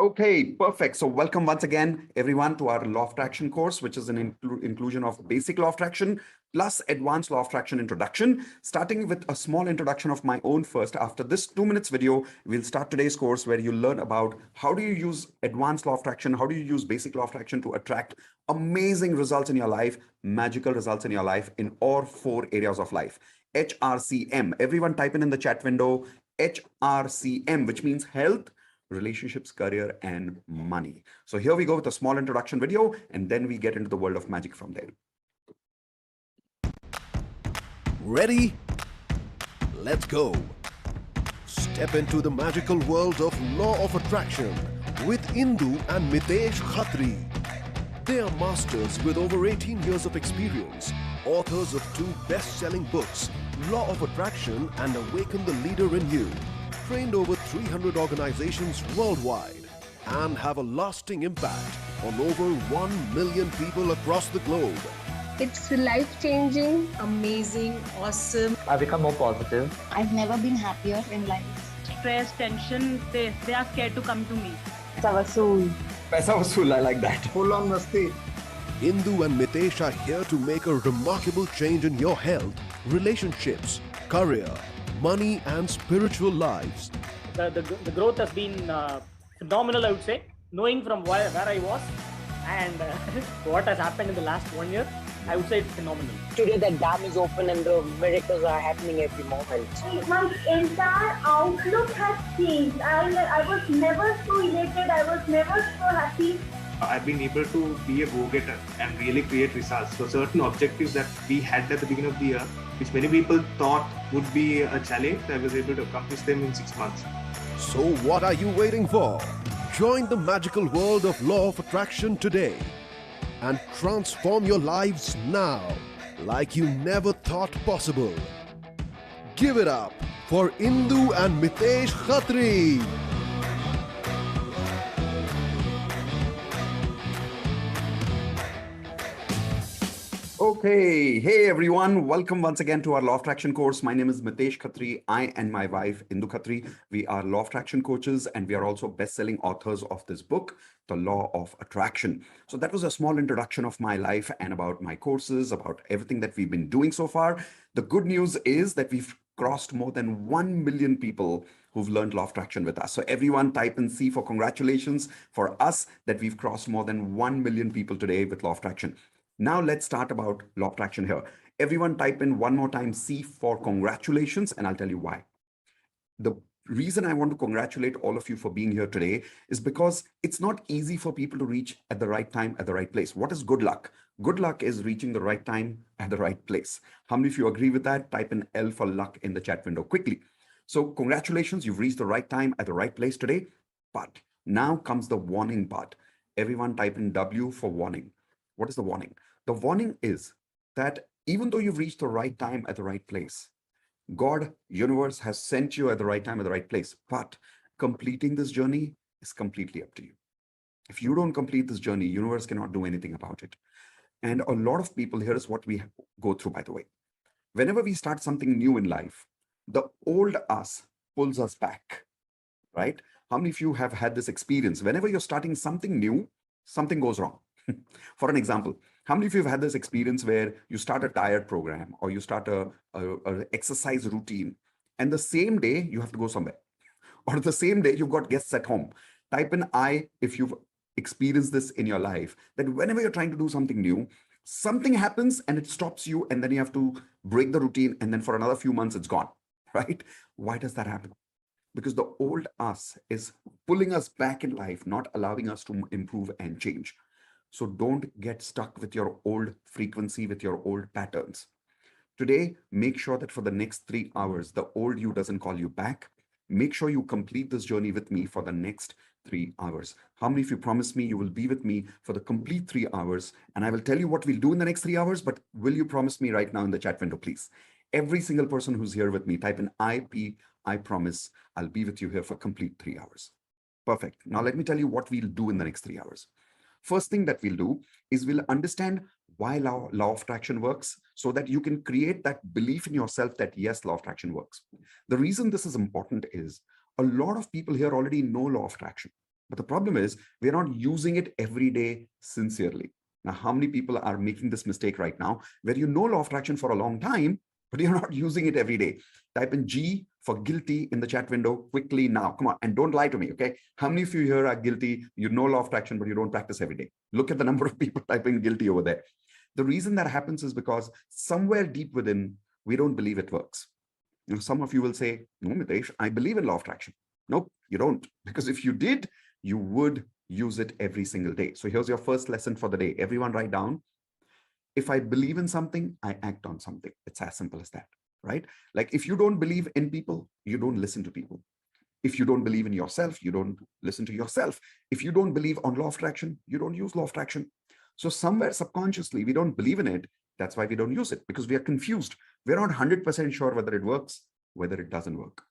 Okay, perfect. So welcome once again, everyone, to our Law of Attraction course, which is an inclusion of basic Law of Attraction plus advanced Law of Attraction introduction, starting with a small introduction of my own first. After this 2 minutes video, we'll start today's course where you learn about how do you use advanced Law of Attraction, how do you use basic Law of Attraction to attract amazing results in your life, magical results in your life in all 4 areas of life. HRCM. Everyone type in the chat window, HRCM, which means health, relationships, career, and money. So here we go with a small introduction video, and then we get into the world of magic from there. Ready? Let's go. Step into the magical world of Law of Attraction with Indu and Mitesh Khatri. They are masters with over 18 years of experience, authors of 2 best-selling books, Law of Attraction and Awaken the Leader in You, trained over 300 organizations worldwide, and have a lasting impact on over 1 million people across the globe. It's life-changing, amazing, awesome. I've become more positive. I've never been happier in life. Stress, tension, they are scared to come to me. Paisa vasool, I like that. Full on masti. Indu and Mitesh are here to make a remarkable change in your health, relationships, career, money and spiritual lives. The growth has been phenomenal, I would say. Knowing from where I was and what has happened in the last 1 year, I would say it's phenomenal. Today the dam is open and the miracles are happening every moment. My entire outlook has changed. I was never so elated. I was never so happy. I've been able to be a go-getter and really create results. So certain objectives that we had at the beginning of the year, which many people thought would be a challenge, I was able to accomplish them in 6 months. So what are you waiting for? Join the magical world of Law of Attraction today and transform your lives now like you never thought possible. Give it up for Indu and Mitesh Khatri. Okay, hey everyone, welcome once again to our Law of Attraction course. My name is Mitesh Khatri. I and my wife Indu Khatri, we are Law of Attraction coaches, and we are also best-selling authors of this book, The Law of Attraction. So that was a small introduction of my life and about my courses, about everything that we've been doing so far. The good news is that we've crossed more than 1 million people who've learned Law of Attraction with us. So everyone type in C for congratulations for us that we've crossed more than 1 million people today with Law of Attraction. Now let's start about Law of Attraction here. Everyone type in one more time C for congratulations, and I'll tell you why. The reason I want to congratulate all of you for being here today is because it's not easy for people to reach at the right time, at the right place. What is good luck? Good luck is reaching the right time at the right place. How many of you agree with that? Type in L for luck in the chat window quickly. So congratulations, you've reached the right time at the right place today. But now comes the warning part. Everyone type in W for warning. What is the warning? The warning is that even though you've reached the right time at the right place, God, universe has sent you at the right time at the right place, but completing this journey is completely up to you. If you don't complete this journey, universe cannot do anything about it. And a lot of people, here is what we go through, by the way. Whenever we start something new in life, the old us pulls us back, right? How many of you have had this experience? Whenever you're starting something new, something goes wrong. For an example, how many of you have had this experience where you start a diet program or you start a exercise routine, and the same day you have to go somewhere, or the same day you've got guests at home? Type in I if you've experienced this in your life, that whenever you're trying to do something new, something happens and it stops you, and then you have to break the routine, and then for another few months it's gone, right? Why does that happen? Because the old us is pulling us back in life, not allowing us to improve and change. So don't get stuck with your old frequency, with your old patterns. Today, make sure that for the next 3 hours, the old you doesn't call you back. Make sure you complete this journey with me for the next 3 hours. How many of you promise me you will be with me for the complete 3 hours? And I will tell you what we'll do in the next 3 hours, but will you promise me right now in the chat window, please? Every single person who's here with me, type in I promise I'll be with you here for complete 3 hours. Perfect. Now let me tell you what we'll do in the next 3 hours. First thing that we'll do is we'll understand why law of attraction works, so that you can create that belief in yourself that yes, law of attraction works. The reason this is important is a lot of people here already know law of attraction. But the problem is we're not using it every day sincerely. Now, how many people are making this mistake right now where you know law of attraction for a long time, but you're not using it every day? Type in G for guilty in the chat window quickly now. Come on, and don't lie to me, okay? How many of you here are guilty? You know law of attraction, but you don't practice every day. Look at the number of people typing guilty over there. The reason that happens is because somewhere deep within, we don't believe it works. You know, some of you will say, no, Mitesh, I believe in law of attraction. Nope, you don't. Because if you did, you would use it every single day. So here's your first lesson for the day. Everyone write down, if I believe in something, I act on something. It's as simple as that, right? Like if you don't believe in people, you don't listen to people. If you don't believe in yourself, you don't listen to yourself. If you don't believe on law of attraction, you don't use law of attraction. So somewhere subconsciously, we don't believe in it. That's why we don't use it, because we are confused. We're not 100% sure whether it works, whether it doesn't work.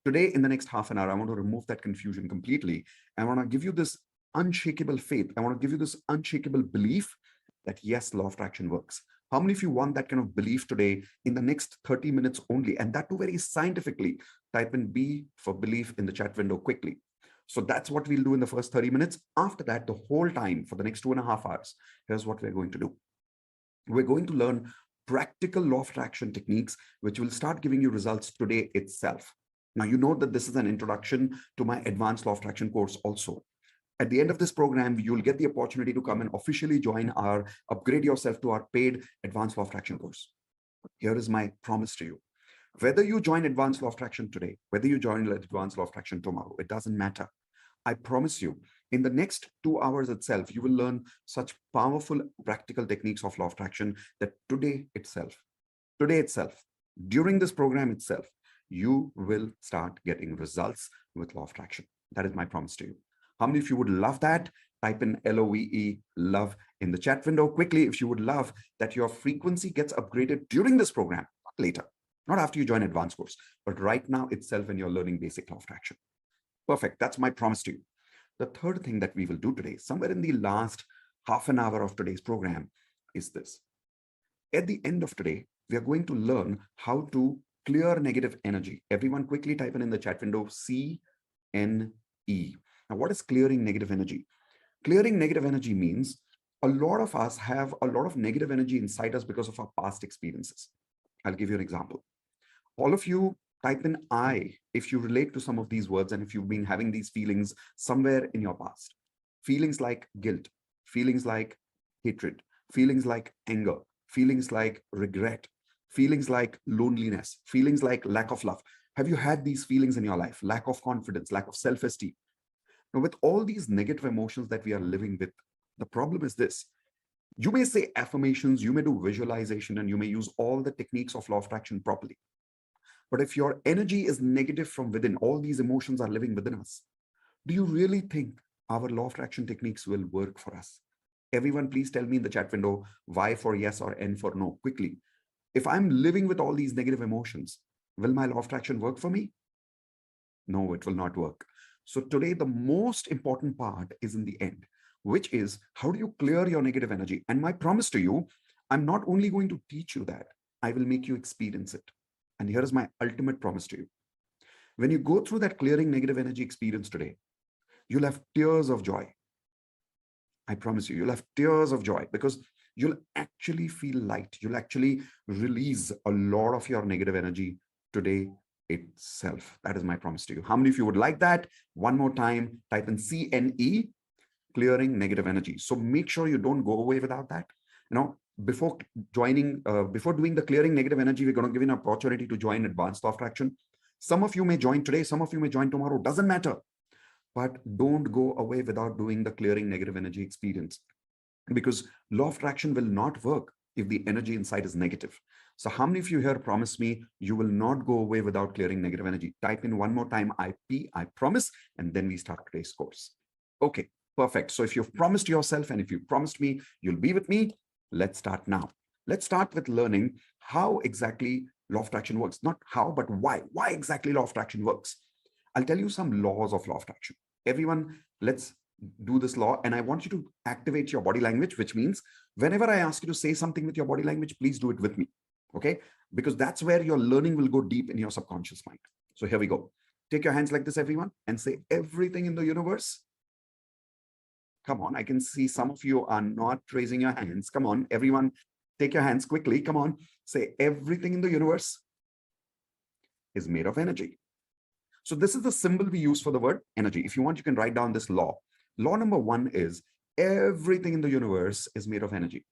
Today, in the next half an hour, I want to remove that confusion completely. I want to give you this unshakable faith. I want to give you this unshakable belief that yes, law of attraction works. How many of you want that kind of belief today in the next 30 minutes only? And that too very scientifically. Type in B for belief in the chat window quickly. So that's what we'll do in the first 30 minutes. After that, the whole time for the next 2.5 hours, here's what we're going to do. We're going to learn practical law of attraction techniques, which will start giving you results today itself. Now, you know that this is an introduction to my advanced law of attraction course also. At the end of this program, you'll get the opportunity to come and officially join our upgrade yourself to our paid advanced law of attraction course. Here is my promise to you. Whether you join advanced law of attraction today, whether you join advanced law of attraction tomorrow, it doesn't matter. I promise you, in the next 2 hours itself, you will learn such powerful practical techniques of law of attraction that today itself, during this program itself, you will start getting results with law of attraction. That is my promise to you. How many of you would love that? Type in LOVE, love, in the chat window quickly if you would love that your frequency gets upgraded during this program, not later, not after you join advanced course, but right now itself when you're learning basic law of attraction. Perfect. That's my promise to you. The third thing that we will do today, somewhere in the last half an hour of today's program, is this. At the end of today, we are going to learn how to clear negative energy. Everyone quickly type in the chat window, CNE. Now, what is clearing negative energy? Clearing negative energy means a lot of us have a lot of negative energy inside us because of our past experiences. I'll give you an example. All of you type in I if you relate to some of these words and if you've been having these feelings somewhere in your past. Feelings like guilt, feelings like hatred, feelings like anger, feelings like regret, feelings like loneliness, feelings like lack of love. Have you had these feelings in your life? Lack of confidence, lack of self-esteem. Now, with all these negative emotions that we are living with, the problem is this. You may say affirmations, you may do visualization, and you may use all the techniques of law of attraction properly. But if your energy is negative from within, all these emotions are living within us, do you really think our law of attraction techniques will work for us? Everyone, please tell me in the chat window, Y for yes or N for no, quickly. If I'm living with all these negative emotions, will my law of attraction work for me? No, it will not work. So today, the most important part is in the end, which is how do you clear your negative energy? And my promise to you, I'm not only going to teach you that, I will make you experience it. And here is my ultimate promise to you. When you go through that clearing negative energy experience today, you'll have tears of joy. I promise you, you'll have tears of joy because you'll actually feel light. You'll actually release a lot of your negative energy today itself. That is my promise to you. How many of you would like that? One more time, type in CNE, clearing negative energy. So make sure you don't go away without that. You know, before doing the clearing negative energy, we're going to give you an opportunity to join advanced law of attraction. Some of you may join today, some of you may join tomorrow, doesn't matter. But don't go away without doing the clearing negative energy experience, because law of attraction will not work if the energy inside is negative. So how many of you here promise me you will not go away without clearing negative energy? Type in one more time, I promise, and then we start today's course. Okay, perfect. So if you've promised yourself and if you promised me, you'll be with me. Let's start now. Let's start with learning how exactly law of attraction works. Not how, but why. Why exactly law of attraction works? I'll tell you some laws of law of attraction. Everyone, let's do this law. And I want you to activate your body language, which means whenever I ask you to say something with your body language, please do it with me. Okay? Because that's where your learning will go deep in your subconscious mind. So here we go. Take your hands like this, everyone, and say everything in the universe Come on, I can see some of you are not raising your hands. Come on, everyone, take your hands quickly. Come on, say everything in the universe is made of energy. So this is the symbol we use for the word energy. If you want, you can write down this law. Law number 1 is everything in the universe is made of energy.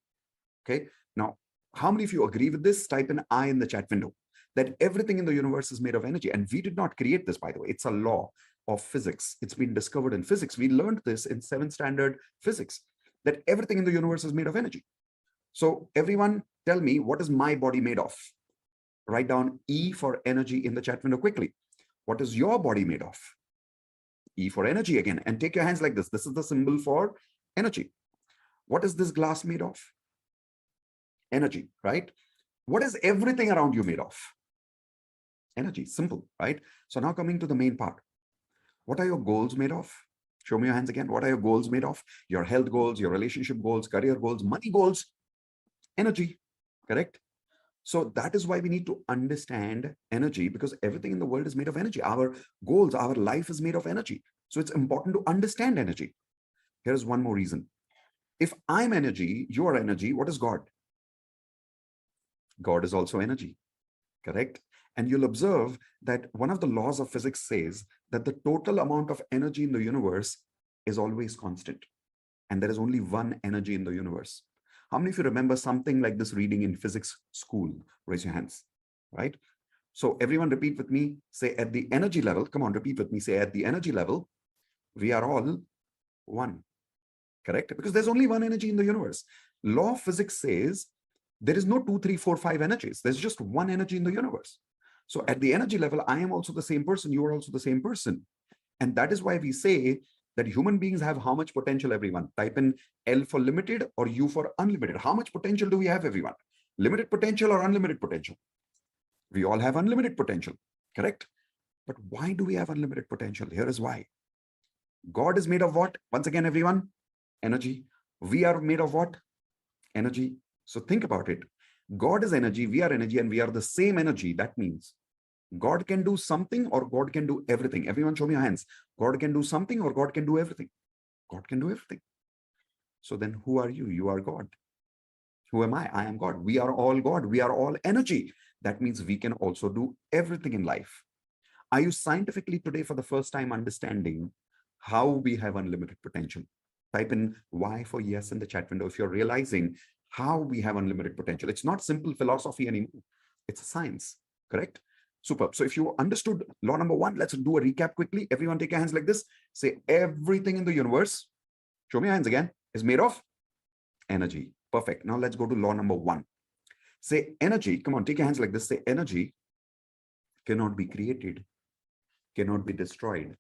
Okay. Now, how many of you agree with this? Type an I in the chat window, that everything in the universe is made of energy. And we did not create this, by the way. It's a law of physics. It's been discovered in physics. We learned this in 7th standard physics, that everything in the universe is made of energy. So everyone tell me, what is my body made of? Write down E for energy in the chat window quickly. What is your body made of? E for energy again. And take your hands like this. This is the symbol for energy. What is this glass made of? Energy, right? What is everything around you made of? Energy. Simple, right? So now coming to the main part. What are your goals made of? Show me your hands again. What are your goals made of? Your health goals, your relationship goals, career goals, money goals, energy, correct? So that is why we need to understand energy, because everything in the world is made of energy. Our goals, our life is made of energy. So it's important to understand energy. Here's one more reason. If I'm energy, you are energy, what is God? God is also energy, correct? And you'll observe that one of the laws of physics says that the total amount of energy in the universe is always constant. And there is only one energy in the universe. How many of you remember something like this reading in physics school? Raise your hands, right? So everyone repeat with me, say at the energy level, come on, repeat with me, say at the energy level, we are all one, correct? Because there's only one energy in the universe. Law of physics says there is no 2, 3, 4, 5 energies. There's just one energy in the universe. So at the energy level, I am also the same person. You are also the same person. And that is why we say that human beings have how much potential, everyone? Type in L for limited or U for unlimited. How much potential do we have, everyone? Limited potential or unlimited potential? We all have unlimited potential, correct? But why do we have unlimited potential? Here is why. God is made of what? Once again, everyone, energy. We are made of what? Energy. So think about it. God is energy, we are energy, and we are the same energy. That means God can do something or God can do everything. Everyone show me your hands. God can do something or God can do everything. God can do everything. So then who are you? You are God. Who am I? I am God. We are all God. We are all energy. That means we can also do everything in life. Are you scientifically today for the first time understanding how we have unlimited potential? Type in Y for yes in the chat window if you're realizing how we have unlimited potential. It's not simple philosophy anymore. It's a science, correct? Superb. So if you understood law number 1, let's do a recap quickly. Everyone take your hands like this. Say everything in the universe, show me your hands again, is made of energy. Perfect. Now let's go to law number 1. Say energy, come on, take your hands like this. Say energy cannot be created, cannot be destroyed.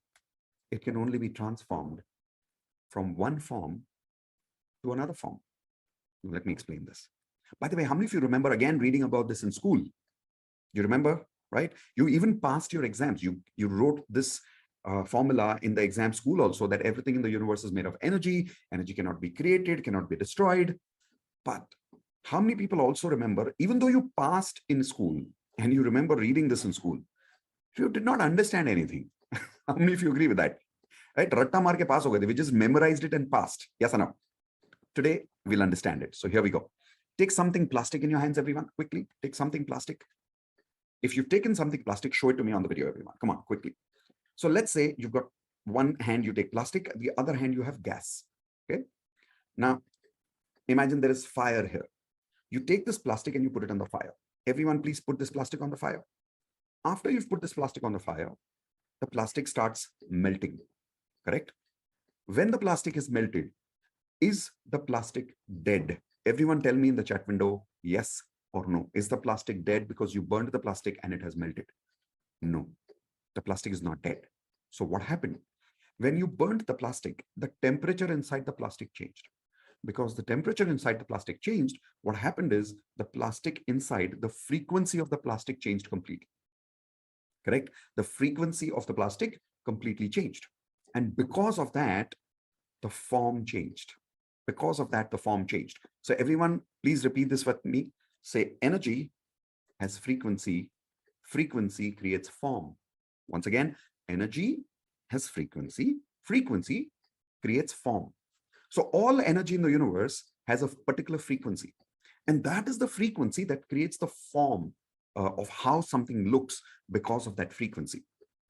It can only be transformed from one form to another form. Let me explain this. By the way, how many of you remember again reading about this in school? You remember, right? You even passed your exams. You wrote this formula in the exam school also, that everything in the universe is made of energy. Energy cannot be created, cannot be destroyed. But how many people also remember, even though you passed in school and you remember reading this in school, you did not understand anything? How many of you agree with that? Right? Ratta maar ke pass ho gaye. We just memorized it and passed. Yes or no? Today, we'll understand it. So here we go. Take something plastic in your hands, everyone. Quickly, take something plastic. If you've taken something plastic, show it to me on the video, everyone. Come on, quickly. So let's say you've got one hand, you take plastic, the other hand, you have gas. Okay. Now, imagine there is fire here. You take this plastic and you put it on the fire. Everyone, please put this plastic on the fire. After you've put this plastic on the fire, the plastic starts melting, correct? When the plastic is melted, is the plastic dead? Everyone tell me in the chat window, yes or no. Is the plastic dead because you burned the plastic and it has melted? No, the plastic is not dead. So what happened? When you burned the plastic, the temperature inside the plastic changed. Because the temperature inside the plastic changed, what happened is the plastic inside, the frequency of the plastic changed completely. Correct? The frequency of the plastic completely changed. And because of that, the form changed. Because of that, the form changed. So everyone, please repeat this with me. Say energy has frequency. Frequency creates form. Once again, energy has frequency. Frequency creates form. So all energy in the universe has a particular frequency. And that is the frequency that creates the form of how something looks because of that frequency.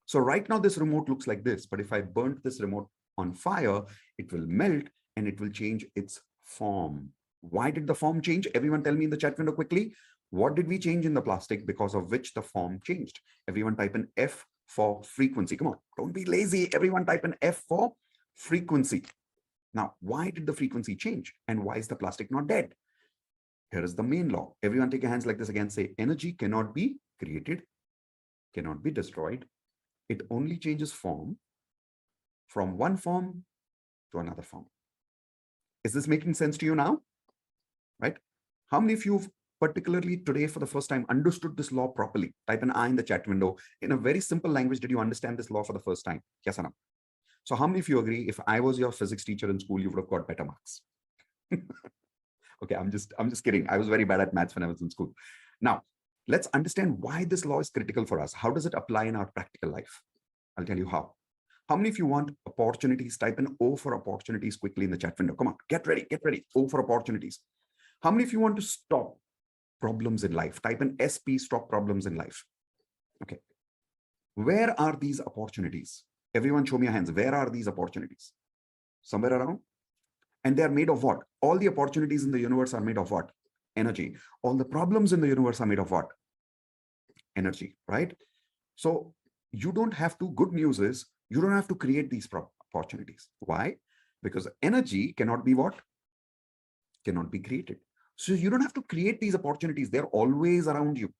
So right now this remote looks like this, but if I burnt this remote on fire, it will melt and it will change its form. Why did the form change? Everyone tell me in the chat window quickly. What did we change in the plastic because of which the form changed? Everyone type in F for frequency. Come on, don't be lazy. Everyone type in F for frequency. Now, why did the frequency change? And why is the plastic not dead? Here is the main law. Everyone take your hands like this again. Say, energy cannot be created, cannot be destroyed. It only changes form from one form to another form. Is this making sense to you now? Right? How many of you particularly today for the first time understood this law properly? Type an I in the chat window. In a very simple language, did you understand this law for the first time? Yes or no? So how many of you agree if I was your physics teacher in school, you would have got better marks? Okay, I'm just kidding. I was very bad at maths when I was in school. Now, let's understand why this law is critical for us. How does it apply in our practical life? I'll tell you how. How many of you want opportunities? Type in O for opportunities quickly in the chat window. Come on, get ready, get ready. O for opportunities. How many of you want to stop problems in life? Type in SP, stop problems in life. Okay. Where are these opportunities? Everyone show me your hands. Where are these opportunities? Somewhere around? And they are made of what? All the opportunities in the universe are made of what? Energy. All the problems in the universe are made of what? Energy, right? So you don't have to, good news is, you don't have to create these opportunities. Why? Because energy cannot be what? Cannot be created. So you don't have to create these opportunities. They're always around you.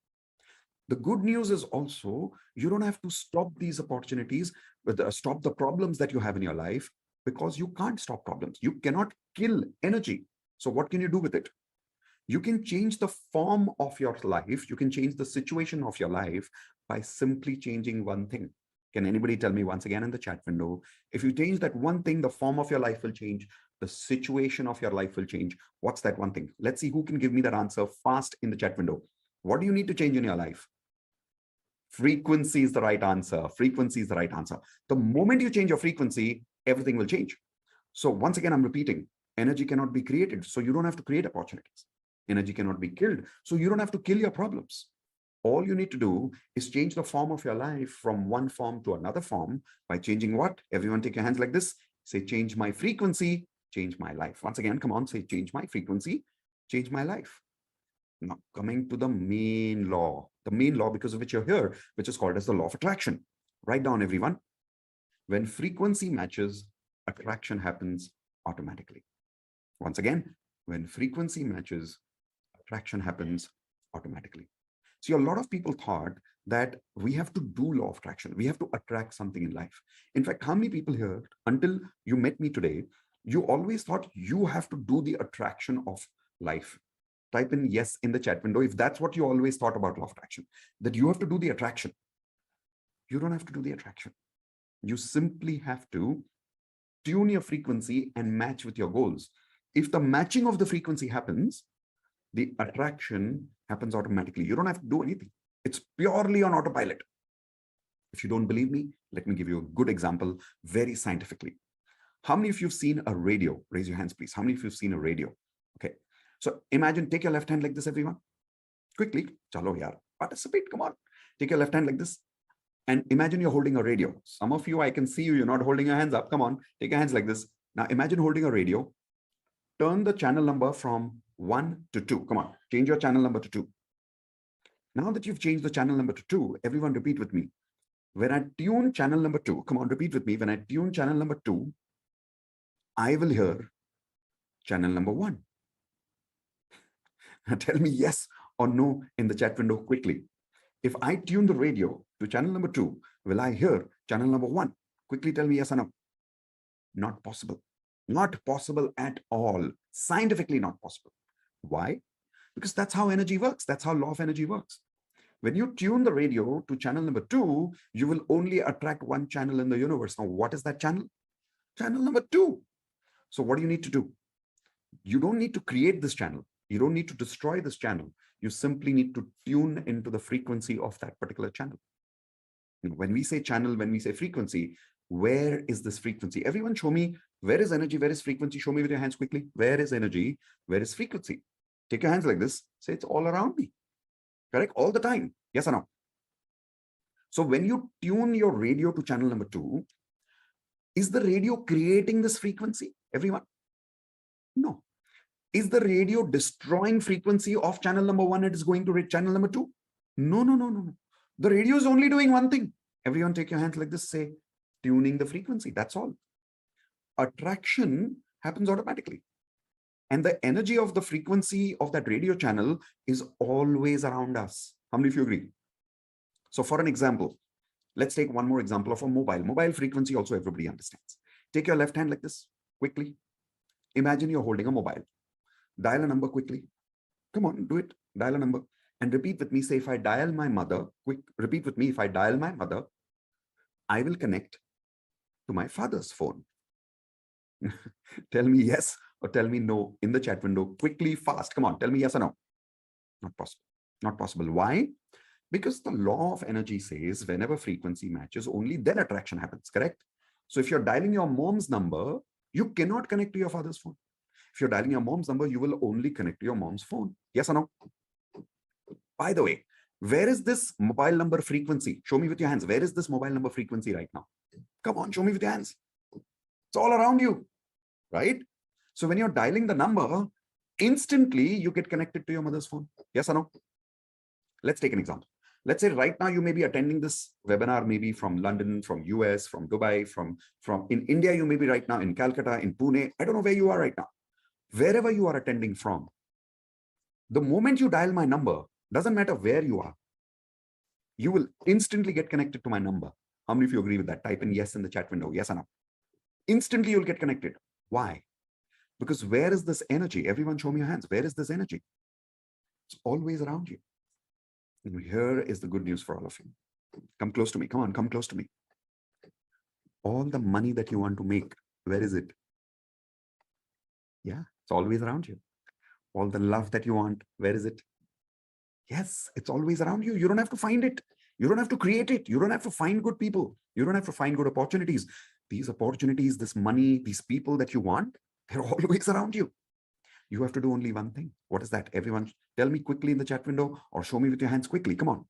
The good news is also, you don't have to stop these opportunities, stop the problems that you have in your life, because you can't stop problems. You cannot kill energy. So what can you do with it? You can change the form of your life. You can change the situation of your life by simply changing one thing. Can anybody tell me once again in the chat window, if you change that one thing, the form of your life will change, the situation of your life will change. What's that one thing? Let's see who can give me that answer fast in the chat window. What do you need to change in your life? Frequency is the right answer. Frequency is the right answer. The moment you change your frequency, everything will change. So once again, I'm repeating, energy cannot be created, so you don't have to create opportunities. Energy cannot be killed, so you don't have to kill your problems. All you need to do is change the form of your life from one form to another form by changing what? Everyone take your hands like this. Say, change my frequency, change my life. Once again, come on, say, change my frequency, change my life. Now, coming to the main law because of which you're here, which is called as the law of attraction. Write down, everyone. When frequency matches, attraction happens automatically. Once again, when frequency matches, attraction happens automatically. See, a lot of people thought that we have to do law of attraction. We have to attract something in life. In fact, how many people here, until you met me today, you always thought you have to do the attraction of life? Type in yes in the chat window if that's what you always thought about law of attraction, that you have to do the attraction. You don't have to do the attraction. You simply have to tune your frequency and match with your goals. If the matching of the frequency happens, the attraction happens automatically. You don't have to do anything. It's purely on autopilot. If you don't believe me, let me give you a good example very scientifically. How many of you have seen a radio? Raise your hands, please. How many of you have seen a radio? Okay. So imagine, take your left hand like this, everyone. Quickly. Chalo yaar. Participate. Come on. Take your left hand like this. And imagine you're holding a radio. Some of you, I can see you, you're not holding your hands up. Come on. Take your hands like this. Now imagine holding a radio. Turn the channel number from 1 to 2. Come on. Change your channel number to 2. Now that you've changed the channel number to 2, everyone repeat with me. When I tune channel number 2, come on, repeat with me. When I tune channel number 2, I will hear channel number 1. Tell me yes or no in the chat window quickly. If I tune the radio to channel number 2, will I hear channel number 1? Quickly tell me yes or no. Not possible. Not possible at all. Scientifically not possible. Why? Because that's how energy works. That's how law of energy works. When you tune the radio to channel number 2, you will only attract one channel in the universe. Now, what is that channel? Channel number 2. So what do you need to do? You don't need to create this channel. You don't need to destroy this channel. You simply need to tune into the frequency of that particular channel. When we say channel, when we say frequency, Where is this frequency? Everyone show me, where is energy? Where is frequency? Show me with your hands quickly. Where is energy? Where is frequency? Take your hands like this. Say it's all around me. Correct? All the time. Yes or no? So when you tune your radio to channel number 2, is the radio creating this frequency? Everyone? No. Is the radio destroying frequency of channel number 1 and is going to channel number 2? No, no, no, no, no. The radio is only doing one thing. Everyone take your hands like this, say, tuning the frequency. That's all. Attraction happens automatically. And the energy of the frequency of that radio channel is always around us. How many of you agree? So for an example, let's take one more example of a mobile. Mobile frequency also everybody understands. Take your left hand like this, quickly. Imagine you're holding a mobile. Dial a number quickly. Come on, do it. Dial a number. And repeat with me. Say, if I dial my mother, repeat with me. If I dial my mother, I will connect to my father's phone. Tell me yes or tell me no in the chat window. Quickly, fast. Come on, tell me yes or no. Not possible. Not possible. Why? Because the law of energy says whenever frequency matches, only then attraction happens, correct? So if you're dialing your mom's number, you cannot connect to your father's phone. If you're dialing your mom's number, you will only connect to your mom's phone. Yes or no? By the way, where is this mobile number frequency? Show me with your hands. Where is this mobile number frequency right now? Come on, show me with your hands. It's all around you, right? So when you're dialing the number, instantly you get connected to your mother's phone. Yes or no? Let's take an example. Let's say right now you may be attending this webinar, maybe from London, from US, from Dubai, from in India, you may be right now in Calcutta, in Pune. I don't know where you are right now. Wherever you are attending from, the moment you dial my number, doesn't matter where you are, you will instantly get connected to my number. How many of you agree with that? Type in yes in the chat window. Yes or no? Instantly you'll get connected. Why? Because where is this energy? Everyone show me your hands. Where is this energy? It's always around you. And here is the good news for all of you. Come close to me. Come on, come close to me. All the money that you want to make, where is it? Yeah, it's always around you. All the love that you want, where is it? Yes, it's always around you. You don't have to find it. You don't have to create it. You don't have to find good people. You don't have to find good opportunities. These opportunities, this money, these people that you want, they're always around you. You have to do only one thing. What is that? Everyone, tell me quickly in the chat window or show me with your hands quickly. Come on.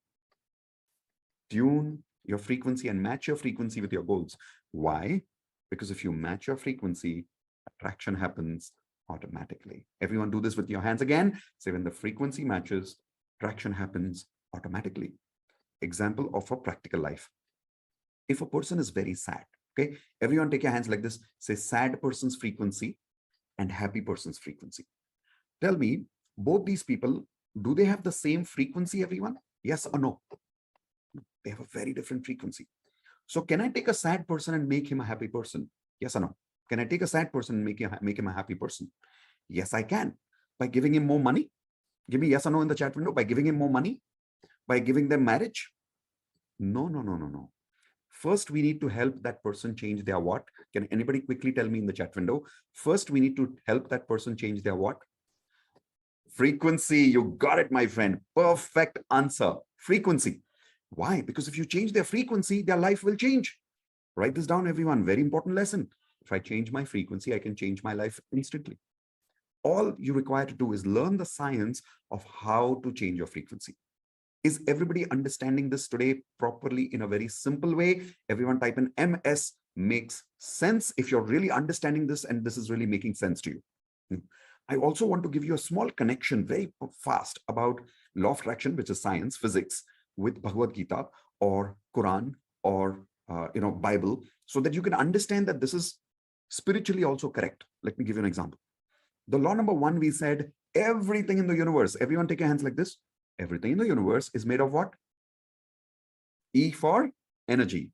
Tune your frequency and match your frequency with your goals. Why? Because if you match your frequency, attraction happens automatically. Everyone do this with your hands again. Say when the frequency matches, attraction happens automatically. Example of a practical life. If a person is very sad, okay, everyone take your hands like this. Say sad person's frequency and happy person's frequency. Tell me, both these people, do they have the same frequency, everyone? Yes or no? They have a very different frequency. So can I take a sad person and make him a happy person? Yes or no? Can I take a sad person and make him a happy person? Yes, I can. By giving him more money? Give me yes or no in the chat window. By giving him more money? By giving them marriage? No, no, no, no, no. First, we need to help that person change their what? Can anybody quickly tell me in the chat window? First, we need to help that person change their what? Frequency. You got it, my friend. Perfect answer. Frequency. Why? Because if you change their frequency, their life will change. Write this down, everyone. Very important lesson. If I change my frequency, I can change my life instantly. All you require to do is learn the science of how to change your frequency. Is everybody understanding this today properly in a very simple way? Everyone type in MS makes sense if you're really understanding this and this is really making sense to you. I also want to give you a small connection very fast about law of attraction, which is science, physics, with Bhagavad Gita or Quran or Bible, so that you can understand that this is spiritually also correct. Let me give you an example. The law number 1, we said everything in the universe. Everyone take your hands like this. Everything in the universe is made of what? E for energy.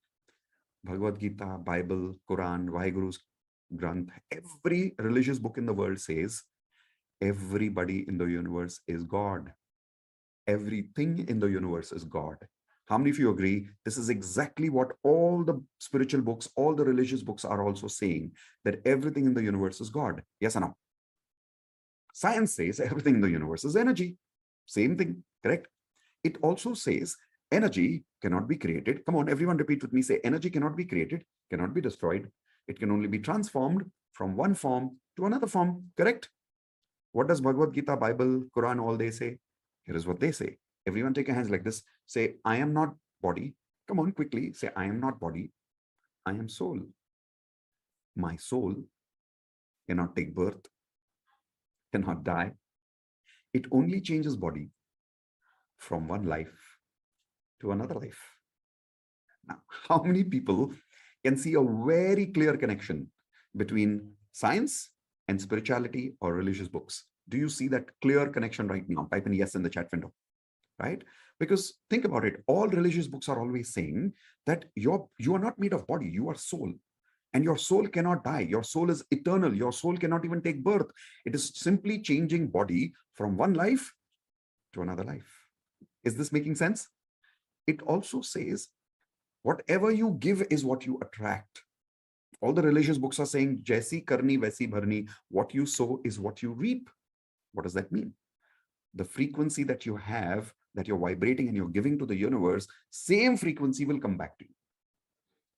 Bhagavad Gita, Bible, Quran, Vaheguru's Granth, every religious book in the world says everybody in the universe is God. Everything in the universe is God. How many of you agree? This is exactly what all the spiritual books, all the religious books are also saying, that everything in the universe is God. Yes or no? Science says everything in the universe is energy. Same thing, correct? It also says energy cannot be created. Come on, everyone repeat with me. Say, energy cannot be created, cannot be destroyed. It can only be transformed from one form to another form. Correct? What does Bhagavad Gita, Bible, Quran, all they say? Here is what they say. Everyone take your hands like this. Say, I am not body. Come on, quickly. Say, I am not body. I am soul. My soul cannot take birth, cannot die. It only changes body from one life to another life. Now, how many people can see a very clear connection between science and spirituality or religious books? Do you see that clear connection right now? Type in yes in the chat window, right? Because think about it. All religious books are always saying that you are not made of body, you are soul. And your soul cannot die. Your soul is eternal. Your soul cannot even take birth. It is simply changing body from one life to another life. Is this making sense? It also says, whatever you give is what you attract. All the religious books are saying, Jaisi karni, vaisi bharni. What you sow is what you reap. What does that mean? The frequency that you have, that you're vibrating and you're giving to the universe, same frequency will come back to you.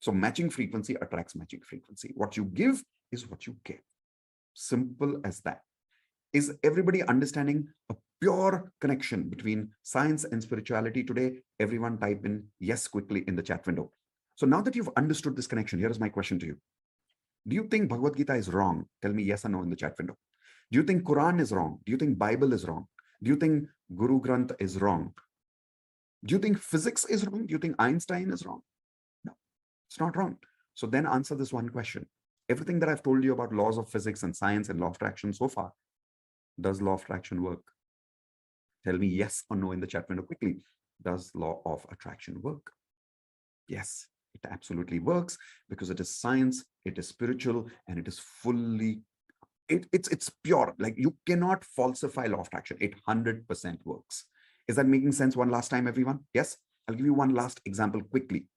So matching frequency attracts matching frequency. What you give is what you get. Simple as that. Is everybody understanding a pure connection between science and spirituality today? Everyone type in yes quickly in the chat window. So now that you've understood this connection, here is my question to you. Do you think Bhagavad Gita is wrong? Tell me yes or no in the chat window. Do you think Quran is wrong? Do you think Bible is wrong? Do you think Guru Granth is wrong? Do you think physics is wrong? Do you think Einstein is wrong? No, it's not wrong. So then answer this one question. Everything that I've told you about laws of physics and science and law of attraction so far, does law of attraction work? Tell me yes or no in the chat window quickly. Does law of attraction work? Yes, it absolutely works because it is science, it is spiritual, and it is fully, it's pure. Like you cannot falsify law of attraction. It 100% works. Is that making sense one last time, everyone? Yes? I'll give you one last example quickly.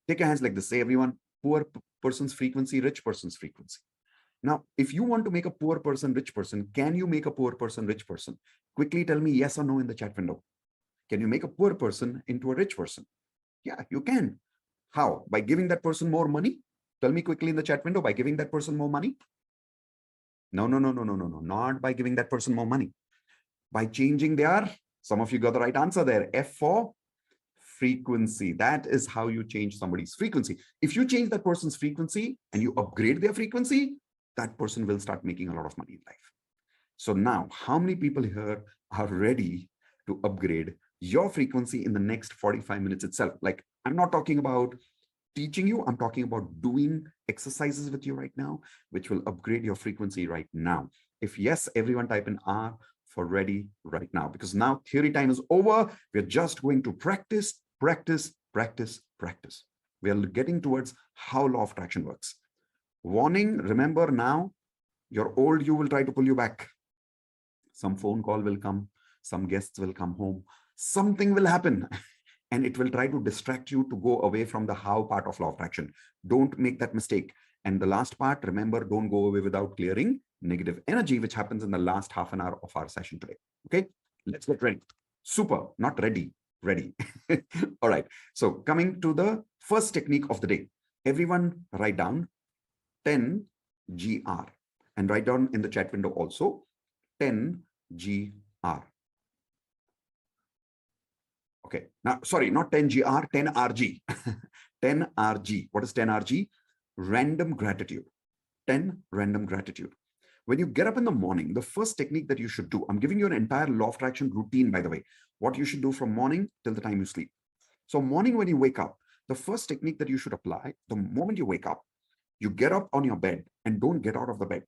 Take your hands like this. Say, everyone, poor person's frequency, rich person's frequency. Now, if you want to make a poor person rich person, can you make a poor person rich person? Quickly tell me yes or no in the chat window. Can you make a poor person into a rich person? Yeah, you can. How? By giving that person more money? Tell me quickly in the chat window, by giving that person more money? No, not by giving that person more money. By changing their, some of you got the right answer there, F for frequency. That is how you change somebody's frequency. If you change that person's frequency and you upgrade their frequency, that person will start making a lot of money in life. So now, how many people here are ready to upgrade your frequency in the next 45 minutes itself? Like, I'm not talking about teaching you, I'm talking about doing exercises with you right now, which will upgrade your frequency right now. If yes, everyone type in R for ready right now, because now theory time is over. We're just going to practice, practice, practice, practice. We are getting towards how law of attraction works. Warning, remember now, your old you will try to pull you back. Some phone call will come, some guests will come home, something will happen, and it will try to distract you to go away from the how part of law of attraction. Don't make that mistake. And the last part, remember, don't go away without clearing negative energy, which happens in the last half an hour of our session today. Okay, let's get ready. Super, not ready, ready. All right, so coming to the first technique of the day. Everyone write down 10 GR and write down in the chat window also 10 GR. Okay, now, sorry, not 10 GR, 10 RG. 10 RG. What is 10 RG? Random gratitude. 10 random gratitude. When you get up in the morning, the first technique that you should do, I'm giving you an entire law of attraction routine, by the way, what you should do from morning till the time you sleep. So morning when you wake up, the first technique that you should apply, the moment you wake up, you get up on your bed and don't get out of the bed.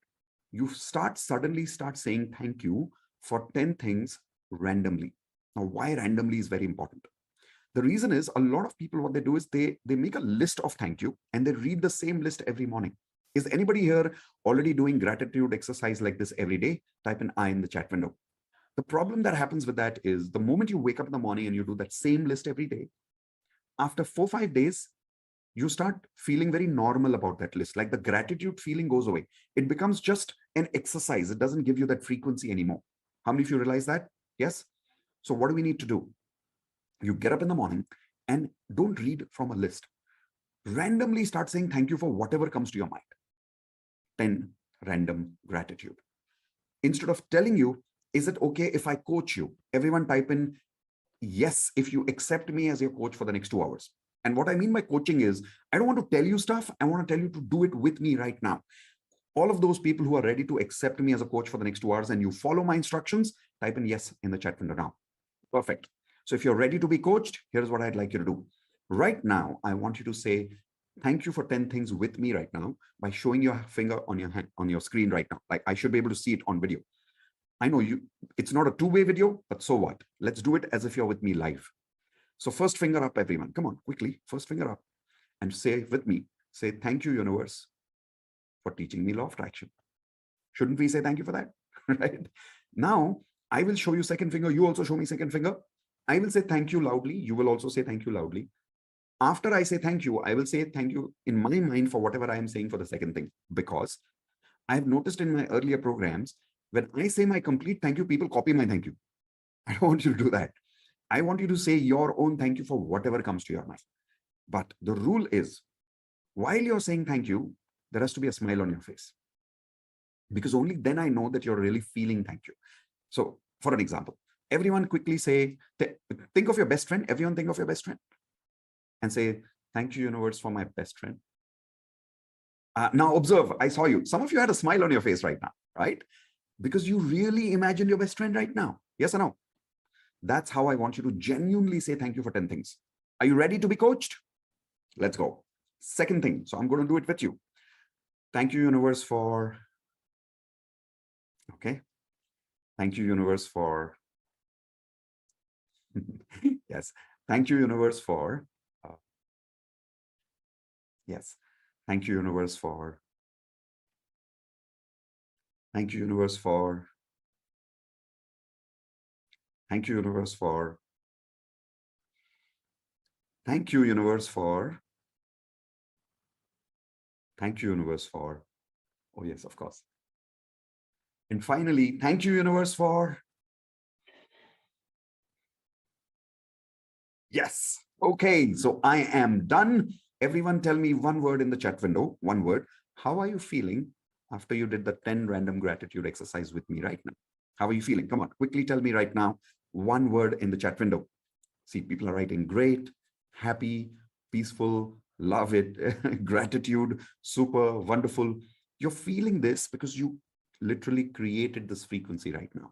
You suddenly start saying thank you for 10 things randomly. Now, why randomly is very important. The reason is a lot of people, what they do is they make a list of thank you and they read the same list every morning. Is anybody here already doing gratitude exercise like this every day? Type an I in the chat window. The problem that happens with that is the moment you wake up in the morning and you do that same list every day, after 4-5 days, you start feeling very normal about that list. Like the gratitude feeling goes away. It becomes just an exercise. It doesn't give you that frequency anymore. How many of you realize that? Yes? So what do we need to do? You get up in the morning And don't read from a list. Randomly start saying thank you for whatever comes to your mind. 10 random gratitude. Instead of telling you, is it okay if I coach you? Everyone type in, yes, if you accept me as your coach for the next 2 hours. And what I mean by coaching is, I don't want to tell you stuff. I want to tell you to do it with me right now. All of those people who are ready to accept me as a coach for the next 2 hours and you follow my instructions, type in yes in the chat window now. Perfect. So if you're ready to be coached, here's what I'd like you to do. Right now, I want you to say, thank you for 10 things with me right now by showing your finger on your hand, on your screen right now. Like I should be able to see it on video. I know it's not a two-way video, but so what? Let's do it as if you're with me live. So first finger up, everyone. Come on, quickly. First finger up and say with me, say, thank you, universe, for teaching me law of attraction. Shouldn't we say thank you for that? Right? Now, I will show you second finger. You also show me second finger. I will say thank you loudly. You will also say thank you loudly. After I say thank you, I will say thank you in my mind for whatever I am saying for the second thing, because I have noticed in my earlier programs, when I say my complete thank you, people copy my thank you. I don't want you to do that. I want you to say your own thank you for whatever comes to your mind. But the rule is, while you're saying thank you, there has to be a smile on your face. Because only then I know that you're really feeling thank you. So for an example, everyone quickly say, think of your best friend. Everyone think of your best friend. And say, thank you, universe, for my best friend. Now observe, I saw you. Some of you had a smile on your face right now, right? Because you really imagined your best friend right now. Yes or no? That's how I want you to genuinely say thank you for 10 things. Are you ready to be coached? Let's go. Second thing. So I'm going to do it with you. Thank you, universe, for... Okay. Thank you, universe, for... Yes. Thank you, universe, for... Yes. Thank you, universe, for... Thank you, universe, for... Thank you, universe, for... Thank you, universe, for... Thank you, universe, for... Oh, yes, of course. And finally, thank you, universe, for... Yes. Okay, so I am done. Everyone tell me one word in the chat window, one word. How are you feeling after you did the 10 random gratitude exercise with me right now? How are you feeling? Come on, quickly tell me right now, one word in the chat window. See, people are writing great, happy, peaceful, love it, gratitude, super, wonderful. You're feeling this because you literally created this frequency right now.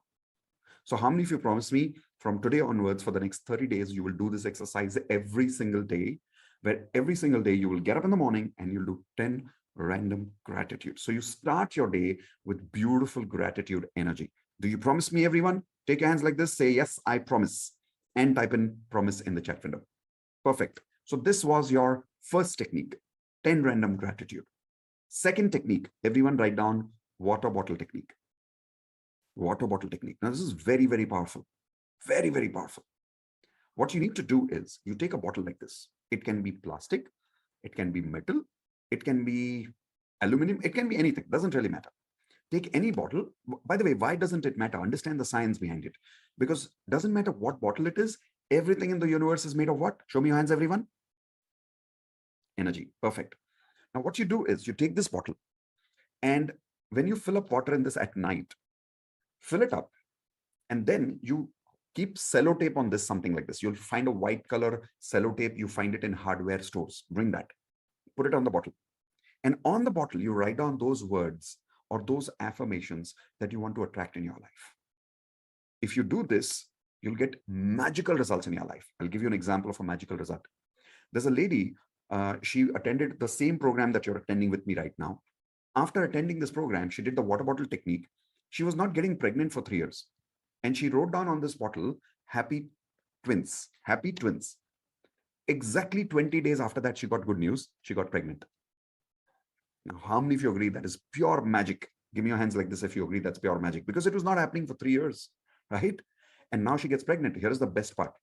So how many of you promise me from today onwards for the next 30 days, you will do this exercise every single day, where every single day you will get up in the morning and you'll do 10 random gratitude. So you start your day with beautiful gratitude energy. Do you promise me, everyone? Take your hands like this, say, yes, I promise, and type in promise in the chat window. Perfect. So this was your first technique, 10 random gratitude. Second technique, everyone write down water bottle technique. Water bottle technique. Now, this is very, very powerful. Very, very powerful. What you need to do is you take a bottle like this. It can be plastic. It can be metal. It can be aluminum. It can be anything. Doesn't really matter. Take any bottle. By the way, why doesn't it matter? Understand the science behind it. Because it doesn't matter what bottle it is. Everything in the universe is made of what? Show me your hands, everyone. Energy. Perfect. Now, what you do is you take this bottle, and when you fill up water in this at night, fill it up, and then you keep sellotape on this, something like this. You'll find a white color sellotape. You find it in hardware stores. Bring that. Put it on the bottle. And on the bottle, you write down those words or those affirmations that you want to attract in your life. If you do this, you'll get magical results in your life. I'll give you an example of a magical result. There's a lady, she attended the same program that you're attending with me right now. After attending this program, she did the water bottle technique. She was not getting pregnant for 3 years. And she wrote down on this bottle, happy twins, happy twins. Exactly 20 days after that, she got good news. She got pregnant. Now, how many of you agree that is pure magic? Give me your hands like this if you agree that's pure magic, because it was not happening for 3 years, right? And now she gets pregnant. Here is the best part.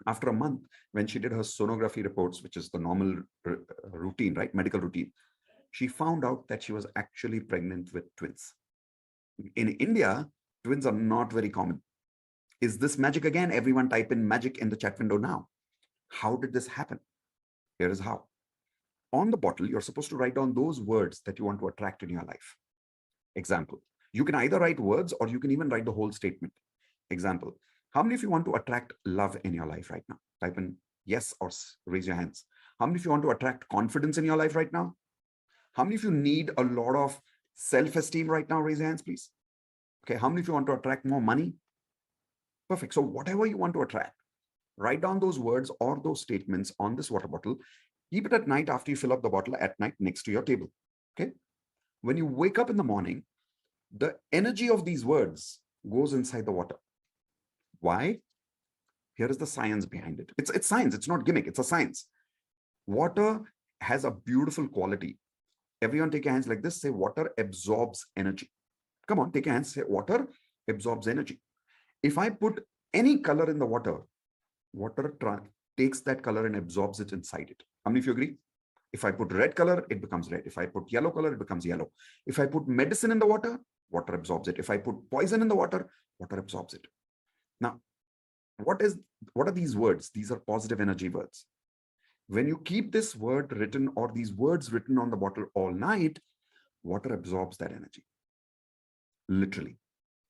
After a month, when she did her sonography reports, which is the normal routine, right? Medical routine, she found out that she was actually pregnant with twins. In India, twins are not very common. Is this magic again? Everyone type in magic in the chat window now. How did this happen? Here is how. On the bottle, you're supposed to write down those words that you want to attract in your life. Example, you can either write words or you can even write the whole statement. Example, how many of you want to attract love in your life right now? Type in yes or raise your hands. How many of you want to attract confidence in your life right now? How many of you need a lot of self-esteem right now? Raise your hands, please. Okay, how many of you want to attract more money? Perfect. So whatever you want to attract, write down those words or those statements on this water bottle. Keep it at night after you fill up the bottle at night next to your table. Okay. When you wake up in the morning, the energy of these words goes inside the water. Why? Here is the science behind it. It's science. It's not gimmick. It's a science. Water has a beautiful quality. Everyone take your hands like this. Say water absorbs energy. Come on, take your hands. Say water absorbs energy. If I put any color in the water, water takes that color and absorbs it inside it. How many of you agree? If I put red color, it becomes red. If I put yellow color, it becomes yellow. If I put medicine in the water, water absorbs it. If I put poison in the water, water absorbs it. Now, what are these words? These are positive energy words. When you keep this word written or these words written on the bottle all night, water absorbs that energy. Literally.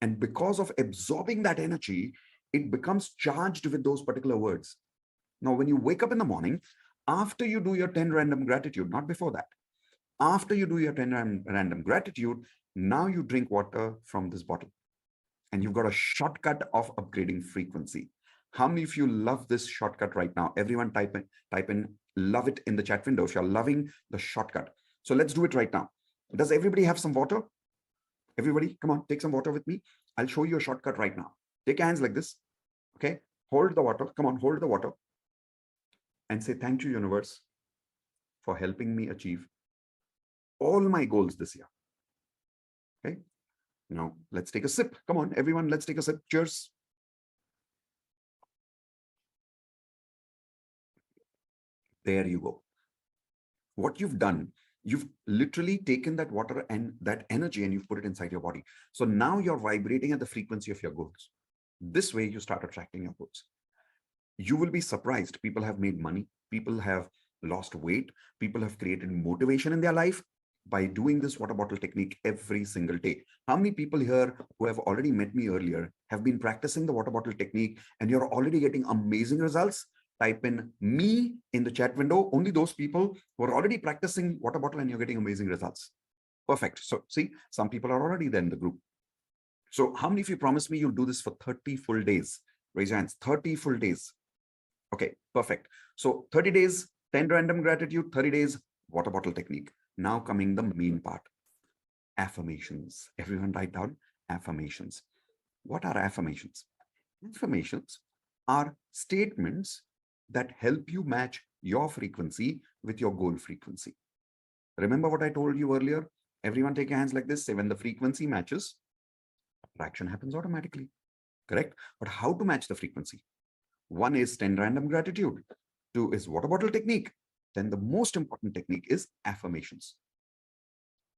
And because of absorbing that energy, it becomes charged with those particular words. Now, when you wake up in the morning, after you do your 10 random gratitude, not before that, after you do your 10 random gratitude, now you drink water from this bottle. And you've got a shortcut of upgrading frequency. How many of you love this shortcut right now? Everyone type in love it in the chat window if you're loving the shortcut. So let's do it right now. Does everybody have some water? Everybody, come on, take some water with me. I'll show you a shortcut right now. Take your hands like this. Okay, hold the water. Come on, hold the water. And say, thank you, universe, for helping me achieve all my goals this year. Okay, now let's take a sip. Come on, everyone, let's take a sip. Cheers. There you go. What you've done, you've literally taken that water and that energy and you've put it inside your body. So now you're vibrating at the frequency of your goals. This way you start attracting your goals. You will be surprised. People have made money. People have lost weight. People have created motivation in their life by doing this water bottle technique every single day. How many people here who have already met me earlier have been practicing the water bottle technique and you're already getting amazing results? Type in me in the chat window. Only those people who are already practicing water bottle and you're getting amazing results. Perfect. So see, some people are already there in the group. So how many of you promise me you'll do this for 30 full days? Raise your hands. 30 full days. Okay, perfect. So 30 days, 10 random gratitude, 30 days, water bottle technique. Now coming the main part, affirmations. Everyone write down affirmations. What are affirmations? Affirmations are statements that help you match your frequency with your goal frequency. Remember what I told you earlier? Everyone take your hands like this. Say when the frequency matches, attraction happens automatically. Correct? But how to match the frequency? One is 10 random gratitude. Two is water bottle technique. Then the most important technique is affirmations.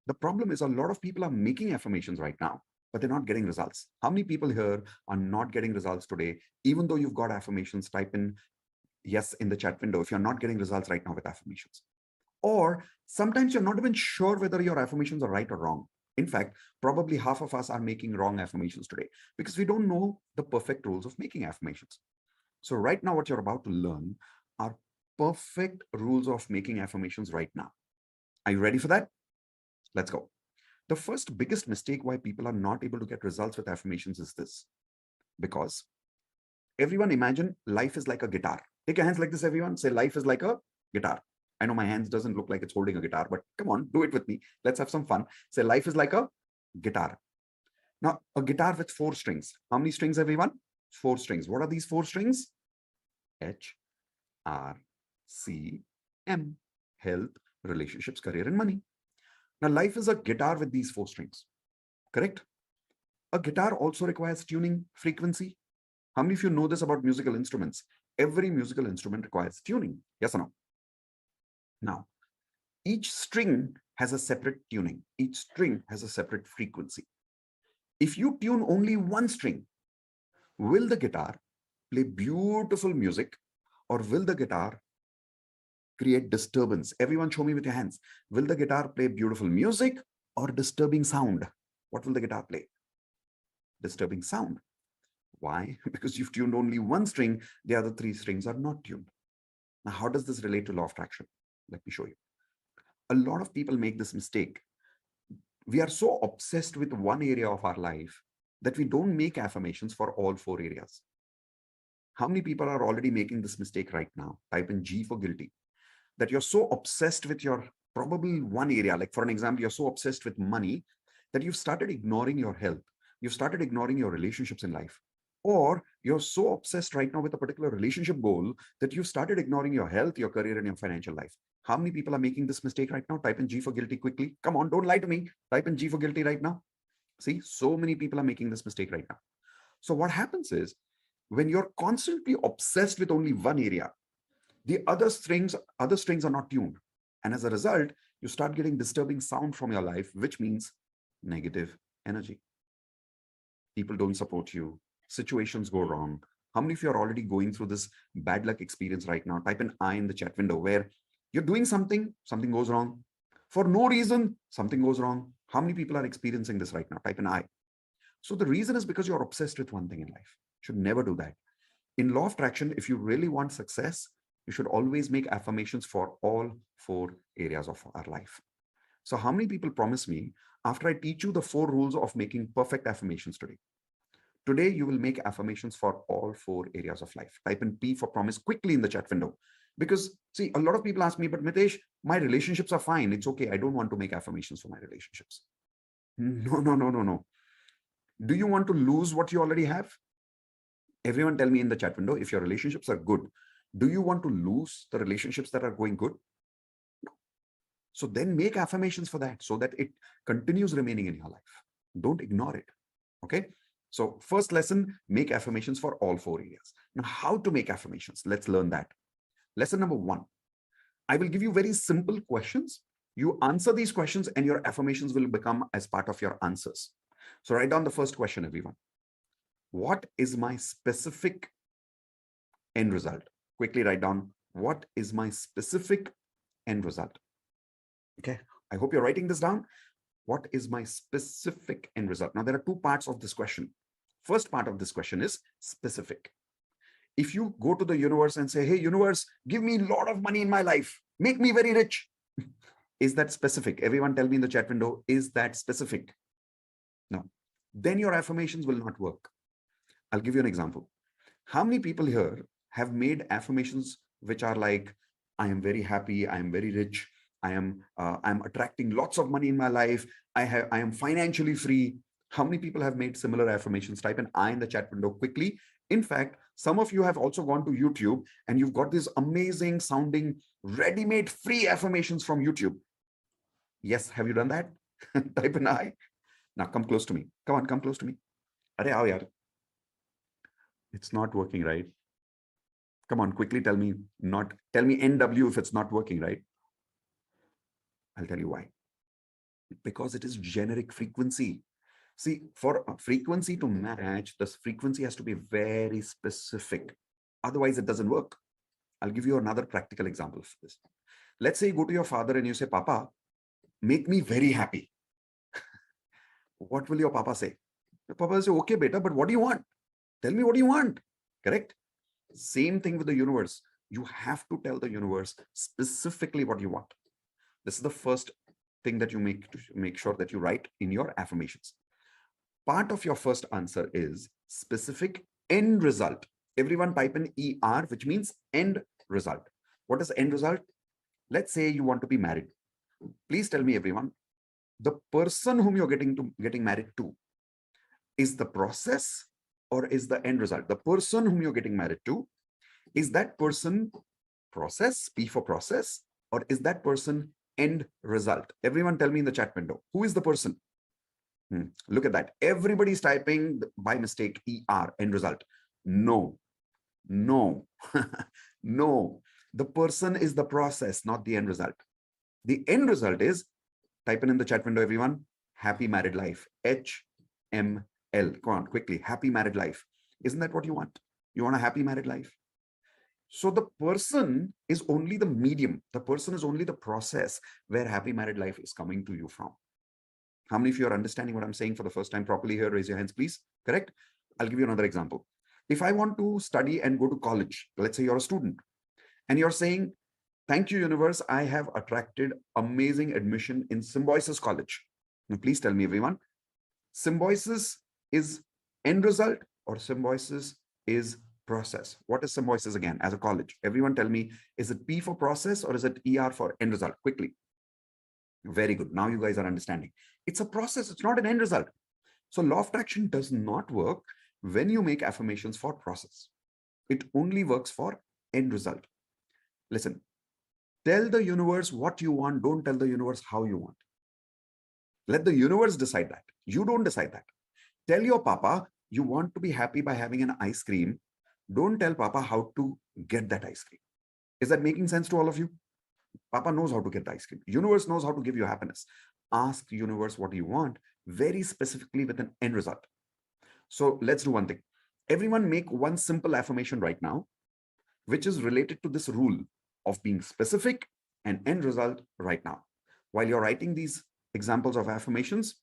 The problem is a lot of people are making affirmations right now, but they're not getting results. How many people here are not getting results today? Even though you've got affirmations, type in yes in the chat window if you're not getting results right now with affirmations. Or sometimes you're not even sure whether your affirmations are right or wrong. In fact, probably half of us are making wrong affirmations today because we don't know the perfect rules of making affirmations. So right now, what you're about to learn are perfect rules of making affirmations right now. Are you ready for that? Let's go. The first biggest mistake why people are not able to get results with affirmations is this. Because everyone imagine life is like a guitar. Take your hands like this, everyone. Say life is like a guitar. I know my hands doesn't look like it's holding a guitar, but come on, do it with me. Let's have some fun. Say life is like a guitar. Now, a guitar with 4 strings. How many strings, everyone? 4 strings. What are these 4 strings? H, R, C, M. Health, relationships, career, and money. Now, life is a guitar with these 4 strings. Correct? A guitar also requires tuning frequency. How many of you know this about musical instruments? Every musical instrument requires tuning. Yes or no? Now, each string has a separate tuning. Each string has a separate frequency. If you tune only one string, will the guitar play beautiful music or will the guitar create disturbance? Everyone show me with your hands. Will the guitar play beautiful music or disturbing sound? What will the guitar play? Disturbing sound. Why? Because you've tuned only one string, the other three strings are not tuned. Now, how does this relate to law of attraction? Let me show you. A lot of people make this mistake. We are so obsessed with one area of our life that we don't make affirmations for all four areas. How many people are already making this mistake right now? Type in G for guilty. That you're so obsessed with your probably one area. Like for an example, you're so obsessed with money that you've started ignoring your health. You've started ignoring your relationships in life. Or you're so obsessed right now with a particular relationship goal that you've started ignoring your health, your career, and your financial life. How many people are making this mistake right now? Type in G for guilty quickly. Come on, don't lie to me. Type in G for guilty right now. See, so many people are making this mistake right now. So what happens is, when you're constantly obsessed with only one area, the other strings are not tuned. And as a result, you start getting disturbing sound from your life, which means negative energy. People don't support you. Situations go wrong. How many of you are already going through this bad luck experience right now? Type an I in the chat window where you're doing something goes wrong. For no reason, something goes wrong. How many people are experiencing this right now? Type an I. So the reason is because you're obsessed with one thing in life. Should never do that. In law of attraction, if you really want success, you should always make affirmations for all four areas of our life. So how many people promise me after I teach you the 4 rules of making perfect affirmations today? Today, you will make affirmations for all 4 areas of life. Type in P for promise quickly in the chat window. Because see, a lot of people ask me, but Mitesh, my relationships are fine. It's okay. I don't want to make affirmations for my relationships. No. Do you want to lose what you already have? Everyone tell me in the chat window, if your relationships are good, do you want to lose the relationships that are going good? No. So then make affirmations for that so that it continues remaining in your life. Don't ignore it. Okay. So first lesson, make affirmations for all 4 areas. Now, how to make affirmations? Let's learn that. Lesson number 1. I will give you very simple questions. You answer these questions and your affirmations will become as part of your answers. So write down the first question, everyone. What is my specific end result? Quickly write down, what is my specific end result? Okay, I hope you're writing this down. What is my specific end result? Now, there are 2 parts of this question. First part of this question is specific. If you go to the universe and say, hey, universe, give me a lot of money in my life, make me very rich. Is that specific? Everyone tell me in the chat window, is that specific? No. Then your affirmations will not work. I'll give you an example. How many people here have made affirmations which are like, I am very happy, I am very rich, I'm attracting lots of money in my life, I am financially free. How many people have made similar affirmations? Type an I in the chat window quickly. In fact, some of you have also gone to YouTube and you've got these amazing sounding ready-made free affirmations from YouTube. Yes, have you done that? Type an I. Now come close to me. Come on, come close to me. Arey aao yaar. It's not working, right? Come on, quickly tell me NW if it's not working, right? I'll tell you why. Because it is generic frequency. See, for a frequency to match, this frequency has to be very specific. Otherwise, it doesn't work. I'll give you another practical example for this. Let's say you go to your father and you say, Papa, make me very happy. What will your Papa say? Your Papa will say, okay, beta, but what do you want? Tell me what you want. Correct? Same thing with the universe. You have to tell the universe specifically what you want. This is the first thing that you make sure that you write in your affirmations. Part of your first answer is specific end result. Everyone type in ER, which means end result. What is end result? Let's say you want to be married. Please tell me, everyone, the person whom you're getting married to is the process or is the end result? The person whom you're getting married to, is that person process, P for process, or is that person end result? Everyone tell me in the chat window, who is the person? Look at that. Everybody's typing by mistake ER, end result. No. No. The person is the process, not the end result. The end result is, type in the chat window, everyone, happy married life. HML. Come on, quickly. Happy married life. Isn't that what you want? You want a happy married life? So the person is only the medium. The person is only the process where happy married life is coming to you from. How many of you are understanding what I'm saying for the first time properly here? Raise your hands, please. Correct? I'll give you another example. If I want to study and go to college, let's say you're a student and you're saying, thank you, universe, I have attracted amazing admission in Symbiosis College. Now, please tell me, everyone, Symbiosis is end result or Symbiosis is process? What is Symbiosis again as a college? Everyone tell me, is it P for process or is it ER for end result? Quickly. Very good. Now you guys are understanding. It's a process. It's not an end result. So law of attraction does not work when you make affirmations for process. It only works for end result. Listen, tell the universe what you want. Don't tell the universe how you want. Let the universe decide that. You don't decide that. Tell your papa you want to be happy by having an ice cream. Don't tell papa how to get that ice cream. Is that making sense to all of you? Papa knows how to get the ice cream. Universe knows how to give you happiness. Ask the universe what you want very specifically with an end result. So let's do one thing. Everyone make one simple affirmation right now, which is related to this rule of being specific and end result right now. While you're writing these examples of affirmations,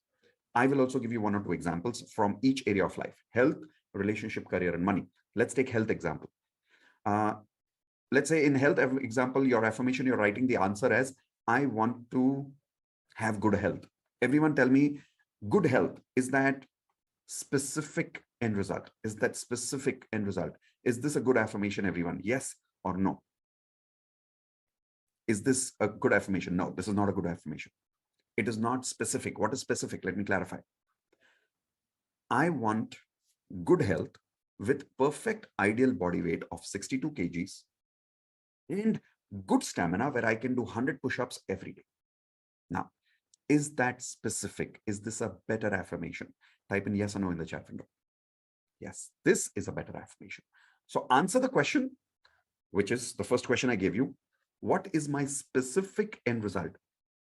I will also give you one or two examples from each area of life: health, relationship, career, and money. Let's take health example. Let's say in health example, your affirmation, you're writing the answer as, I want to have good health. Everyone tell me, good health, is that specific end result? Is that specific end result? Is this a good affirmation, everyone? Yes or no? Is this a good affirmation? No, this is not a good affirmation. It is not specific. What is specific? Let me clarify. I want good health with perfect ideal body weight of 62 kgs and good stamina where I can do 100 push-ups every day. Now, is that specific? Is this a better affirmation? Type in yes or no in the chat window. Yes, this is a better affirmation. So answer the question, which is the first question I gave you. What is my specific end result?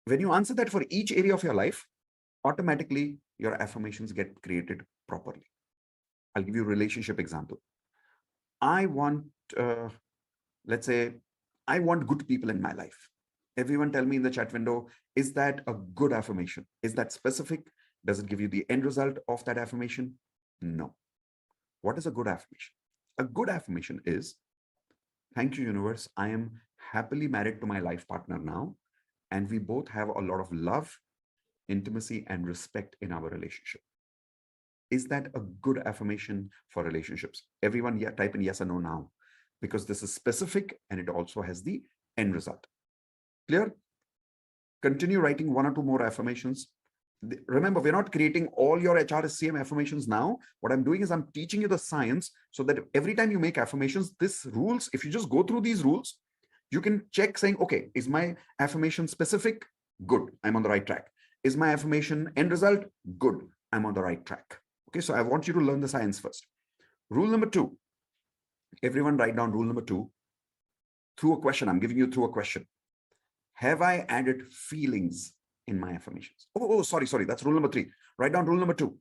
When you answer that for each area of your life, automatically your affirmations get created properly. I'll give you a relationship example. I want, let's say, I want good people in my life. Everyone tell me in the chat window, is that a good affirmation? Is that specific? Does it give you the end result of that affirmation? No. What is a good affirmation? A good affirmation is, thank you, universe. I am happily married to my life partner now, and we both have a lot of love, intimacy, and respect in our relationship. Is that a good affirmation for relationships? Everyone type in yes or no now, because this is specific and it also has the end result. Clear? Continue writing one or two more affirmations. Remember, we're not creating all your HRSCM affirmations now. What I'm doing is I'm teaching you the science so that every time you make affirmations, this rules, if you just go through these rules, you can check saying, okay, is my affirmation specific? Good, I'm on the right track. Is my affirmation end result? Good, I'm on the right track. Okay, so I want you to learn the science first. Rule number 2. Everyone write down rule number 2 through a question. I'm giving you through a question. Have I added feelings in my affirmations? Sorry. That's rule number 3. Write down rule number 2.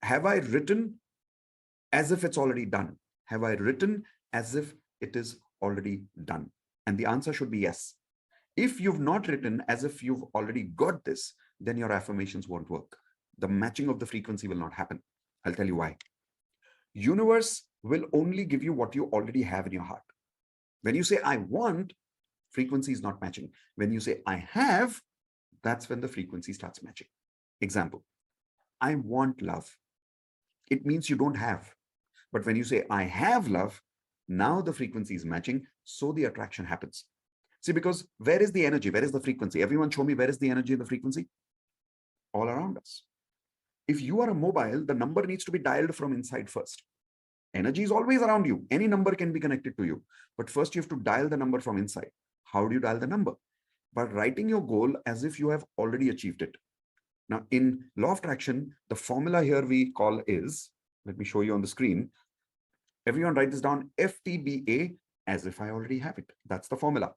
Have I written as if it's already done? Have I written as if it is already done? And the answer should be yes. If you've not written as if you've already got this, then your affirmations won't work. The matching of the frequency will not happen. I'll tell you why. Universe will only give you what you already have in your heart. When you say, I want, frequency is not matching. When you say, I have, that's when the frequency starts matching. Example, I want love. It means you don't have. But when you say, I have love, now the frequency is matching, so the attraction happens. See, because where is the energy? Where is the frequency? Everyone show me, where is the energy and the frequency? All around us. If you are a mobile, the number needs to be dialed from inside first. Energy is always around you. Any number can be connected to you. But first you have to dial the number from inside. How do you dial the number? By writing your goal as if you have already achieved it. Now, in law of attraction, the formula here we call is, let me show you on the screen. Everyone write this down, FTBA, as if I already have it. That's the formula.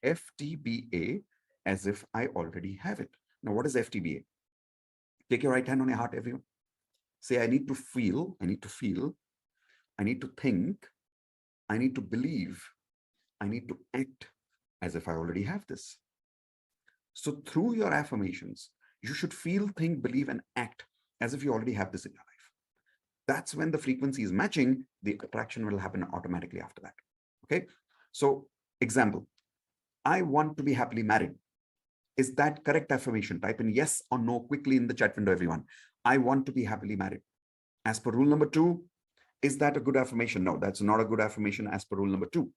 FTBA, as if I already have it. Now, what is FTBA? Take your right hand on your heart, everyone. Say, I need to feel, I need to feel, I need to think, I need to believe, I need to act as if I already have this. So through your affirmations, you should feel, think, believe, and act as if you already have this in your life. That's when the frequency is matching, the attraction will happen automatically after that. Okay. So example, I want to be happily married. Is that correct affirmation? Type in yes or no quickly in the chat window, everyone. I want to be happily married. As per rule number 2, is that a good affirmation? No, that's not a good affirmation as per rule number 2.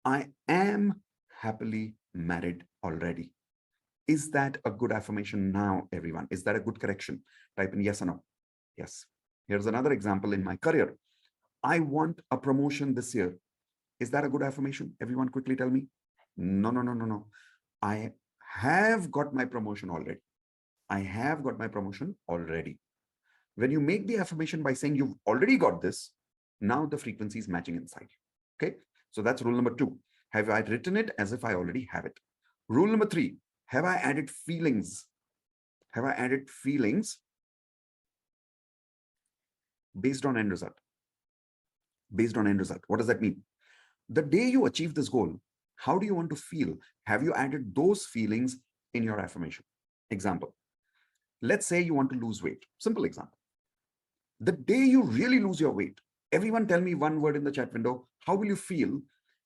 I am happily married already. Is that a good affirmation now, everyone? Is that a good correction? Type in yes or no. Yes. Here's another example in my career. I want a promotion this year. Is that a good affirmation? Everyone quickly tell me. No, no, no, no, no. I have got my promotion already. I have got my promotion already. When you make the affirmation by saying you've already got this, now the frequency is matching inside. Okay. So that's rule number 2. Have I written it as if I already have it? Rule number 3. Have I added feelings? Have I added feelings based on end result? Based on end result. What does that mean? The day you achieve this goal, how do you want to feel? Have you added those feelings in your affirmation? Example. Let's say you want to lose weight. Simple example. The day you really lose your weight, everyone tell me one word in the chat window. How will you feel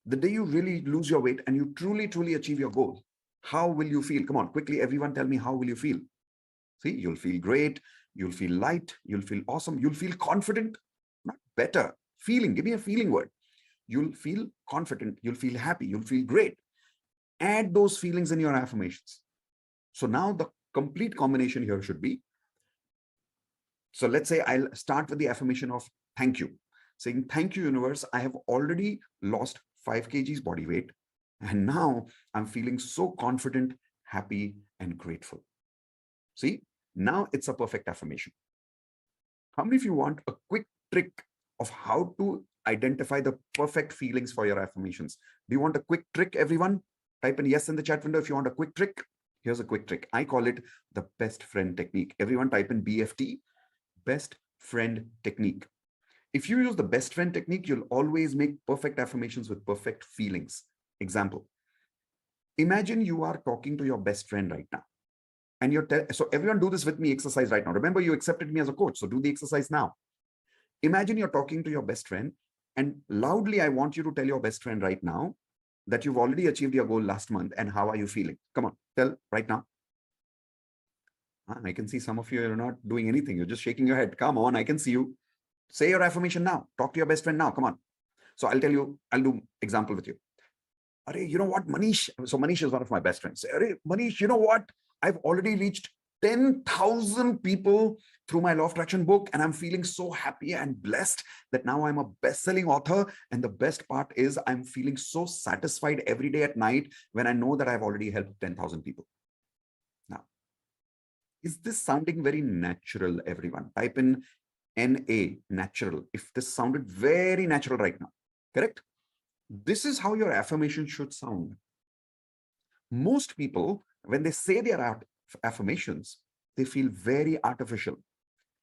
the day you really lose your weight and you truly, truly achieve your goal? How will you feel? Come on, quickly, everyone tell me, how will you feel? See, you'll feel great. You'll feel light. You'll feel awesome. You'll feel confident. Not better. Feeling. Give me a feeling word. You'll feel confident. You'll feel happy. You'll feel great. Add those feelings in your affirmations. So now the complete combination here should be, so let's say I'll start with the affirmation of thank you. Saying, thank you, universe. I have already lost 5 kgs body weight. And now I'm feeling so confident, happy, and grateful. See, now it's a perfect affirmation. How many of you want a quick trick of how to identify the perfect feelings for your affirmations? Do you want a quick trick, everyone? Type in yes in the chat window if you want a quick trick. Here's a quick trick. I call it the best friend technique. Everyone type in BFT, best friend technique. If you use the best friend technique, you'll always make perfect affirmations with perfect feelings. Example. Imagine you are talking to your best friend right now. And so everyone do this with me exercise right now. Remember, you accepted me as a coach. So do the exercise now. Imagine you're talking to your best friend and loudly, I want you to tell your best friend right now that you've already achieved your goal last month and how are you feeling? Come on, tell right now. I can see some of you are not doing anything. You're just shaking your head. Come on, I can see you. Say your affirmation now. Talk to your best friend now. Come on. So I'll tell you, I'll do example with you. Are you know what, Manish? So Manish is one of my best friends. Say, Manish, you know what? I've already reached 10,000 people through my Law of Attraction book, and I'm feeling so happy and blessed that now I'm a best-selling author. And the best part is I'm feeling so satisfied every day at night when I know that I've already helped 10,000 people. Now, is this sounding very natural, everyone? Type in NA, natural. If this sounded very natural right now, correct? This is how your affirmation should sound. Most people, when they say their affirmations, they feel very artificial.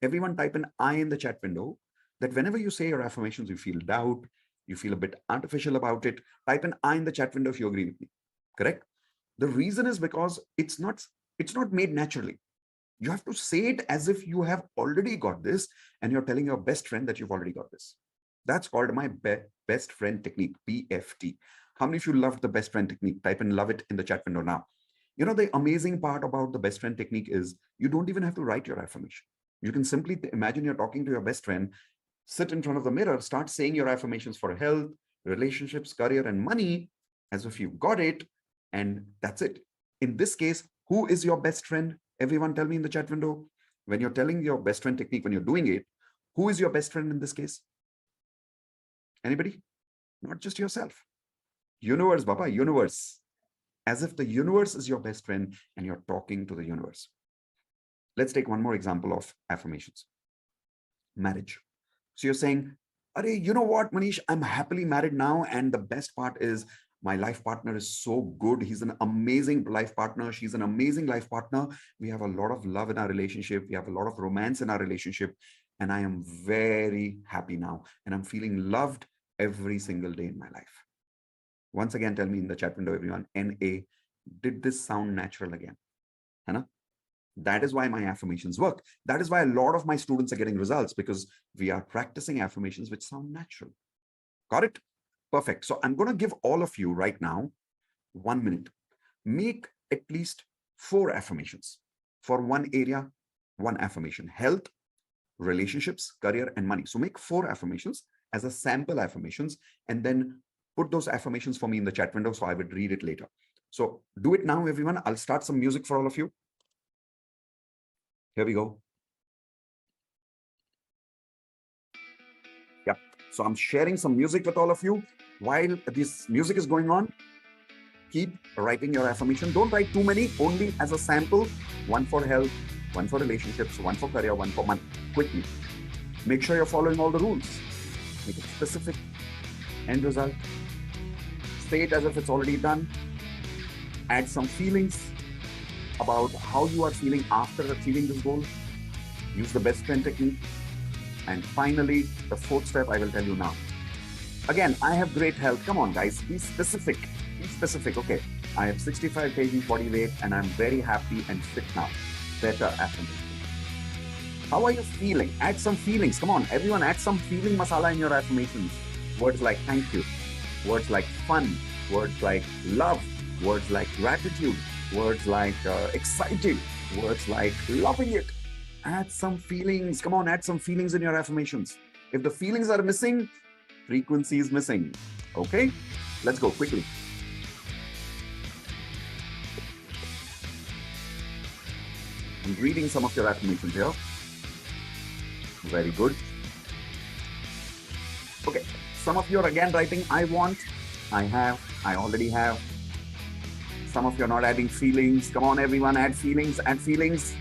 Everyone type an I in the chat window that whenever you say your affirmations, you feel doubt, you feel a bit artificial about it. Type an I in the chat window if you agree with me, correct? The reason is because it's not made naturally. You have to say it as if you have already got this and you're telling your best friend that you've already got this. That's called my best friend technique, BFT. How many of you loved the best friend technique? Type in love it in the chat window now. You know, the amazing part about the best friend technique is you don't even have to write your affirmation. You can simply imagine you're talking to your best friend, sit in front of the mirror, start saying your affirmations for health, relationships, career, and money as if you've got it. And that's it. In this case, who is your best friend? Everyone tell me in the chat window. When you're telling your best friend technique, when you're doing it, who is your best friend in this case? Anybody? Not just yourself. Universe, Baba, universe. As if the universe is your best friend and you're talking to the universe. Let's take one more example of affirmations. Marriage. So you're saying, you know what, Manish, I'm happily married now. And the best part is my life partner is so good. He's an amazing life partner. She's an amazing life partner. We have a lot of love in our relationship. We have a lot of romance in our relationship. And I am very happy now. And I'm feeling loved every single day in my life. Once again, tell me in the chat window, everyone, NA, did this sound natural again? Hana? That is why my affirmations work. That is why a lot of my students are getting results, because we are practicing affirmations which sound natural. Got it? Perfect. So I'm going to give all of you right now 1 minute. Make at least 4 affirmations for one area, one affirmation: health, relationships, career, and money. So make 4 affirmations as a sample affirmations, and then put those affirmations for me in the chat window so I would read it later. So do it now, everyone. I'll start some music for all of you. Here we go. Yeah. So I'm sharing some music with all of you. While this music is going on, keep writing your affirmation. Don't write too many, only as a sample. 1 for health, 1 for relationships, 1 for career, 1 for money. Quickly. Make sure you're following all the rules. Make it specific. End result. Say it as if it's already done. Add some feelings about how you are feeling after achieving this goal. Use the best friend technique. And finally, the 4th step I will tell you now. Again, I have great health. Come on, guys, be specific. Be specific. Okay, I have 65 kg body weight and I'm very happy and fit now. Better affirmation. How are you feeling? Add some feelings. Come on, everyone, add some feeling masala in your affirmations. Words like thank you, words like fun, words like love, words like gratitude, words like excited, words like loving it. Add some feelings. Come on, add some feelings in your affirmations. If the feelings are missing, frequency is missing. Okay, let's go quickly. I'm reading some of your affirmations here. Very good. Okay, some of you are again writing I want, I have, I already have. Some of you are not adding feelings. Come on, everyone, add feelings, add feelings.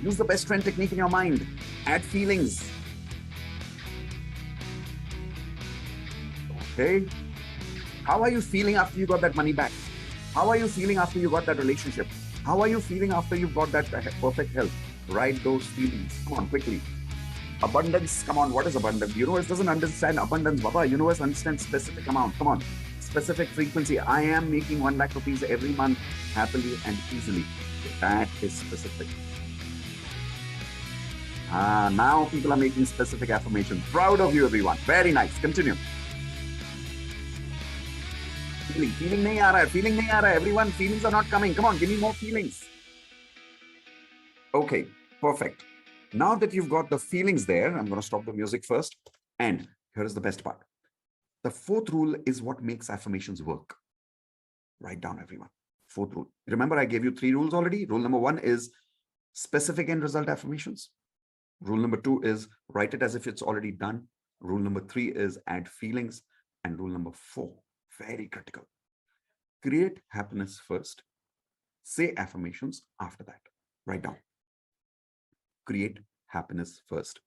Use the best friend technique in your mind. Add feelings. Okay. How are you feeling after you got that money back? How are you feeling after you got that relationship? How are you feeling after you got that perfect health? Write those feelings. Come on, quickly. Abundance. Come on, what is abundance? Universe doesn't understand abundance, Baba. Universe understands specific amount. Come on. Specific frequency. I am making 1 lakh rupees every month happily and easily. That is specific. Now people are making specific affirmations. Proud of you, everyone. Very nice. Continue. Feeling nahi aa raha hai. Feeling nahi aa raha hai. Everyone, feelings are not coming. Come on, give me more feelings. Okay, perfect. Now that you've got the feelings there, I'm going to stop the music first. And here is the best part. The 4th rule is what makes affirmations work. Write down, everyone. 4th rule. Remember, I gave you 3 rules already. Rule number 1 is specific end result affirmations. Rule number 2 is write it as if it's already done. Rule number 3 is add feelings. And rule number 4, very critical. Create happiness first. Say affirmations after that. Write down. Create happiness first.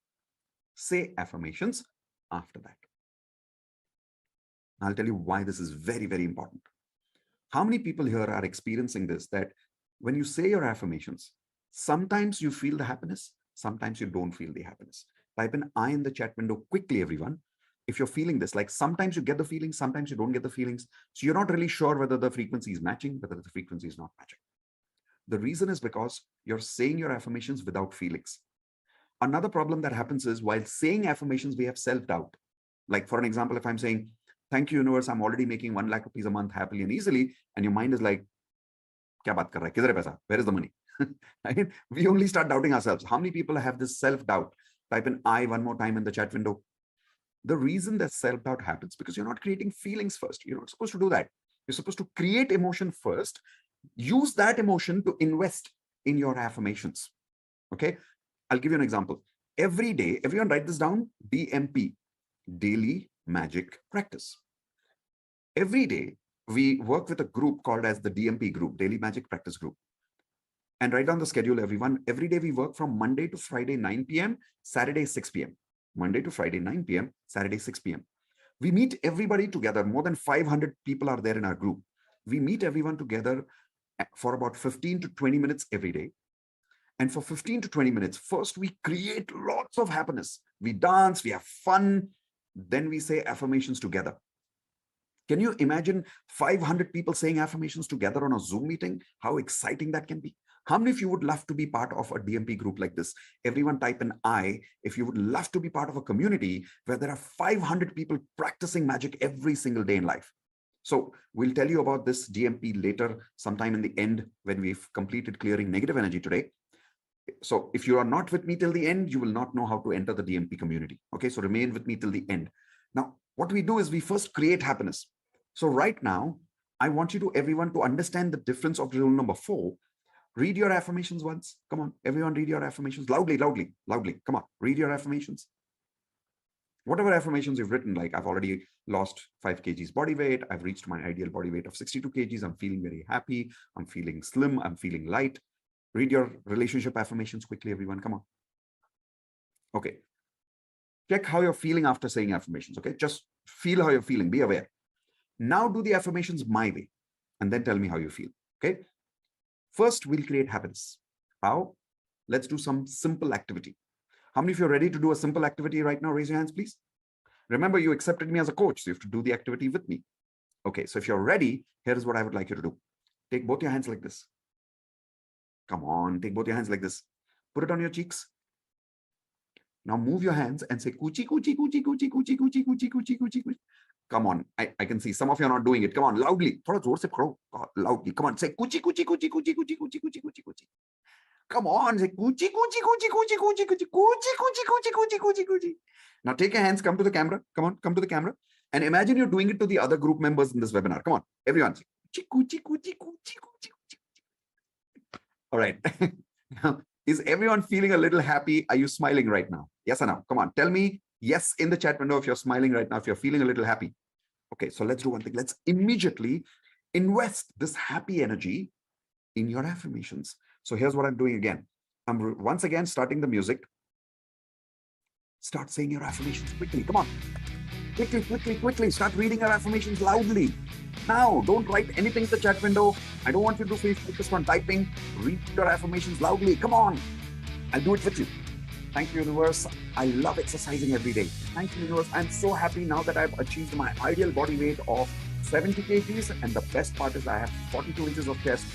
Say affirmations after that. I'll tell you why this is very, very important. How many people here are experiencing this, that when you say your affirmations, sometimes you feel the happiness, sometimes you don't feel the happiness? Type in I in the chat window quickly, everyone. If you're feeling this, like sometimes you get the feelings, sometimes you don't get the feelings. So you're not really sure whether the frequency is matching, whether the frequency is not matching. The reason is because you're saying your affirmations without feelings. Another problem that happens is while saying affirmations, we have self-doubt. Like for an example, if I'm saying, thank you, universe, I'm already making 1 lakh rupees a month happily and easily. And your mind is like, kya baat kar raha hai? Kidhar hai paisa? Where is the money? Right? We only start doubting ourselves. How many people have this self-doubt? Type in I one more time in the chat window. The reason that self-doubt happens because you're not creating feelings first. You're not supposed to do that. You're supposed to create emotion first. Use that emotion to invest in your affirmations. Okay. I'll give you an example. Every day, everyone write this down, DMP, Daily Magic Practice. Every day, we work with a group called as the DMP group, Daily Magic Practice Group. And write down the schedule, everyone. Every day we work from Monday to Friday, 9 p.m., Saturday, 6 p.m. Monday to Friday, 9 p.m., Saturday, 6 p.m. We meet everybody together. More than 500 people are there in our group. We meet everyone together for about 15 to 20 minutes every day. And for 15 to 20 minutes, first we create lots of happiness. We dance, we have fun, Then we say affirmations together. Can you imagine 500 people saying affirmations together on a Zoom meeting? How exciting that can be. How many of you would love to be part of a DMP group like this? Everyone type in I if you would love to be part of a community where there are 500 people practicing magic every single day in life. So we'll tell you about this DMP later, sometime in the end when we've completed clearing negative energy today. So if you are not with me till the end, you will not know how to enter the DMP community. Okay, so remain with me till the end. Now, what we do is we first create happiness. So right now, I want you to everyone to understand the difference of rule number 4. Read your affirmations once. Come on, everyone read your affirmations loudly, loudly, loudly. Come on, read your affirmations. Whatever affirmations you've written, like I've already lost 5 kgs body weight. I've reached my ideal body weight of 62 kgs. I'm feeling very happy. I'm feeling slim. I'm feeling light. Read your relationship affirmations quickly, everyone. Come on. Okay. Check how you're feeling after saying affirmations. Okay. Just feel how you're feeling. Be aware. Now do the affirmations my way and then tell me how you feel. Okay. First, we'll create happiness. How? Let's do some simple activity. How many of you are ready to do a simple activity right now? Raise your hands, please. Remember, you accepted me as a coach, so you have to do the activity with me. Okay, so if you're ready, here is what I would like you to do. Take both your hands like this. Come on, take both your hands like this. Put it on your cheeks. Now move your hands and say coochie, coochie, coochie, coochie, coochie, coochie, coochie, coochie, coochie, coochie. Come on, I can see some of you are not doing it. Come on, loudly. Thoda zor se karo. Loudly. Come on, say coochie, coochie, coochie, coochie, coochie, coochie, coochie, coochie, coochie. Come on, say coochie, coochie, coochie, coochie, coochie, coochie, coochie, coochie, coochie, coochie, coochie, coochie. Now take your hands, come to the camera. Come on, come to the camera. And imagine you're doing it to the other group members in this webinar. Come on, everyone. Say coochie, coochie, coochie, coochie, coochie, coochie. All right. Now, is everyone feeling a little happy? Are you smiling right now? Yes or no? Come on, tell me yes in the chat window if you're smiling right now, if you're feeling a little happy. Okay, so let's do one thing. Let's immediately invest this happy energy in your affirmations. So here's what I'm doing again. I'm once again starting the music. Start saying your affirmations quickly. Come on. Quickly, quickly, quickly. Start reading your affirmations loudly. Now, don't write anything in the chat window. I don't want you to be focused on typing. Read your affirmations loudly. Come on. I'll do it with you. Thank you, universe. I love exercising every day. Thank you, universe. I'm so happy now that I've achieved my ideal body weight of 70 kgs. And the best part is I have 42 inches of chest,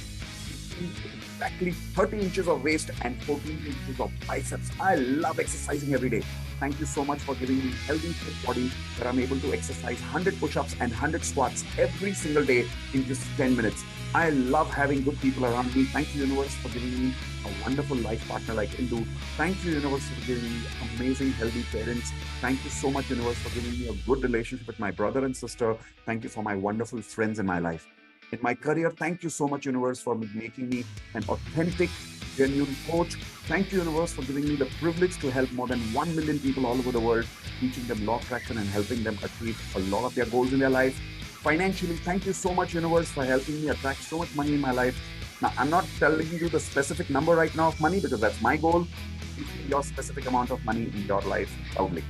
exactly 30 inches of waist, and 14 inches of biceps. I love exercising every day. Thank you so much for giving me a healthy, fit body where I'm able to exercise 100 push-ups and 100 squats every single day in just 10 minutes. I love having good people around me. Thank you, universe, for giving me a wonderful life partner like Indu. Thank you, universe, for giving me amazing, healthy parents. Thank you so much, universe, for giving me a good relationship with my brother and sister. Thank you for my wonderful friends in my life. In my career, thank you so much, universe, for making me an authentic, genuine coach. Thank you, universe, for giving me the privilege to help more than 1 million people all over the world, teaching them law of attraction and helping them achieve a lot of their goals in their life. Financially, thank you so much, universe, for helping me attract so much money in my life. Now, I'm not telling you the specific number right now of money because that's my goal. Give me your specific amount of money in your life loudly.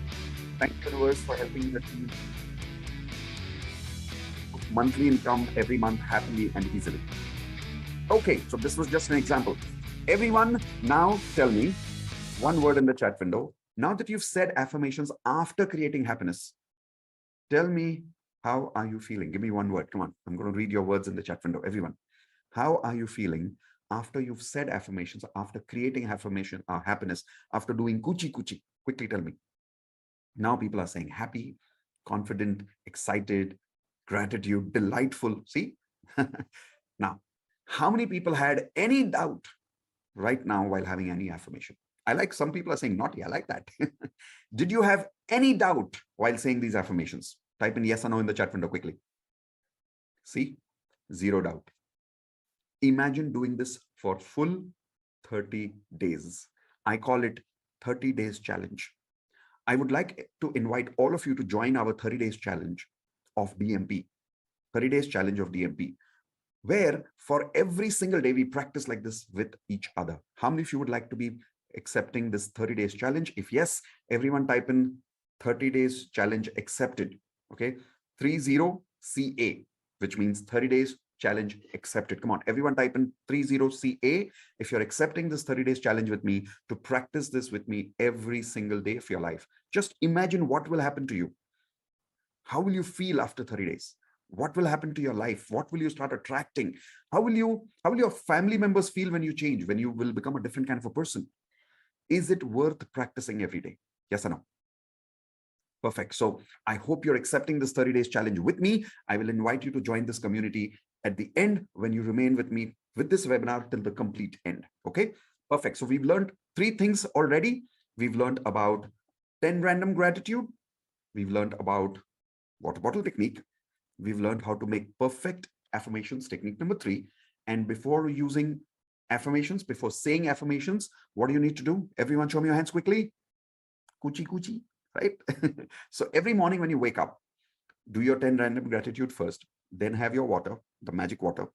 Thank you, universe, for helping me achieve monthly income every month happily and easily. Okay, so this was just an example. Everyone, now tell me one word in the chat window. Now that you've said affirmations after creating happiness, tell me, how are you feeling? Give me one word. Come on. I'm going to read your words in the chat window. Everyone, how are you feeling after you've said affirmations, after creating affirmation, happiness, after doing coochie coochie? Quickly tell me. Now people are saying happy, confident, excited, gratitude, delightful. See? Now, how many people had any doubt right now while having any affirmation? I like some people are saying naughty. I like that. Did you have any doubt while saying these affirmations? Type in yes or no in the chat window quickly. See? Zero doubt. Imagine doing this for full 30 days. I call it 30 days challenge. I would like to invite all of you to join our 30 days challenge of DMP, 30 days challenge of DMP, where for every single day we practice like this with each other. How many of you would like to be accepting this 30 days challenge? If yes, everyone type in 30 days challenge accepted. Okay, 30CA, which means 30 days challenge accepted. Come on, everyone type in 30CA if you're accepting this 30 days challenge with me, to practice this with me every single day of your life. Just imagine what will happen to you. 30 days challenge accepted. Come on, everyone type in 30CA if you're accepting this 30 days challenge with me to practice this with me every single day of your life. Just imagine what will happen to you. 30 days challenge accepted. Come on, everyone type in 30CA if you're accepting this 30 days challenge with me to practice this with me every single day of your life. Just imagine what will happen to you. How will you feel after 30 days? What will happen to your life? What will you start attracting? How will your family members feel when you change, when you will become a different kind of a person? Is it worth practicing every day? Yes or no? Perfect. So I hope you're accepting this 30 days challenge with me. I will invite you to join this community at the end when you remain with me with this webinar till the complete end. Okay, perfect. So we've learned 3 things already. We've learned about 10 random gratitude. We've learned about water bottle technique. We've learned how to make perfect affirmations, technique number 3. And before using affirmations, before saying affirmations, what do you need to do? Everyone show me your hands quickly. Coochie coochie, right? So every morning when you wake up, do your 10 random gratitude first, then have your water, the magic water.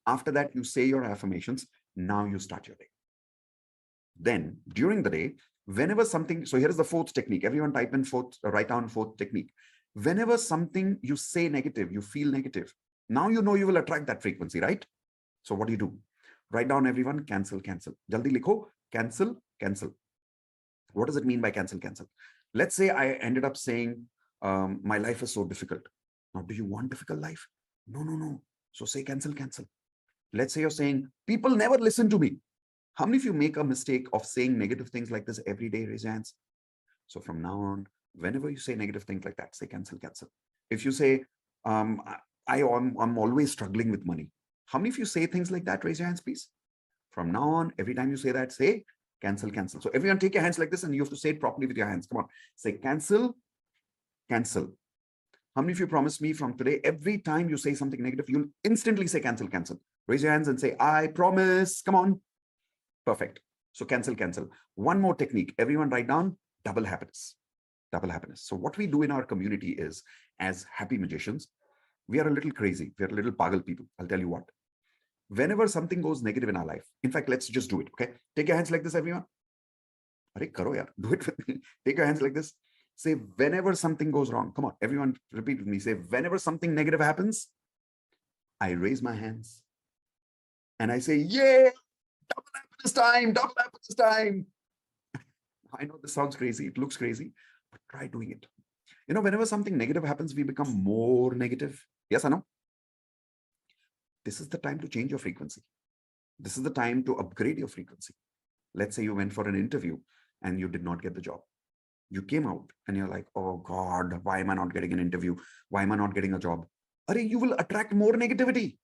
After that, you say your affirmations. Now you start your day. Then during the day, whenever something, so here is the 4th technique. Everyone type in 4th, write down 4th technique. Whenever something you say negative, you feel negative, now you know you will attract that frequency, right? So what do? Write down everyone, cancel, cancel. Jaldi likho, cancel, cancel. What does it mean by cancel, cancel? Let's say I ended up saying, my life is so difficult. Now, do you want difficult life? No, no, no. So say cancel, cancel. Let's say you're saying, people never listen to me. How many of you make a mistake of saying negative things like this every day? Raise your hands. So from now on, whenever you say negative things like that, say cancel, cancel. If you say, I'm always struggling with money. How many of you say things like that? Raise your hands, please. From now on, every time you say that, say cancel, cancel. So everyone take your hands like this and you have to say it properly with your hands. Come on, say cancel, cancel. How many of you promise me from today, every time you say something negative, you'll instantly say cancel, cancel? Raise your hands and say, I promise. Come on. Perfect. So cancel, cancel. One more technique. Everyone write down double happiness. Double happiness. So what we do in our community is, as happy magicians, we are a little crazy. We are a little pagal people. I'll tell you what. Whenever something goes negative in our life, in fact, let's just do it. Okay. Take your hands like this, everyone. Arey, karo yaar. Do it with me. Take your hands like this. Say, whenever something goes wrong. Come on, everyone, repeat with me. Say, whenever something negative happens, I raise my hands and I say, yay, double happiness time, double happiness time. I know this sounds crazy. It looks crazy, but try doing it. You know, whenever something negative happens, we become more negative. Yes or no? This is the time to change your frequency. This is the time to upgrade your frequency. Let's say you went for an interview and you did not get the job. You came out and you're like, oh God, why am I not getting an interview? Why am I not getting a job? You will attract more negativity.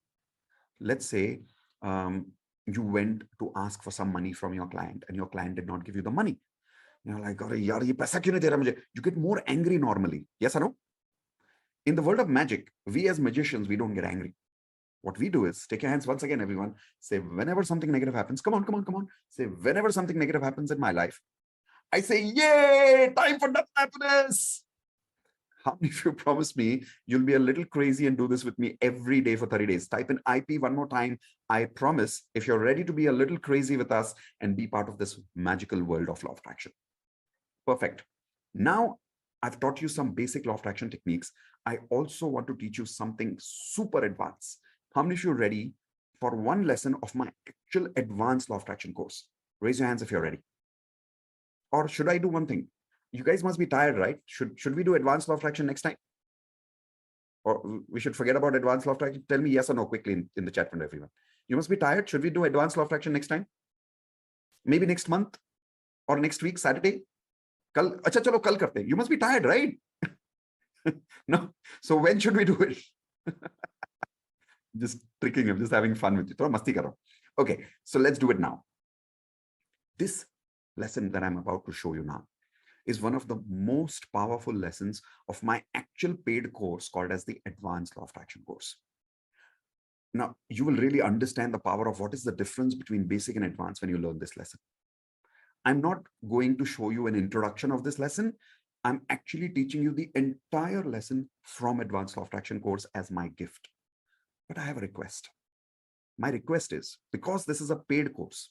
Let's say you went to ask for some money from your client and your client did not give you the money. You're like, yaar, ye paisa kyun nahi de raha mujhe? You get more angry normally. Yes or no? In the world of magic, we as magicians, we don't get angry. What we do is, take your hands once again, everyone. Say, whenever something negative happens, come on, come on, come on. Say, whenever something negative happens in my life, I say, yay, time for double happiness. How many of you promise me you'll be a little crazy and do this with me every day for 30 days? Type in IP one more time. I promise, if you're ready to be a little crazy with us and be part of this magical world of law of attraction. Perfect. Now, I've taught you some basic law of attraction techniques. I also want to teach you something super advanced. How many of you are ready for one lesson of my actual advanced law of attraction course? Raise your hands if you're ready. Or should I do one thing? You guys must be tired, right? Should we do advanced law of attraction next time? Or we should forget about advanced law of attraction? Tell me yes or no quickly in the chat room, everyone. You must be tired. Should we do advanced law of attraction next time? Maybe next month or next week, Saturday? Kal, acha chalo, kal karte. You must be tired, right? No. So when should we do it? Just tricking him, just having fun with you. Thoda masti karo. Okay, so let's do it now. This lesson that I'm about to show you now is one of the most powerful lessons of my actual paid course called as the Advanced Law of Attraction course. Now, you will really understand the power of what is the difference between basic and advanced when you learn this lesson. I'm not going to show you an introduction of this lesson. I'm actually teaching you the entire lesson from Advanced Law of Attraction course as my gift. But I have a request. My request is, because this is a paid course,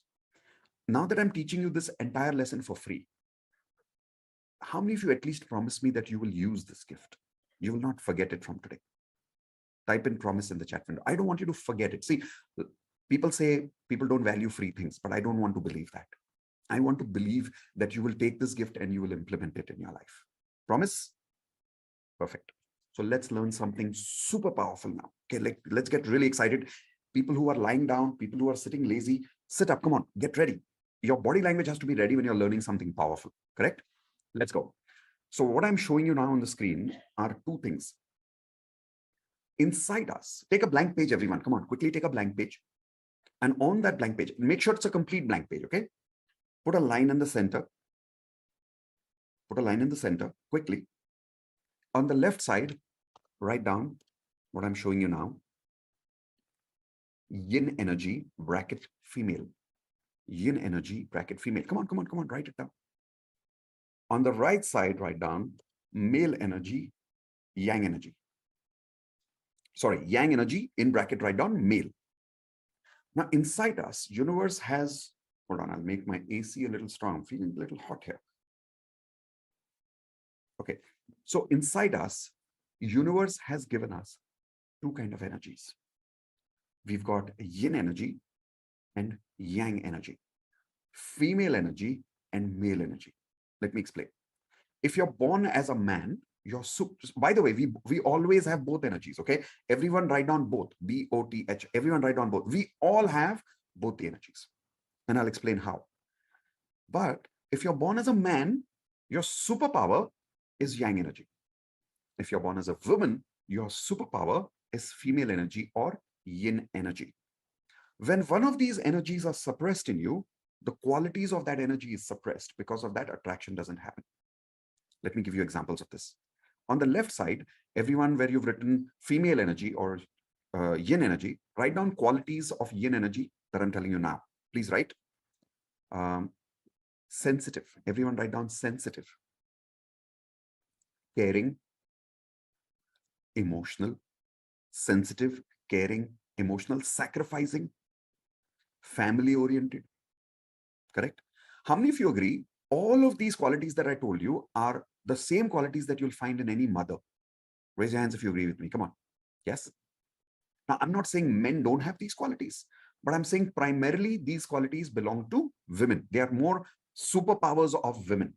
now that I'm teaching you this entire lesson for free, how many of you at least promise me that you will use this gift? You will not forget it from today. Type in promise in the chat window. I don't want you to forget it. See, people say people don't value free things, but I don't want to believe that. I want to believe that you will take this gift and you will implement it in your life. Promise? Perfect. So let's learn something super powerful now. Okay, let's get really excited. People who are lying down, people who are sitting lazy, sit up. Come on, get ready. Your body language has to be ready when you're learning something powerful. Correct? Let's go. So what I'm showing you now on the screen are two things. Inside us, take a blank page, everyone. Come on, quickly take a blank page. And on that blank page, make sure it's a complete blank page, okay? Put a line in the center. Put a line in the center, quickly. On the left side, write down what I'm showing you now. Yin energy, bracket female. Yin energy, bracket female. Come on, write it down. On the right side, write down male energy, yang energy. Sorry, yang energy, in bracket, write down male. Now, inside us, universe has, hold on, I'll make my AC a little strong. I'm feeling a little hot here. Okay, so inside us, universe has given us two kind of energies. We've got yin energy and yang energy, female energy and male energy. Let me explain. If you're born as a man, you're by the way, we always have both energies, okay? Everyone write down both, B-O-T-H. Everyone write down both. We all have both the energies, and I'll explain how. But if you're born as a man, your superpower is yang energy. If you're born as a woman, your superpower is female energy or yin energy. When one of these energies are suppressed in you, the qualities of that energy is suppressed. Because of that, attraction doesn't happen. Let me give you examples of this. On the left side, everyone where you've written female energy or yin energy, write down qualities of yin energy that I'm telling you now. Please write. Sensitive. Everyone write down sensitive. Caring. Emotional. Sensitive, caring, emotional, sacrificing, family oriented. Correct? How many of you agree all of these qualities that I told you are the same qualities that you'll find in any mother? Raise your hands if you agree with me. Come on. Yes? Now, I'm not saying men don't have these qualities, but I'm saying primarily these qualities belong to women. They are more superpowers of women.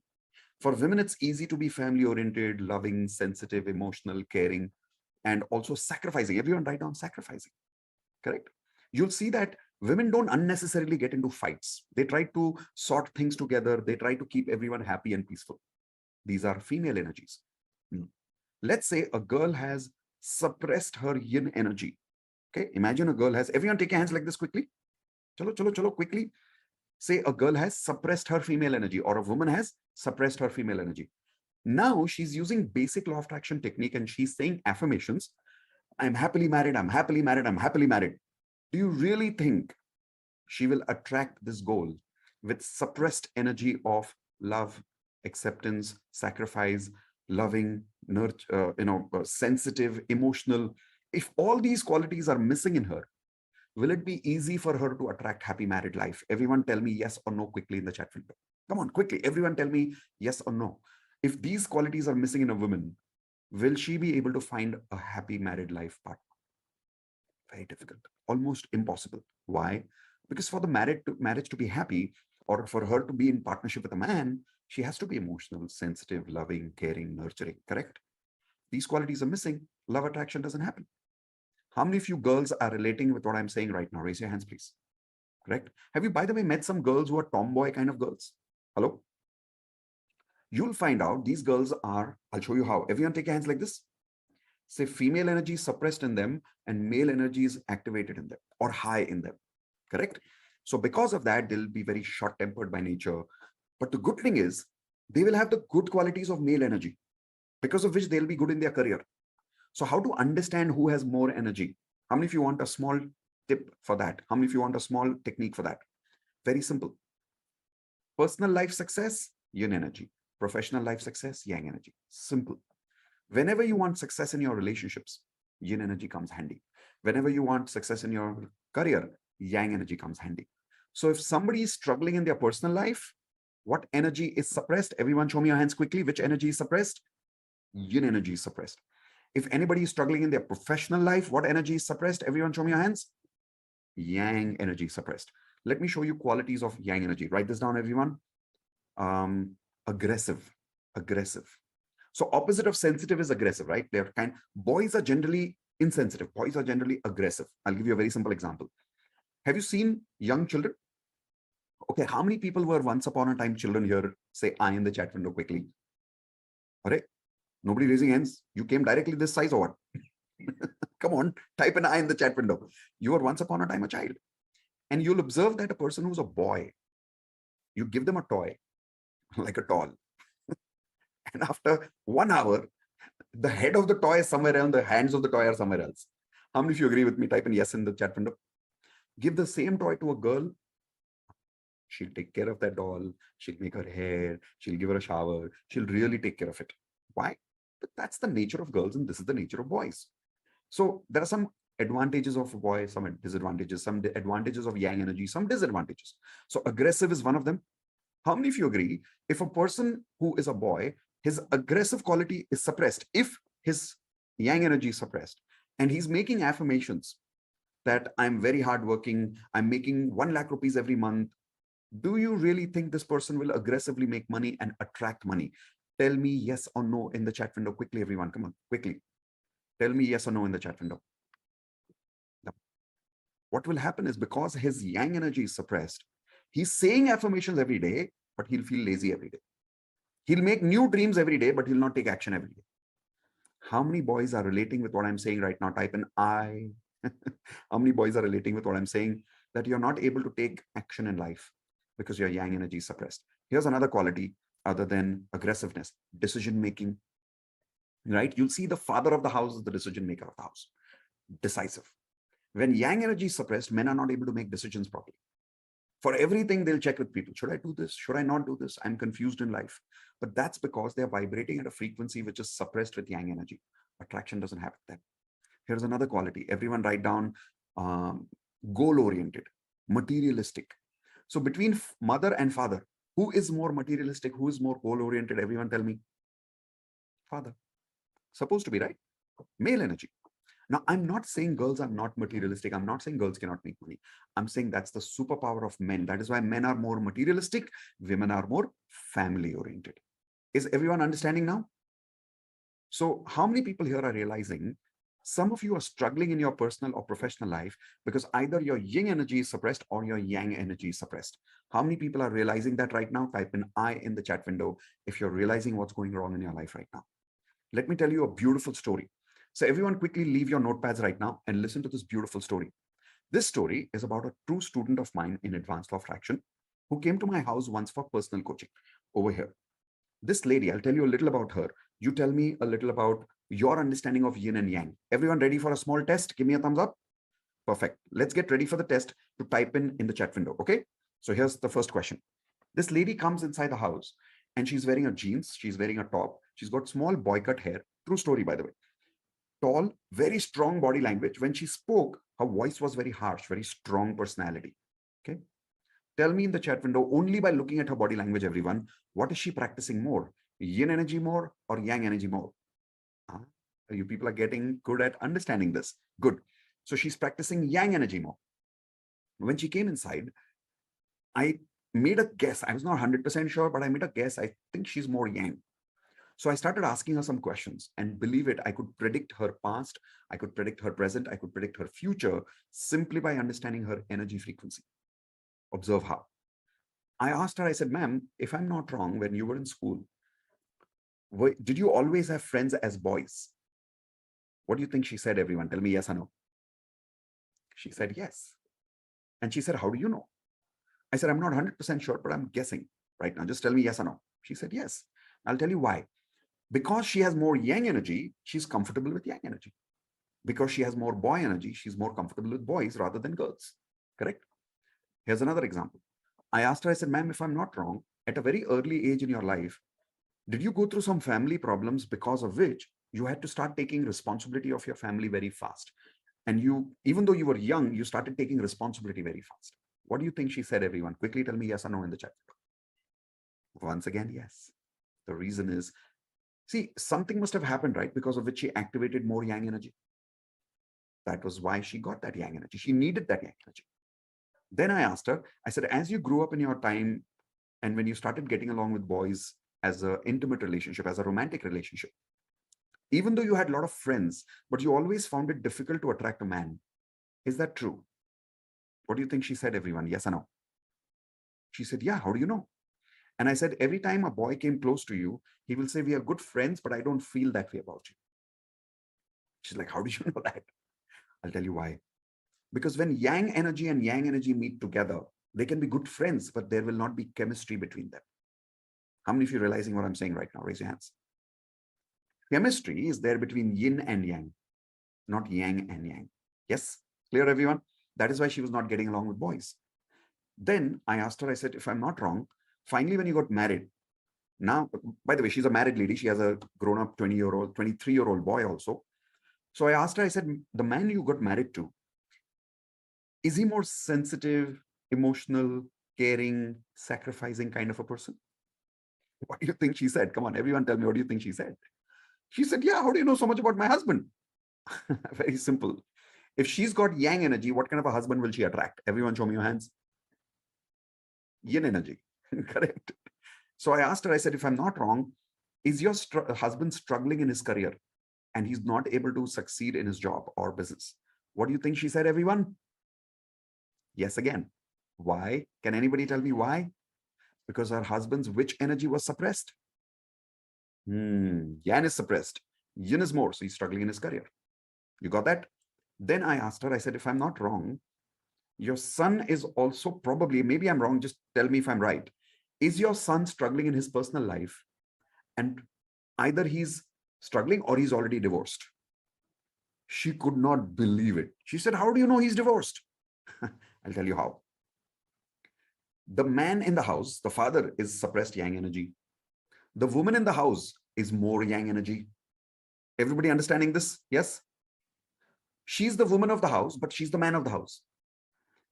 For women, it's easy to be family oriented, loving, sensitive, emotional, caring, and also sacrificing. Everyone write down sacrificing. Correct? You'll see that women don't unnecessarily get into fights. They try to sort things together. They try to keep everyone happy and peaceful. These are female energies. Let's say a girl has suppressed her yin energy. Okay, imagine a girl has, everyone take your hands like this quickly. Chalo, quickly. Say a girl has suppressed her female energy, or a woman has suppressed her female energy. Now she's using basic law of attraction technique and she's saying affirmations. I'm happily married, I'm happily married, I'm happily married. Do you really think she will attract this goal with suppressed energy of love, acceptance, sacrifice, loving, nurture, sensitive, emotional? If all these qualities are missing in her, will it be easy for her to attract happy married life? Everyone tell me yes or no quickly in the chat window. Come on, quickly. Everyone tell me yes or no. If these qualities are missing in a woman, will she be able to find a happy married life partner? Very difficult, almost impossible. Why? Because for the marriage to be happy, or for her to be in partnership with a man, she has to be emotional, sensitive, loving, caring, nurturing, correct? These qualities are missing. Love attraction doesn't happen. How many of you girls are relating with what I'm saying right now? Raise your hands, please. Correct? Have you, by the way, met some girls who are tomboy kind of girls? Hello? You'll find out these girls are, I'll show you how. Everyone take your hands like this. Say female energy is suppressed in them and male energy is activated in them or high in them. Correct? So because of that, they'll be very short-tempered by nature. But the good thing is they will have the good qualities of male energy, because of which they'll be good in their career. So how to understand who has more energy? How many of you want a small tip for that? How many of you want a small technique for that? Very simple. Personal life success, yin energy. Professional life success, yang energy. Simple. Whenever you want success in your relationships, yin energy comes handy. Whenever you want success in your career, yang energy comes handy. So if somebody is struggling in their personal life, what energy is suppressed? Everyone show me your hands quickly. Which energy is suppressed? Yin energy is suppressed. If anybody is struggling in their professional life, what energy is suppressed? Everyone show me your hands. Yang energy is suppressed. Let me show you qualities of yang energy. Write this down, everyone. Aggressive. So opposite of sensitive is aggressive, right? They're kind. Boys are generally insensitive. Boys are generally aggressive. I'll give you a very simple example. Have you seen young children? Okay, how many people were once upon a time children here? Say I in the chat window quickly. All right. Nobody raising hands. You came directly this size or what? Come on, type an I in the chat window. You were once upon a time a child. And you'll observe that a person who's a boy, you give them a toy, like a doll. And after 1 hour, the head of the toy is somewhere else, the hands of the toy are somewhere else. How many of you agree with me? Type in yes in the chat window. Give the same toy to a girl. She'll take care of that doll. She'll make her hair. She'll give her a shower. She'll really take care of it. Why? But that's the nature of girls and this is the nature of boys. So there are some advantages of a boy, some disadvantages, some advantages of yang energy, some disadvantages. So aggressive is one of them. How many of you agree? If a person who is a boy, his aggressive quality is suppressed, if his yang energy is suppressed, and he's making affirmations that I'm very hardworking, I'm making 1 lakh rupees every month, do you really think this person will aggressively make money and attract money? Tell me yes or no in the chat window quickly, everyone. Come on, quickly. Tell me yes or no in the chat window. No. What will happen is because his yang energy is suppressed, he's saying affirmations every day, but he'll feel lazy every day. He'll make new dreams every day, but he'll not take action every day. How many boys are relating with what I'm saying right now? Type in I. How many boys are relating with what I'm saying? That you're not able to take action in life because your yang energy is suppressed. Here's another quality other than aggressiveness, decision making, right? You'll see the father of the house is the decision maker of the house, decisive. When yang energy is suppressed, men are not able to make decisions properly. For everything, they'll check with people. Should I do this? Should I not do this? I'm confused in life. But that's because they're vibrating at a frequency which is suppressed with yang energy. Attraction doesn't happen then. Here's another quality. Everyone write down goal-oriented, materialistic. So between mother and father, who is more materialistic? Who is more goal-oriented? Everyone tell me. Father. Supposed to be, right? Male energy. Now, I'm not saying girls are not materialistic. I'm not saying girls cannot make money. I'm saying that's the superpower of men. That is why men are more materialistic. Women are more family-oriented. Is everyone understanding now? So how many people here are realizing some of you are struggling in your personal or professional life because either your yin energy is suppressed or your yang energy is suppressed? How many people are realizing that right now? Type in I in the chat window if you're realizing what's going wrong in your life right now. Let me tell you a beautiful story. So everyone quickly leave your notepads right now and listen to this beautiful story. This story is about a true student of mine in advanced law of attraction who came to my house once for personal coaching over here. This lady, I'll tell you a little about her. You tell me a little about your understanding of yin and yang. Everyone ready for a small test? Give me a thumbs up. Perfect. Let's get ready for the test to type in the chat window. Okay. So here's the first question. This lady comes inside the house and she's wearing a jeans. She's wearing a top. She's got small boy cut hair. True story, by the way. Tall, very strong body language. When she spoke, her voice was very harsh, very strong personality. Okay. Tell me in the chat window, only by looking at her body language, everyone, what is she practicing more? Yin energy more or yang energy more? You people are getting good at understanding this. Good. So she's practicing yang energy more. When she came inside, I made a guess. I was not 100% sure, but I made a guess. I think she's more yang. So I started asking her some questions, and believe it, I could predict her past, I could predict her present, I could predict her future simply by understanding her energy frequency. Observe how. I asked her, I said, ma'am, if I'm not wrong, when you were in school, did you always have friends as boys? What do you think she said, everyone? Tell me yes or no. She said yes. And she said, how do you know? I said, I'm not 100% sure, but I'm guessing right now. Just tell me yes or no. She said yes. I'll tell you why. Because she has more yang energy, she's comfortable with yang energy. Because she has more boy energy, she's more comfortable with boys rather than girls. Correct? Here's another example. I asked her, I said, ma'am, if I'm not wrong, at a very early age in your life, did you go through some family problems because of which you had to start taking responsibility of your family very fast? And you, even though you were young, you started taking responsibility very fast. What do you think she said, everyone? Quickly tell me yes or no in the chat. Once again, yes. The reason is, see, something must have happened, right? Because of which she activated more yang energy. That was why she got that yang energy. She needed that yang energy. Then I asked her, I said, as you grew up in your time and when you started getting along with boys as an intimate relationship, as a romantic relationship. Even though you had a lot of friends, but you always found it difficult to attract a man. Is that true? What do you think she said, everyone? Yes or no? She said, yeah, how do you know? And I said, every time a boy came close to you, he will say, we are good friends, but I don't feel that way about you. She's like, how do you know that? I'll tell you why. Because when yang energy and yang energy meet together, they can be good friends, but there will not be chemistry between them. How many of you are realizing what I'm saying right now? Raise your hands. Chemistry is there between yin and yang, not yang and yang. Yes? Clear, everyone? That is why she was not getting along with boys. Then I asked her, I said, if I'm not wrong, finally, when you got married, now, by the way, she's a married lady. She has a grown-up 20-year-old, 23-year-old boy also. So I asked her, I said, the man you got married to, is he more sensitive, emotional, caring, sacrificing kind of a person? What do you think she said? Come on, everyone tell me, what do you think she said? She said, yeah, how do you know so much about my husband? Very simple. If she's got yang energy, what kind of a husband will she attract? Everyone show me your hands. Yin energy, correct? So I asked her, I said, if I'm not wrong, is your husband struggling in his career and he's not able to succeed in his job or business? What do you think she said, everyone? Yes, again. Why? Can anybody tell me why? Because her husband's which energy was suppressed? Yang is suppressed. Yin is more, so he's struggling in his career. You got that? Then I asked her, I said, if I'm not wrong, your son is also probably, maybe I'm wrong, just tell me if I'm right. Is your son struggling in his personal life? And either he's struggling or he's already divorced. She could not believe it. She said, how do you know he's divorced? I'll tell you how. The man in the house, the father, is suppressed yang energy. The woman in the house is more yang energy. Everybody understanding this? Yes? She's the woman of the house, but she's the man of the house.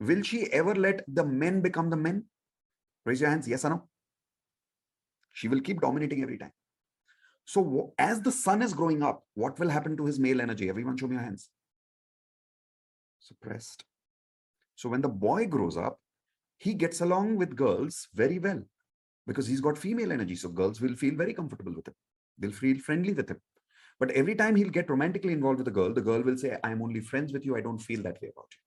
Will she ever let the men become the men? Raise your hands, yes or no? She will keep dominating every time. So as the son is growing up, what will happen to his male energy? Everyone show me your hands. Suppressed. So when the boy grows up, he gets along with girls very well because he's got female energy. So girls will feel very comfortable with him. They'll feel friendly with him. But every time he'll get romantically involved with a girl, the girl will say, I'm only friends with you. I don't feel that way about you.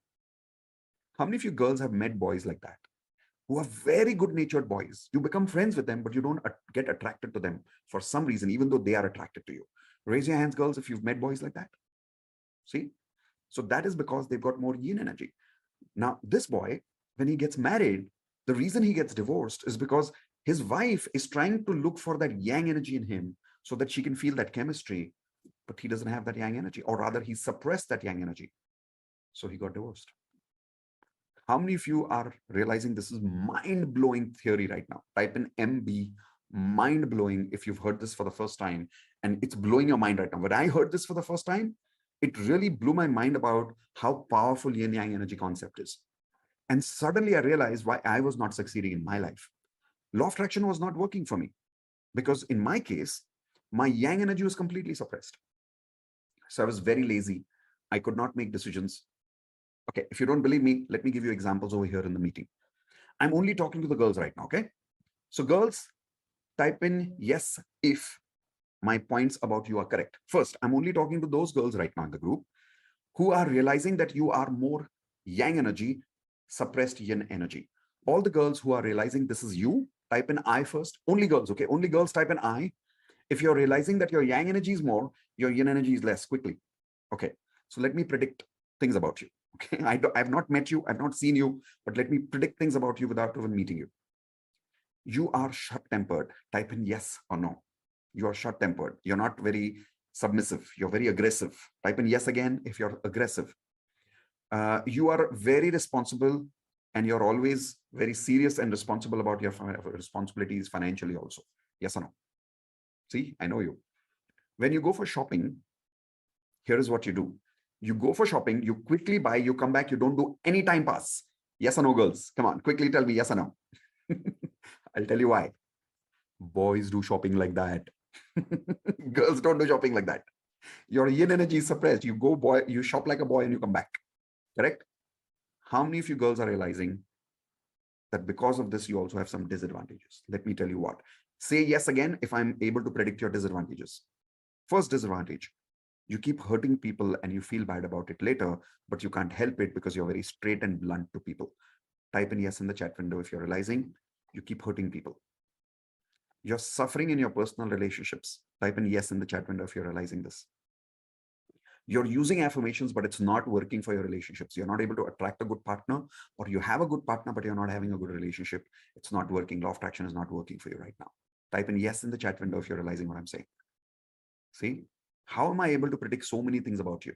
How many of you girls have met boys like that, who are very good-natured boys? You become friends with them, but you don't get attracted to them for some reason, even though they are attracted to you. Raise your hands, girls, if you've met boys like that. See? So that is because they've got more yin energy. Now, this boy, when he gets married, the reason he gets divorced is because his wife is trying to look for that yang energy in him so that she can feel that chemistry, but he doesn't have that yang energy, or rather he suppressed that yang energy. So he got divorced. How many of you are realizing this is mind-blowing theory right now? Type in MB, mind-blowing, if you've heard this for the first time, and it's blowing your mind right now. When I heard this for the first time, it really blew my mind about how powerful yin-yang energy concept is. And suddenly I realized why I was not succeeding in my life. Law of attraction was not working for me because in my case, my yang energy was completely suppressed. So I was very lazy. I could not make decisions. Okay, if you don't believe me, let me give you examples over here in the meeting. I'm only talking to the girls right now, okay? So girls, type in yes if my points about you are correct. First, I'm only talking to those girls right now in the group who are realizing that you are more yang energy, suppressed yin energy. All the girls who are realizing this is you, type in I first. Only girls, okay? Only girls type in I. If you're realizing that your yang energy is more, your yin energy is less, quickly. Okay, so let me predict things about you. Okay, I've not met you, I've not seen you, but let me predict things about you without even meeting you. You are short-tempered. Type in yes or no. You are short-tempered. You're not very submissive. You're very aggressive. Type in yes again if you're aggressive. You are very responsible and you're always very serious and responsible about your responsibilities financially also. Yes or no? See, I know you. When you go for shopping, here is what you do. You go for shopping, you quickly buy, you come back, you don't do any time pass. Yes or no, girls? Come on, quickly tell me yes or no. I'll tell you why. Boys do shopping like that. Girls don't do shopping like that. Your yin energy is suppressed. You go boy, you shop like a boy and you come back. Correct? How many of you girls are realizing that because of this, you also have some disadvantages? Let me tell you what. Say yes again if I'm able to predict your disadvantages. First disadvantage, you keep hurting people and you feel bad about it later, but you can't help it because you're very straight and blunt to people. Type in yes in the chat window if you're realizing you keep hurting people. You're suffering in your personal relationships. Type in yes in the chat window if you're realizing this. You're using affirmations, but it's not working for your relationships. You're not able to attract a good partner, or you have a good partner, but you're not having a good relationship. It's not working. Law of attraction is not working for you right now. Type in yes in the chat window if you're realizing what I'm saying. See, how am I able to predict so many things about you?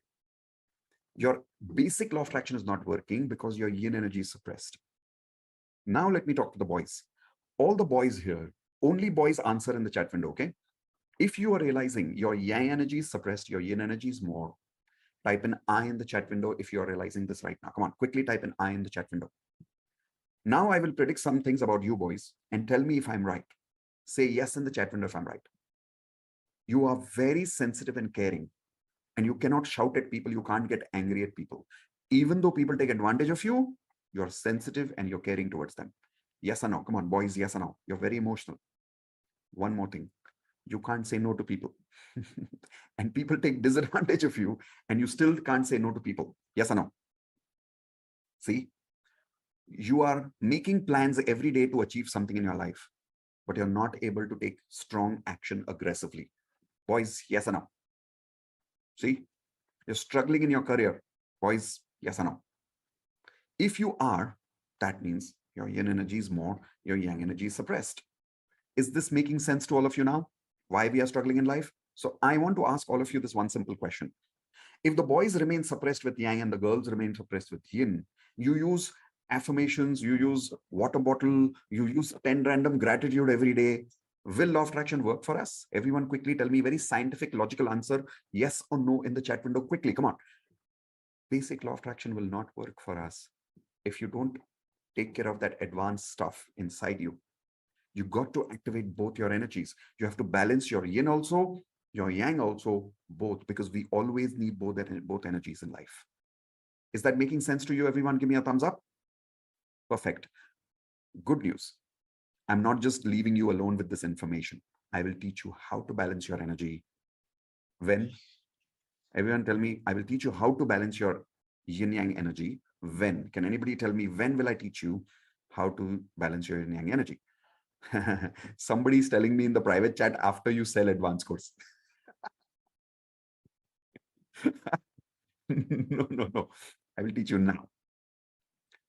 Your basic law of attraction is not working because your yin energy is suppressed. Now let me talk to the boys. All the boys here, only boys answer in the chat window, okay? If you are realizing your yang energy is suppressed, your yin energy is more, type in I in the chat window if you are realizing this right now. Come on, quickly type in I in the chat window. Now I will predict some things about you boys and tell me if I'm right. Say yes in the chat window if I'm right. You are very sensitive and caring, and you cannot shout at people. You can't get angry at people. Even though people take advantage of you, you're sensitive and you're caring towards them. Yes or no? Come on, boys, yes or no? You're very emotional. One more thing. You can't say no to people. And people take disadvantage of you and you still can't say no to people. Yes or no? See, you are making plans every day to achieve something in your life, but you're not able to take strong action aggressively. Boys, yes or no? See, you're struggling in your career. Boys, yes or no? If you are, that means your yin energy is more, your yang energy is suppressed. Is this making sense to all of you now? Why we are struggling in life? So I want to ask all of you this one simple question. If the boys remain suppressed with yang and the girls remain suppressed with yin, you use affirmations, you use water bottle, you use 10 random gratitude every day. Will law of attraction work for us? Everyone quickly tell me very scientific, logical answer, yes or no in the chat window quickly. Come on. Basic law of attraction will not work for us if you don't take care of that advanced stuff inside you. You got to activate both your energies. You have to balance your yin also, your yang also, both, because we always need both energies in life. Is that making sense to you, everyone? Give me a thumbs up. Perfect. Good news. I'm not just leaving you alone with this information. I will teach you how to balance your energy. When? Everyone tell me, I will teach you how to balance your yin yang energy. When? Can anybody tell me when will I teach you how to balance your yin yang energy? Somebody's telling me in the private chat after you sell advanced course. No. I will teach you now.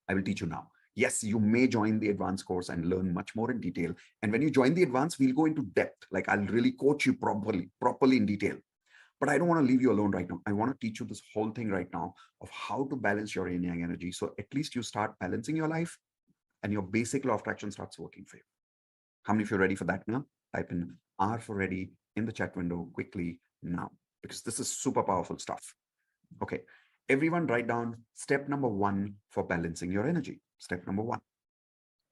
I will teach you now. Yes, you may join the advanced course and learn much more in detail. And when you join the advanced, we'll go into depth. Like I'll really coach you properly in detail. But I don't want to leave you alone right now. I want to teach you this whole thing right now of how to balance your yin yang energy. So at least you start balancing your life and your basic law of attraction starts working for you. How many of you are ready for that now? Type in R for ready in the chat window quickly now, because this is super powerful stuff. Okay, everyone write down step number 1 for balancing your energy. Step number 1.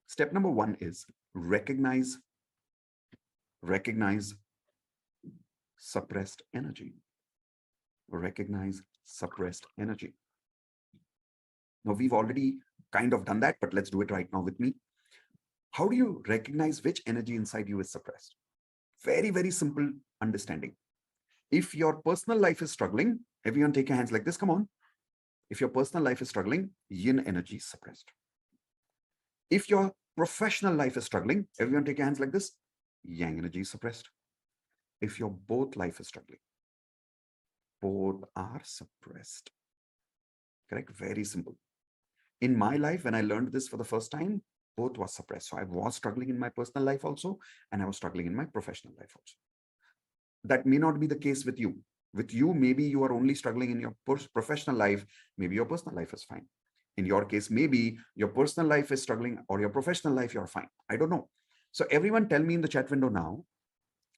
Step number 1 is recognize suppressed energy. Recognize suppressed energy. Now we've already kind of done that, but let's do it right now with me. How do you recognize which energy inside you is suppressed? Very, very simple understanding. If your personal life is struggling, everyone take your hands like this, come on. If your personal life is struggling, yin energy is suppressed. If your professional life is struggling, everyone take your hands like this, yang energy is suppressed. If your both life is struggling, both are suppressed. Correct? Very simple. In my life, when I learned this for the first time, both was suppressed. So I was struggling in my personal life also, and I was struggling in my professional life also. That may not be the case with you. With you, maybe you are only struggling in your professional life. Maybe your personal life is fine. In your case, maybe your personal life is struggling or your professional life, you're fine. I don't know. So everyone tell me in the chat window now,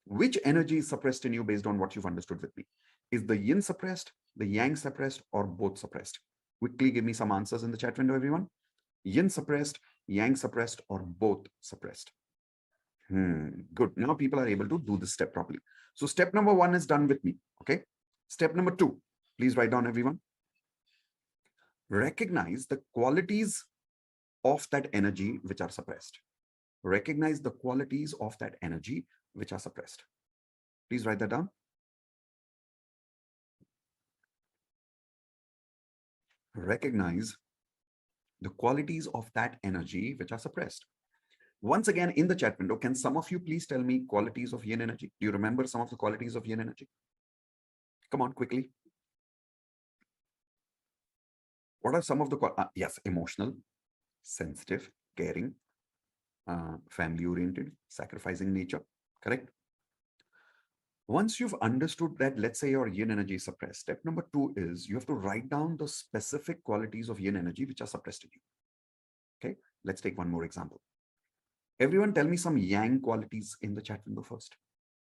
which energy is suppressed in you based on what you've understood with me? Is the yin suppressed, the yang suppressed, or both suppressed? Quickly give me some answers in the chat window, everyone. Yin suppressed, yang suppressed, or both suppressed? Good. Now people are able to do this step properly. So step number 1 is done with me. Okay. Step number 2, please write down, everyone. Recognize the qualities of that energy which are suppressed. recognize the qualities of that energy which are suppressed. Please write that down. Recognize the qualities of that energy which are suppressed. Once again, in the chat window, can some of you please tell me qualities of yin energy? Do you remember some of the qualities of yin energy? Come on, quickly. What are some of the, yes, emotional, sensitive, caring, family oriented, sacrificing nature, correct? Once you've understood that, let's say your yin energy is suppressed, step number 2 is you have to write down the specific qualities of yin energy which are suppressed in you. Okay, let's take one more example. Everyone tell me some yang qualities in the chat window first.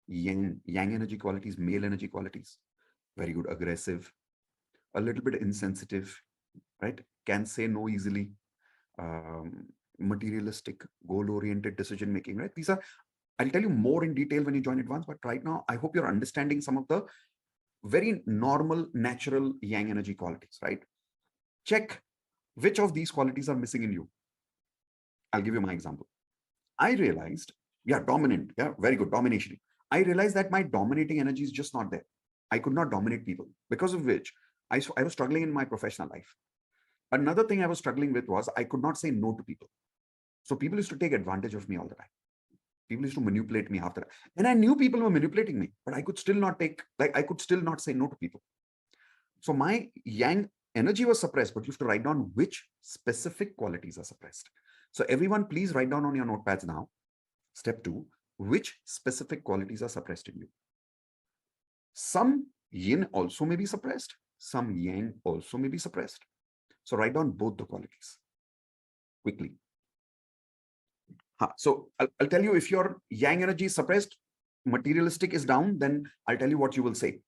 Yang energy qualities, male energy qualities. Very good. Aggressive, a little bit insensitive, right? Can say no easily, materialistic, goal-oriented decision making, right? These are, I'll tell you more in detail when you join advance, but right now, I hope you're understanding some of the very normal, natural yang energy qualities, right? Check which of these qualities are missing in you. I'll give you my example. I realized, yeah, dominant, yeah, very good, domination. I realized that my dominating energy is just not there. I could not dominate people, because of which I was struggling in my professional life. Another thing I was struggling with was I could not say no to people. So people used to take advantage of me all the time. People used to manipulate me after that. And I knew people were manipulating me, but I could still not say no to people. So my yang energy was suppressed, but you have to write down which specific qualities are suppressed. So everyone, please write down on your notepads now. Step 2, which specific qualities are suppressed in you? Some yin also may be suppressed. Some yang also may be suppressed. So write down both the qualities quickly. So I'll tell you, if your yang energy is suppressed, materialistic is down, then I'll tell you what you will say.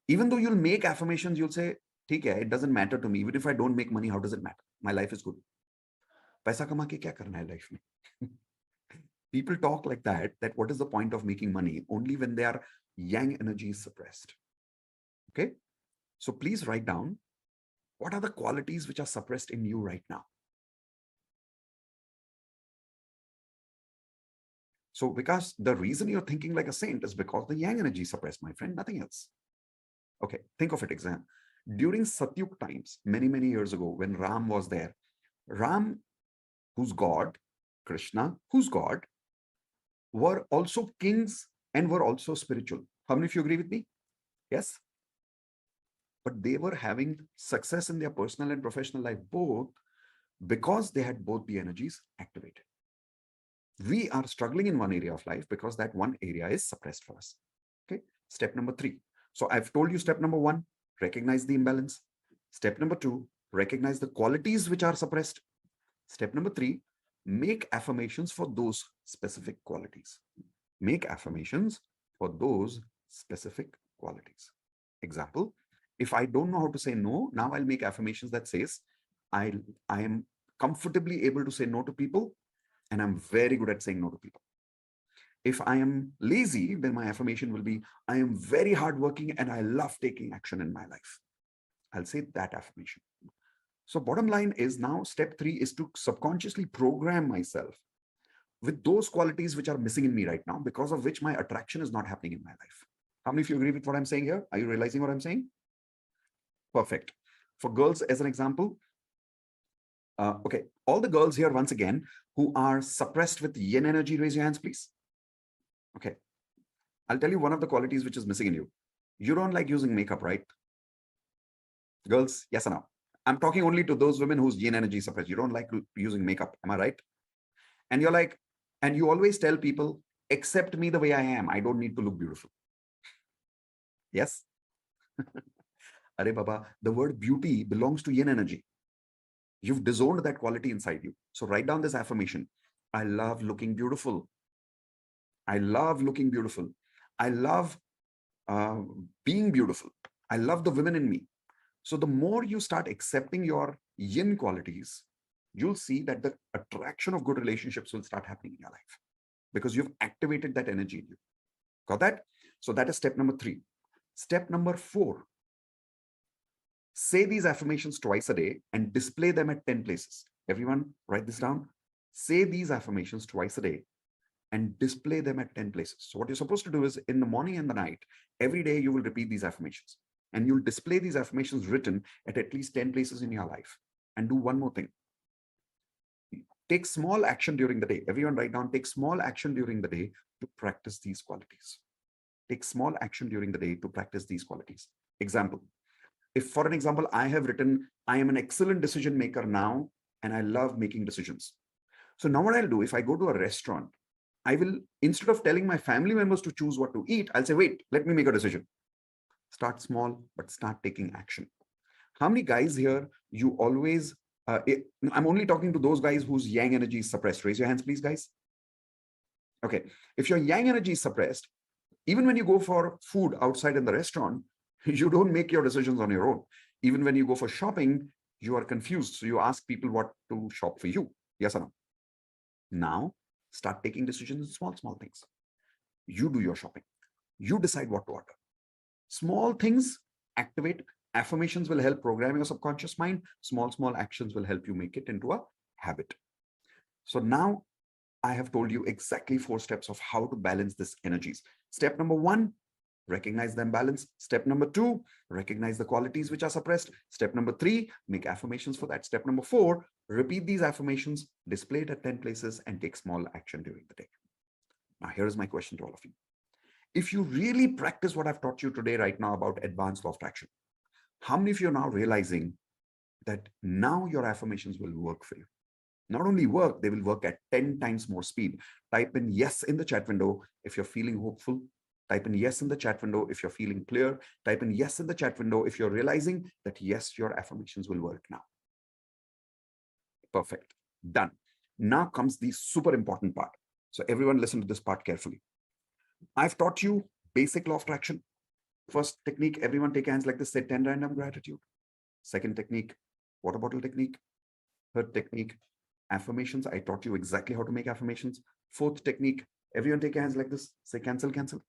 Even though you'll make affirmations, you'll say, okay, it doesn't matter to me. Even if I don't make money, how does it matter? My life is good. Paisa kama ke kya karna hai life mein? People talk like that what is the point of making money? Only when their yang energy is suppressed. Okay? So please write down, what are the qualities which are suppressed in you right now? So because the reason you're thinking like a saint is because the yang energy is suppressed, my friend, nothing else. Okay, think of it, exam. During Satyug times, many, many years ago, when Ram was there, Ram, who's God, Krishna, who's God, were also kings and were also spiritual. How many of you agree with me? Yes? But they were having success in their personal and professional life both because they had both the energies activated. We are struggling in one area of life because that one area is suppressed for us. Okay, step number 3. So I've told you step number 1, recognize the imbalance. Step number 2, recognize the qualities which are suppressed. Step number 3, make affirmations for those specific qualities. Make affirmations for those specific qualities. Example, if I don't know how to say no, now I'll make affirmations that says, I am comfortably able to say no to people, and I'm very good at saying no to people. If I am lazy, then my affirmation will be, I am very hardworking and I love taking action in my life. I'll say that affirmation. So bottom line is, now step 3 is to subconsciously program myself with those qualities which are missing in me right now, because of which my attraction is not happening in my life. How many of you agree with what I'm saying here? Are you realizing what I'm saying? Perfect. For girls, as an example, okay, all the girls here, once again, who are suppressed with yin energy, raise your hands, please. Okay, I'll tell you one of the qualities which is missing in you. You don't like using makeup, right? Girls, yes or no? I'm talking only to those women whose yin energy is suppressed. You don't like using makeup, am I right? And you're like, and you always tell people, accept me the way I am. I don't need to look beautiful. Yes? Arey Baba, the word beauty belongs to yin energy. You've disowned that quality inside you. So write down this affirmation. I love looking beautiful. I love looking beautiful. I love being beautiful. I love the women in me. So the more you start accepting your yin qualities, you'll see that the attraction of good relationships will start happening in your life because you've activated that energy in you. Got that? So that is step number 3. Step number 4. Say these affirmations twice a day and display them at 10 places. Everyone write this down. Say these affirmations twice a day and display them at 10 places. So what you're supposed to do is in the morning and the night, every day you will repeat these affirmations and you'll display these affirmations written at least 10 places in your life. And do one more thing. Take small action during the day. Everyone write down, take small action during the day to practice these qualities. Take small action during the day to practice these qualities. Example, if for an example, I have written, I am an excellent decision maker now, and I love making decisions. So now what I'll do, if I go to a restaurant, I will, instead of telling my family members to choose what to eat, I'll say, wait, let me make a decision. Start small, but start taking action. How many guys here, you always, I'm only talking to those guys whose yang energy is suppressed. Raise your hands, please, guys. Okay, if your yang energy is suppressed, even when you go for food outside in the restaurant, you don't make your decisions on your own. Even when you go for shopping, you are confused. So you ask people what to shop for you. Yes or no? Now, start taking decisions in small, small things. You do your shopping. You decide what to order. Small things activate. Affirmations will help program your subconscious mind. Small, small actions will help you make it into a habit. So now I have told you exactly 4 steps of how to balance these energies. Step number 1, recognize the imbalance. Step number 2, recognize the qualities which are suppressed. Step number 3, make affirmations for that. Step number 4, repeat these affirmations, display it at 10 places, and take small action during the day. Now, here's my question to all of you. If you really practice what I've taught you today right now about advanced law of attraction, how many of you are now realizing that now your affirmations will work for you? Not only work, they will work at 10 times more speed. Type in yes in the chat window if you're feeling hopeful. Type in yes in the chat window if you're feeling clear. Type in yes in the chat window if you're realizing that yes, your affirmations will work now. Perfect. Done. Now comes the super important part. So everyone listen to this part carefully. I've taught you basic law of attraction. First technique, everyone take hands like this, say 10 random gratitude. Second technique, water bottle technique. Third technique, affirmations. I taught you exactly how to make affirmations. Fourth technique, everyone take hands like this, say cancel, cancel.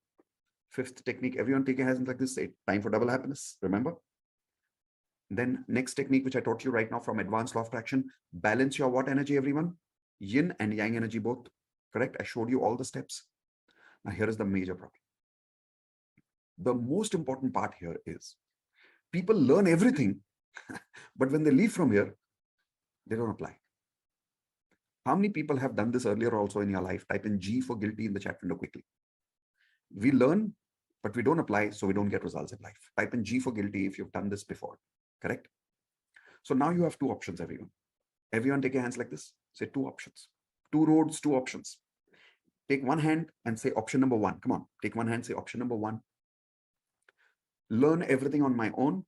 Fifth technique, everyone take hands like this, say time for double happiness, remember? Then next technique, which I taught you right now from advanced law of attraction, balance your what energy, everyone? Yin and yang energy both, correct? I showed you all the steps. Now here is the major problem. The most important part here is people learn everything, but when they leave from here, they don't apply. How many people have done this earlier also in your life? Type in G for guilty in the chat window quickly. We learn, but we don't apply, so we don't get results in life. Type in G for guilty if you've done this before, correct? So now you have 2 options, everyone. Everyone take your hands like this. Say 2 options. 2 roads, 2 options. Take one hand and say option number 1. Come on, take one hand, say option number 1. Learn everything on my own.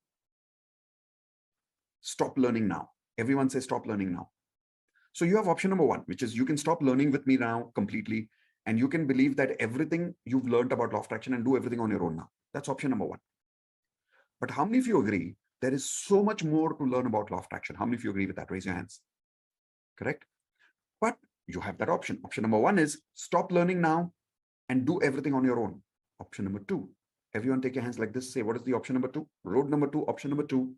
Stop learning now. Everyone say stop learning now. So you have option number 1, which is you can stop learning with me now completely, and you can believe that everything you've learned about law of attraction and do everything on your own now. That's option number 1. But how many of you agree there is so much more to learn about law of attraction? How many of you agree with that? Raise your hands. Correct? But you have that option. Option number 1 is stop learning now and do everything on your own. Option number 2, everyone take your hands like this. Say, what is the option number 2? Road number 2, option number 2,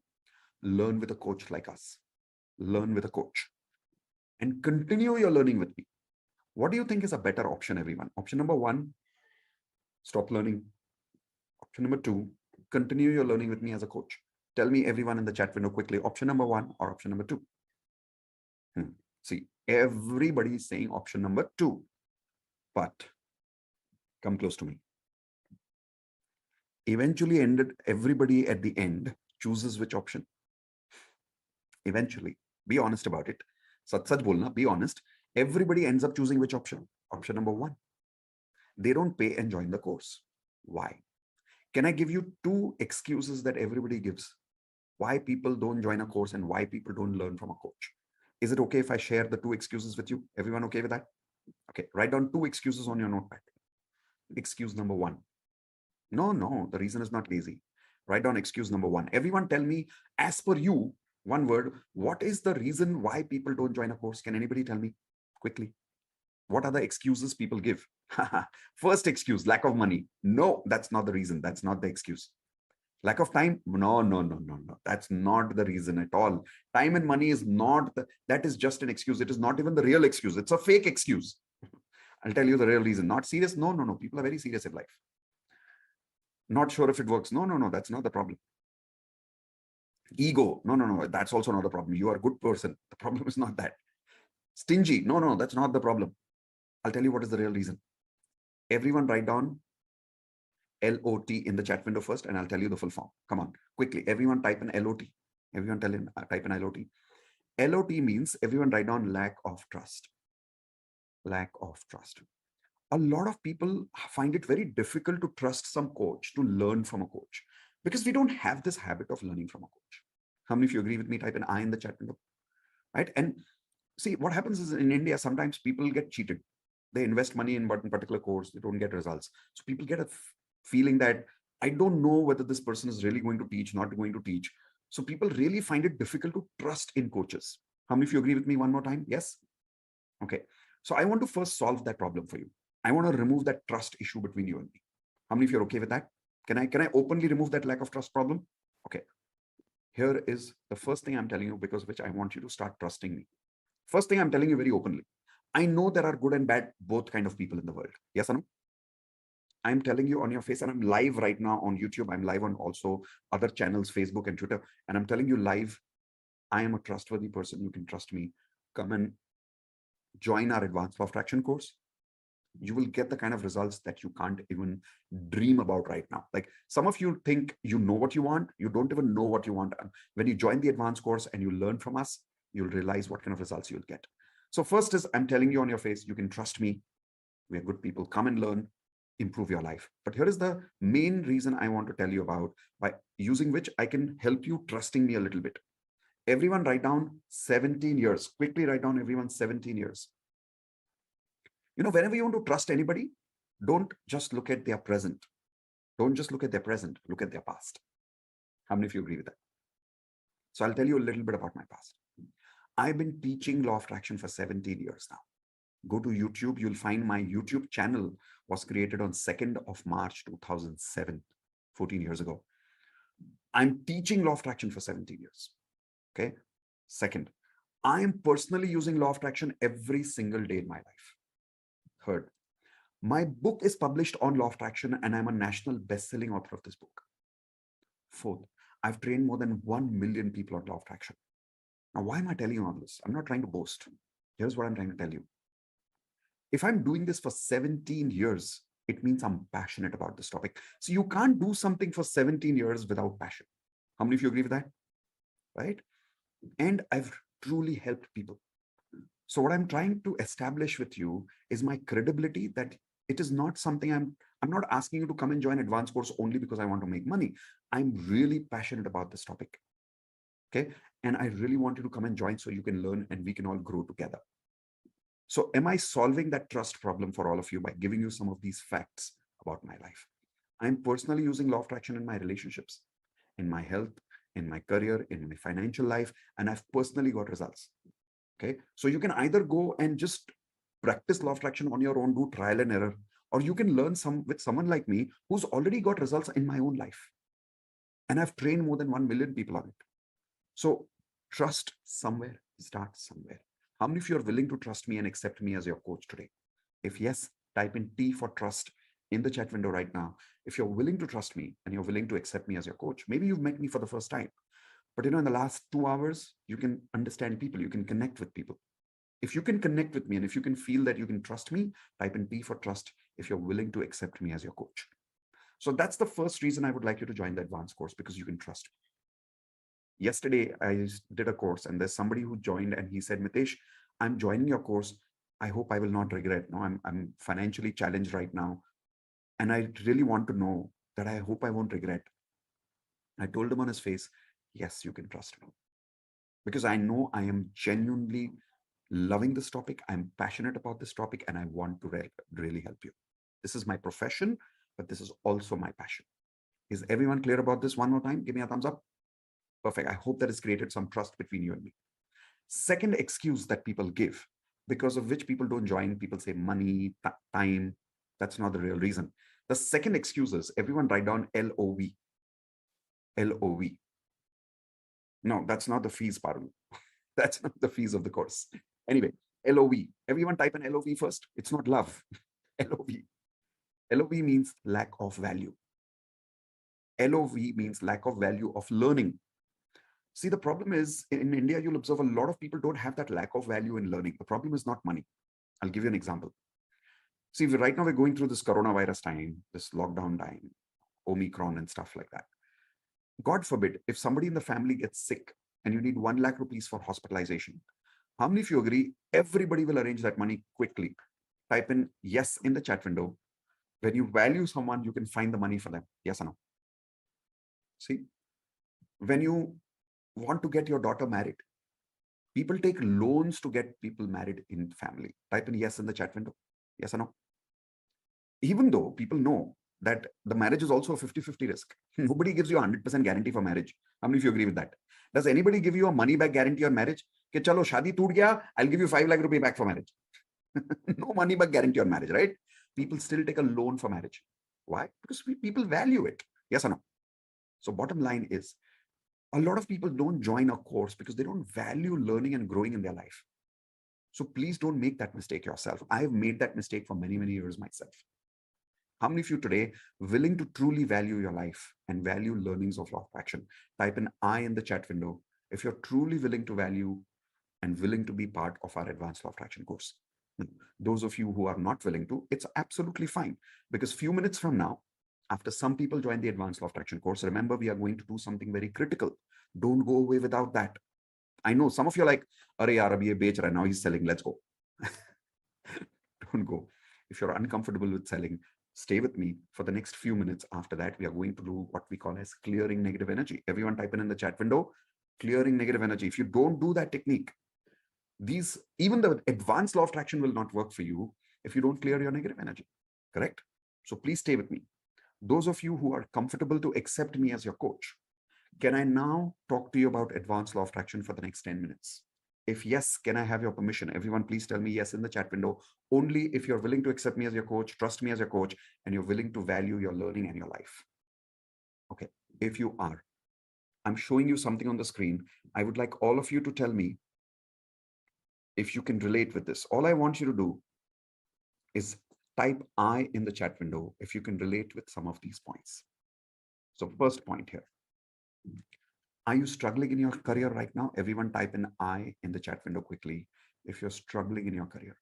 learn with a coach like us. Learn with a coach and continue your learning with me. What do you think is a better option, everyone? Option number 1, stop learning. Option number 2, continue your learning with me as a coach. Tell me, everyone in the chat window quickly, option number 1 or option number 2? See, everybody is saying option number 2, but come close to me. Eventually, everybody at the end chooses which option? Eventually, be honest about it. Sach bolna, be honest. Everybody ends up choosing which option? Option number 1. They don't pay and join the course. Why? Can I give you 2 excuses that everybody gives? Why people don't join a course and why people don't learn from a coach? Is it okay if I share the 2 excuses with you? Everyone okay with that? Okay, write down 2 excuses on your notepad. Excuse number 1. No, the reason is not lazy. Write down excuse number 1. Everyone tell me, as per you, one word, what is the reason why people don't join a course? Can anybody tell me quickly? What are the excuses people give? First excuse, lack of money. No, that's not the reason. That's not the excuse. Lack of time? No, no, no, no, no. That's not the reason at all. Time and money is not, that is just an excuse. It is not even the real excuse. It's a fake excuse. I'll tell you the real reason. Not serious? No, no, no. People are very serious in life. Not sure if it works. No, no, no. That's not the problem. Ego? No, no, no. That's also not the problem. You are a good person. The problem is not that. Stingy? No, no, that's not the problem. I'll tell you what is the real reason. Everyone write down LOT in the chat window first, and I'll tell you the full form. Come on, quickly. Everyone type in LOT. Everyone type in LOT. LOT means everyone write down lack of trust. Lack of trust. A lot of people find it very difficult to trust some coach, to learn from a coach, because we don't have this habit of learning from a coach. How many of you agree with me? Type an I in the chat window, right? And see, what happens is in India, sometimes people get cheated. They invest money in one particular course, they don't get results. So people get a feeling that I don't know whether this person is really going to teach, not going to teach. So people really find it difficult to trust in coaches. How many of you agree with me one more time? Yes? Okay. So I want to first solve that problem for you. I want to remove that trust issue between you and me. How many of you are okay with that? Can I openly remove that lack of trust problem? Okay. Here is the first thing I'm telling you, because of which I want you to start trusting me. First thing I'm telling you very openly. I know there are good and bad, both kind of people in the world. Yes or no? I'm telling you on your face, and I'm live right now on YouTube. I'm live on also other channels, Facebook and Twitter. And I'm telling you live, I am a trustworthy person. You can trust me. Come and join our advanced law of attraction course. You will get the kind of results that you can't even dream about right now. Like some of you think you know what you want. You don't even know what you want. When you join the advanced course and you learn from us, you'll realize what kind of results you'll get. So first is, I'm telling you on your face, you can trust me. We are good people. Come and learn, improve your life. But here is the main reason I want to tell you about, by using which I can help you trusting me a little bit. Everyone write down 17 years. Quickly write down everyone 17 years. You know, whenever you want to trust anybody, don't just look at their present. Don't just look at their present, look at their past. How many of you agree with that? So I'll tell you a little bit about my past. I've been teaching law of attraction for 17 years now. Go to YouTube, you'll find my YouTube channel was created on 2nd of March 2007, 14 years ago. I'm teaching law of attraction for 17 years. Okay. Second, I am personally using law of attraction every single day in my life. Third, my book is published on law of attraction and I'm a national best-selling author of this book. Fourth, I've trained more than 1 million people on law of attraction. Now, why am I telling you all this? I'm not trying to boast. Here's what I'm trying to tell you. If I'm doing this for 17 years, it means I'm passionate about this topic. So you can't do something for 17 years without passion. How many of you agree with that? Right? And I've truly helped people. So what I'm trying to establish with you is my credibility, that it is not something I'm not asking you to come and join advanced course only because I want to make money. I'm really passionate about this topic. Okay. And I really want you to come and join so you can learn and we can all grow together. So am I solving that trust problem for all of you by giving you some of these facts about my life? I'm personally using law of attraction in my relationships, in my health, in my career, in my financial life, and I've personally got results. Okay. So you can either go and just practice law of attraction on your own, do trial and error, or you can learn with someone like me who's already got results in my own life. And I've trained more than 1 million people on it. So trust somewhere, start somewhere. How many of you are willing to trust me and accept me as your coach today? If yes, type in T for trust in the chat window right now. If you're willing to trust me and you're willing to accept me as your coach, maybe you've met me for the first time, but in the last 2 hours, you can understand people, you can connect with people. If you can connect with me and if you can feel that you can trust me, type in T for trust if you're willing to accept me as your coach. So that's the first reason I would like you to join the advanced course, because you can trust me. Yesterday, I did a course and there's somebody who joined and he said, Mitesh, I'm joining your course. I hope I will not regret. No, I'm financially challenged right now. And I really want to know that I hope I won't regret. I told him on his face, yes, you can trust me. Because I know I am genuinely loving this topic. I'm passionate about this topic and I want to really help you. This is my profession, but this is also my passion. Is everyone clear about this? One more time, give me a thumbs up. Perfect. I hope that has created some trust between you and me. Second excuse that people give, because of which people don't join, people say money, time. That's not the real reason. The second excuse is, everyone write down LOV. LOV. No, that's not the fees, Parul. That's not the fees of the course. Anyway, LOV. Everyone type an LOV first. It's not love. LOV. LOV means lack of value. LOV means lack of value of learning. See, the problem is in India, you'll observe a lot of people don't have that lack of value in learning. The problem is not money. I'll give you an example. See, right now we're going through this coronavirus time, this lockdown time, Omicron and stuff like that. God forbid, if somebody in the family gets sick and you need 1 lakh rupees for hospitalization, how many of you agree everybody will arrange that money quickly? Type in yes in the chat window. When you value someone, you can find the money for them. Yes or no? See, when you want to get your daughter married, people take loans to get people married in family. Type in yes in the chat window. Yes or no? Even though people know that the marriage is also a 50-50 risk. Nobody gives you a 100% guarantee for marriage. How many of you agree with that? Does anybody give you a money back guarantee on marriage? Ke chalo, shadi toot gaya, I'll give you 5 lakh rupee back for marriage. No money back guarantee on marriage, right? People still take a loan for marriage. Why? Because people value it. Yes or no? So bottom line is, a lot of people don't join a course because they don't value learning and growing in their life. So please don't make that mistake yourself. I have made that mistake for many, many years myself. How many of you today willing to truly value your life and value learnings of law of attraction? Type an I in the chat window if you're truly willing to value and willing to be part of our advanced law of attraction course. Those of you who are not willing to, it's absolutely fine, because few minutes from now, after some people join the advanced law of attraction course, remember, we are going to do something very critical. Don't go away without that. I know some of you are like, Are yaar, abhi ye bech raha hai, now he's selling, let's go. Don't go. If you're uncomfortable with selling, stay with me for the next few minutes. After that, we are going to do what we call as clearing negative energy. Everyone type in the chat window, clearing negative energy. If you don't do that technique, even the advanced law of attraction will not work for you if you don't clear your negative energy. Correct? So please stay with me. Those of you who are comfortable to accept me as your coach, can I now talk to you about advanced law of attraction for the next 10 minutes? If yes, can I have your permission? Everyone, please tell me yes in the chat window. Only if you're willing to accept me as your coach, trust me as your coach, and you're willing to value your learning and your life. Okay, if you are, I'm showing you something on the screen. I would like all of you to tell me if you can relate with this. All I want you to do is type I in the chat window if you can relate with some of these points. So first point here. Are you struggling in your career right now? Everyone type in I in the chat window quickly if you're struggling in your career.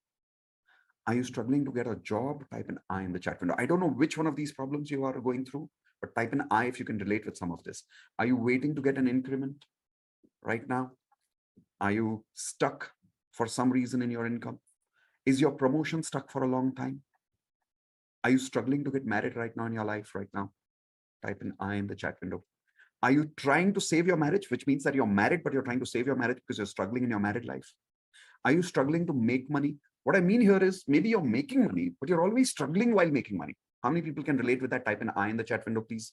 Are you struggling to get a job? Type in I in the chat window. I don't know which one of these problems you are going through, but type in I if you can relate with some of this. Are you waiting to get an increment right now? Are you stuck for some reason in your income? Is your promotion stuck for a long time? Are you struggling to get married right now in your life right now? Type in I in the chat window. Are you trying to save your marriage, which means that you're married, but you're trying to save your marriage because you're struggling in your married life? Are you struggling to make money? What I mean here is maybe you're making money, but you're always struggling while making money. How many people can relate with that? Type in I in the chat window, please.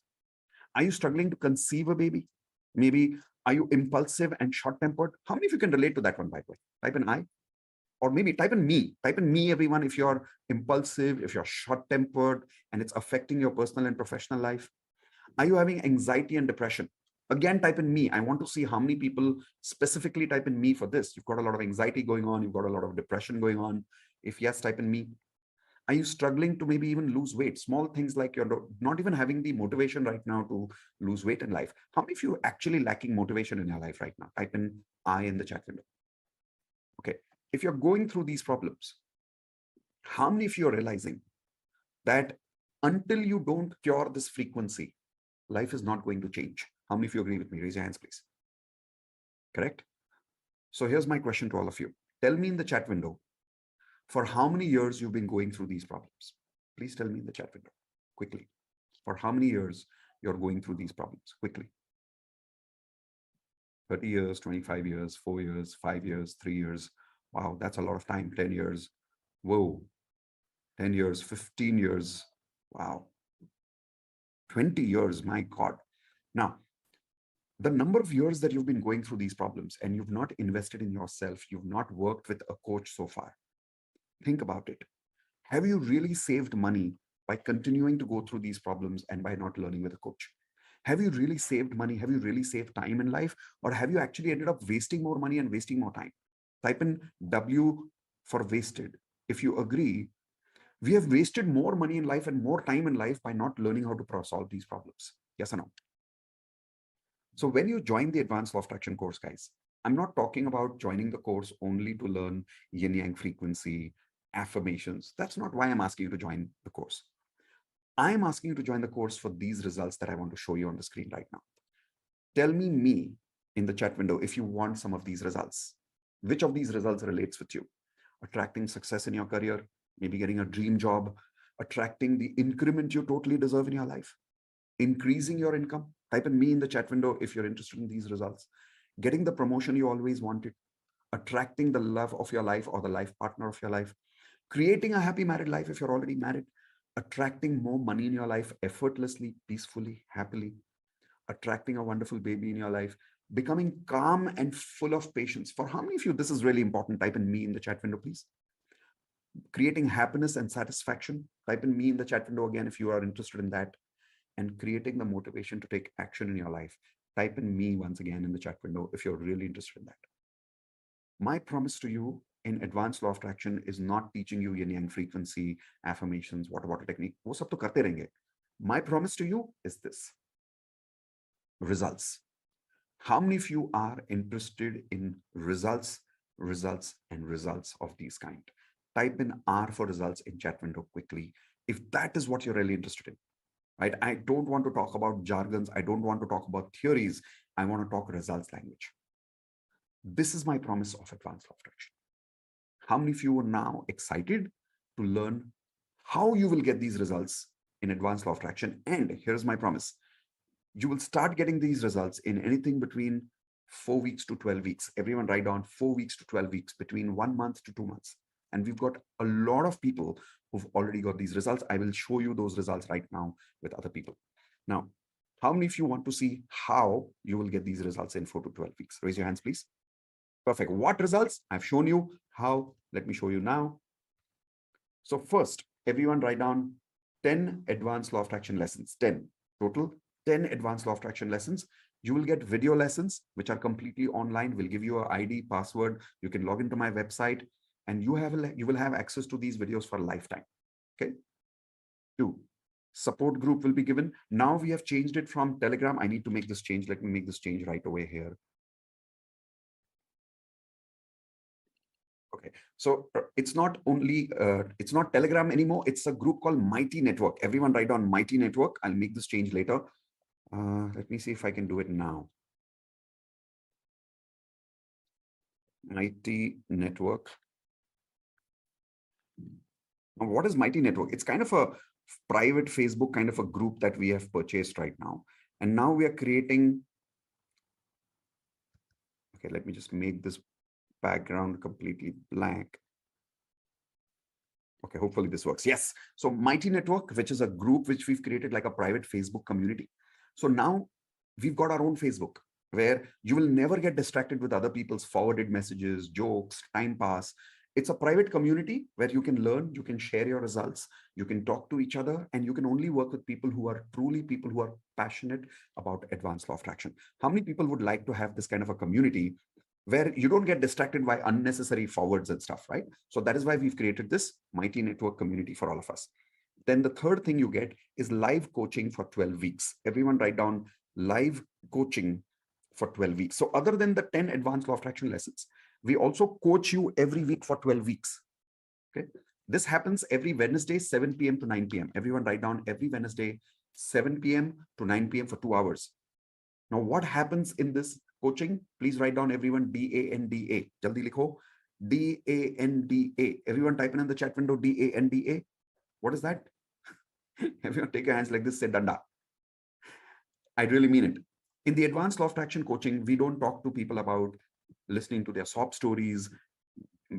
Are you struggling to conceive a baby? Maybe are you impulsive and short-tempered? How many of you can relate to that one, by the way? Type in I. Or maybe type in me. Type in me, everyone, if you're impulsive, if you're short-tempered, and it's affecting your personal and professional life. Are you having anxiety and depression? Again, type in me. I want to see how many people specifically type in me for this. You've got a lot of anxiety going on. You've got a lot of depression going on. If yes, type in me. Are you struggling to maybe even lose weight? Small things like you're not even having the motivation right now to lose weight in life. How many of you are actually lacking motivation in your life right now? Type in I in the chat window. Okay. If you're going through these problems, how many of you are realizing that until you don't cure this frequency, life is not going to change? How many of you agree with me? Raise your hands, please. Correct? So here's my question to all of you. Tell me in the chat window, for how many years you've been going through these problems? Please tell me in the chat window, quickly. For how many years you're going through these problems? Quickly. 30 years, 25 years, 4 years, 5 years, 3 years. Wow, that's a lot of time. 10 years. Whoa. 10 years, 15 years. Wow. 20 years, my God. Now, the number of years that you've been going through these problems and you've not invested in yourself, you've not worked with a coach so far. Think about it. Have you really saved money by continuing to go through these problems and by not learning with a coach? Have you really saved money? Have you really saved time in life? Or have you actually ended up wasting more money and wasting more time? Type in W for wasted. If you agree, we have wasted more money in life and more time in life by not learning how to solve these problems. Yes or no? So when you join the Advanced Law of Attraction course, guys, I'm not talking about joining the course only to learn yin yang frequency, affirmations. That's not why I'm asking you to join the course. I'm asking you to join the course for these results that I want to show you on the screen right now. Tell me in the chat window if you want some of these results. Which of these results relates with you? Attracting success in your career, maybe getting a dream job, attracting the increment you totally deserve in your life, increasing your income. Type in me in the chat window if you're interested in these results. Getting the promotion you always wanted, attracting the love of your life or the life partner of your life, creating a happy married life if you're already married, attracting more money in your life effortlessly, peacefully, happily, attracting a wonderful baby in your life, becoming calm and full of patience. For how many of you this is really important? Type in me in the chat window, please. Creating happiness and satisfaction. Type in me in the chat window again if you are interested in that. And creating the motivation to take action in your life. Type in me once again in the chat window if you're really interested in that. My promise to you in Advanced Law of Attraction is not teaching you yin yang frequency, affirmations, water technique. वो सब तो करते रहेंगे. My promise to you is this. Results. How many of you are interested in results and results of these kind? Type in R for results in chat window quickly if that is what you're really interested in. Right? I don't want to talk about jargons. I don't want to talk about theories. I want to talk results language. This is my promise of Advanced Law of Attraction. How many of you are now excited to learn how you will get these results in Advanced Law of Attraction? And here's my promise. You will start getting these results in anything between 4 weeks to 12 weeks. Everyone write down 4 weeks to 12 weeks, between 1 month to 2 months. And we've got a lot of people who've already got these results. I will show you those results right now with other people. Now, how many of you want to see how you will get these results in 4 to 12 weeks? Raise your hands, please. Perfect. What results? I've shown you how. Let me show you now. So first, everyone write down 10 Advanced Law of Attraction lessons, 10 total. 10 Advanced Law of Attraction lessons. You will get video lessons, which are completely online. We'll give you an ID, password. You can log into my website and you will have access to these videos for a lifetime. Okay. 2, support group will be given. Now we have changed it from Telegram. I need to make this change. Let me make this change right away here. Okay, so it's not only, it's not Telegram anymore. It's a group called Mighty Network. Everyone write down Mighty Network. I'll make this change later. Let me see if I can do it now. Mighty Network. Now, what is Mighty Network? It's kind of a private Facebook kind of a group that we have purchased right now. And now we are creating. Okay, let me just make this background completely blank. Okay, hopefully this works. Yes. So Mighty Network, which is a group which we've created like a private Facebook community. So now we've got our own Facebook where you will never get distracted with other people's forwarded messages, jokes, time pass. It's a private community where you can learn, you can share your results, you can talk to each other, and you can only work with people who are truly people who are passionate about Advanced Law of Attraction. How many people would like to have this kind of a community where you don't get distracted by unnecessary forwards and stuff, right? So that is why we've created this Mighty Network community for all of us. Then the third thing you get is live coaching for 12 weeks. Everyone write down live coaching for 12 weeks. So other than the 10 Advanced Law of Attraction lessons, we also coach you every week for 12 weeks. Okay. This happens every Wednesday, 7 p.m. to 9 p.m. Everyone write down every Wednesday, 7 p.m. to 9 p.m. for 2 hours. Now, what happens in this coaching? Please write down everyone DANDA. Jaldi likho. DANDA. Everyone type in the chat window DANDA. What is that? Everyone take your hands like this, say danda. I really mean it. In the Advanced Law of Attraction coaching, we don't talk to people about listening to their sob stories,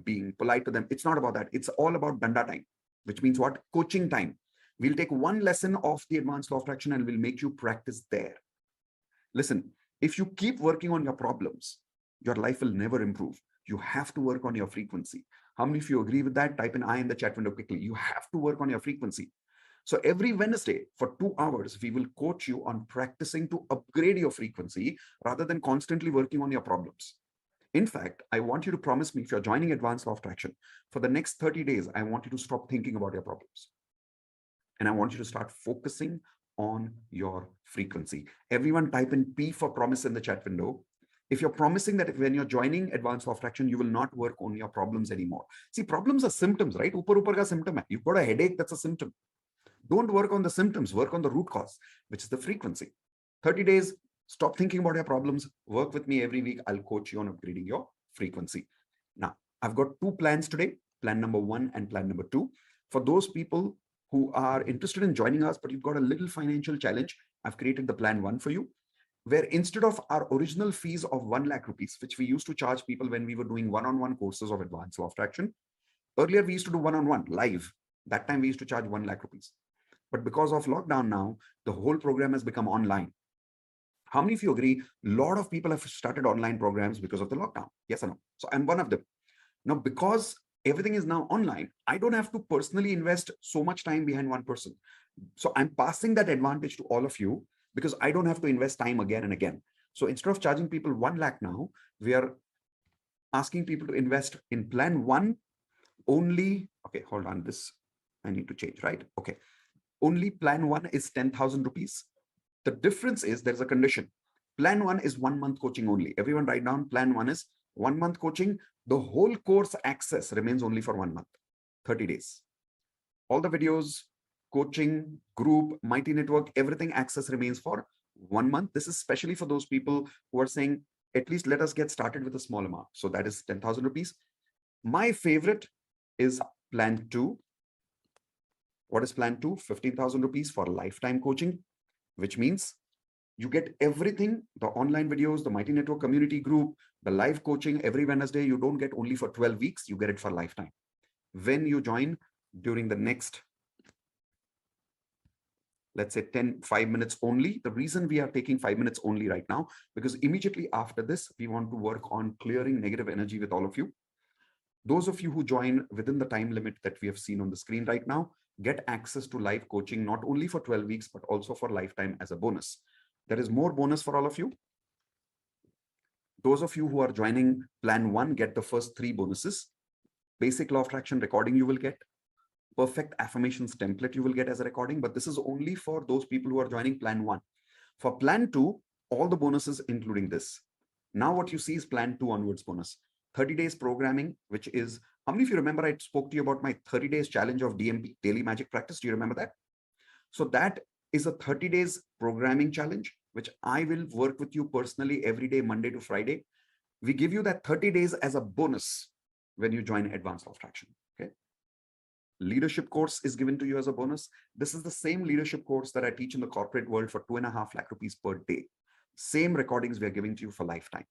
being polite to them. It's not about that. It's all about danda time, which means what? Coaching time. We'll take one lesson of the Advanced Law of Attraction and we'll make you practice there. Listen, if you keep working on your problems, your life will never improve. You have to work on your frequency. How many of you agree with that? Type in I in the chat window quickly. You have to work on your frequency. So every Wednesday for 2 hours, we will coach you on practicing to upgrade your frequency rather than constantly working on your problems. In fact, I want you to promise me, if you're joining Advanced Law of Attraction, for the next 30 days, I want you to stop thinking about your problems. And I want you to start focusing on your frequency. Everyone type in P for promise in the chat window. If you're promising that when you're joining Advanced Law of Attraction, you will not work on your problems anymore. See, problems are symptoms, right? Upar upar ka symptom hai. You've got a headache, that's a symptom. Don't work on the symptoms, work on the root cause, which is the frequency. 30 days, stop thinking about your problems. Work with me every week. I'll coach you on upgrading your frequency. Now, I've got two plans today, plan number 1 and plan number 2. For those people who are interested in joining us, but you've got a little financial challenge, I've created the plan 1 for you, where instead of our original fees of 1 lakh rupees, which we used to charge people when we were doing one-on-one courses of Advanced Law of Attraction, earlier we used to do one-on-one live. That time we used to charge 1 lakh rupees. But because of lockdown now, the whole program has become online. How many of you agree? A lot of people have started online programs because of the lockdown. Yes or no? So I'm one of them. Now, because everything is now online, I don't have to personally invest so much time behind one person. So I'm passing that advantage to all of you because I don't have to invest time again and again. So instead of charging people 1 lakh now, we are asking people to invest in plan 1 only. Okay, hold on. This I need to change, right? Okay. Only plan 1 is 10,000 rupees. The difference is there's a condition. Plan 1 is 1 month coaching only. Everyone write down, plan 1 is 1 month coaching. The whole course access remains only for 1 month, 30 days. All the videos, coaching, group, Mighty Network, everything access remains for 1 month. This is especially for those people who are saying, at least let us get started with a small amount. So that is 10,000 rupees. My favorite is plan 2. What is plan 2? 15,000 rupees for lifetime coaching, which means you get everything, the online videos, the Mighty Network community group, the live coaching every Wednesday. You don't get only for 12 weeks, you get it for lifetime. When you join during the next, let's say 5 minutes only. The reason we are taking 5 minutes only right now, because immediately after this, we want to work on clearing negative energy with all of you. Those of you who join within the time limit that we have seen on the screen right now, get access to live coaching, not only for 12 weeks, but also for lifetime as a bonus. There is more bonus for all of you. Those of you who are joining plan 1, get the first 3 bonuses. Basic law of attraction recording you will get. Perfect affirmations template you will get as a recording, but this is only for those people who are joining plan 1. For plan 2, all the bonuses including this. Now what you see is plan 2 onwards bonus. 30 days programming, which is, how many of you remember I spoke to you about my 30 days challenge of DMP, Daily Magic Practice? Do you remember that? So that is a 30 days programming challenge, which I will work with you personally every day, Monday to Friday. We give you that 30 days as a bonus when you join Advanced Law of Attraction. Okay. Leadership course is given to you as a bonus. This is the same leadership course that I teach in the corporate world for 2.5 lakh rupees per day. Same recordings we are giving to you for lifetime.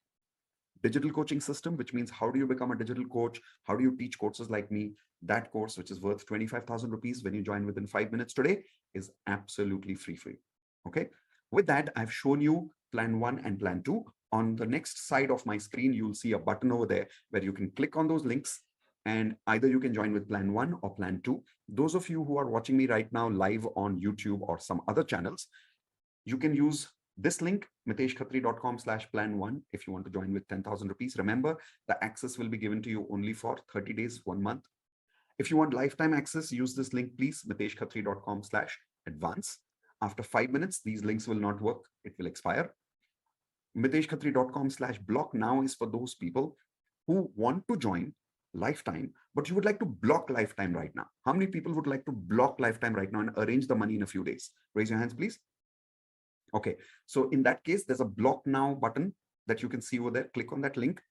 Digital coaching system, which means how do you become a digital coach? How do you teach courses like me? That course, which is worth 25,000 rupees when you join within 5 minutes today, is absolutely free for you. Okay. With that, I've shown you plan 1 and plan 2. On the next side of my screen, you'll see a button over there where you can click on those links and either you can join with plan 1 or plan 2. Those of you who are watching me right now live on YouTube or some other channels, you can use this link, miteshkhatri.com/plan1, if you want to join with 10,000 rupees. Remember, the access will be given to you only for 30 days, 1 month. If you want lifetime access, use this link, please, miteshkhatri.com/advance. After 5 minutes, these links will not work. It will expire. miteshkhatri.com/block now is for those people who want to join lifetime, but you would like to block lifetime right now. How many people would like to block lifetime right now and arrange the money in a few days? Raise your hands, please. Okay, so in that case, there's a block now button that you can see over there. Click on that link.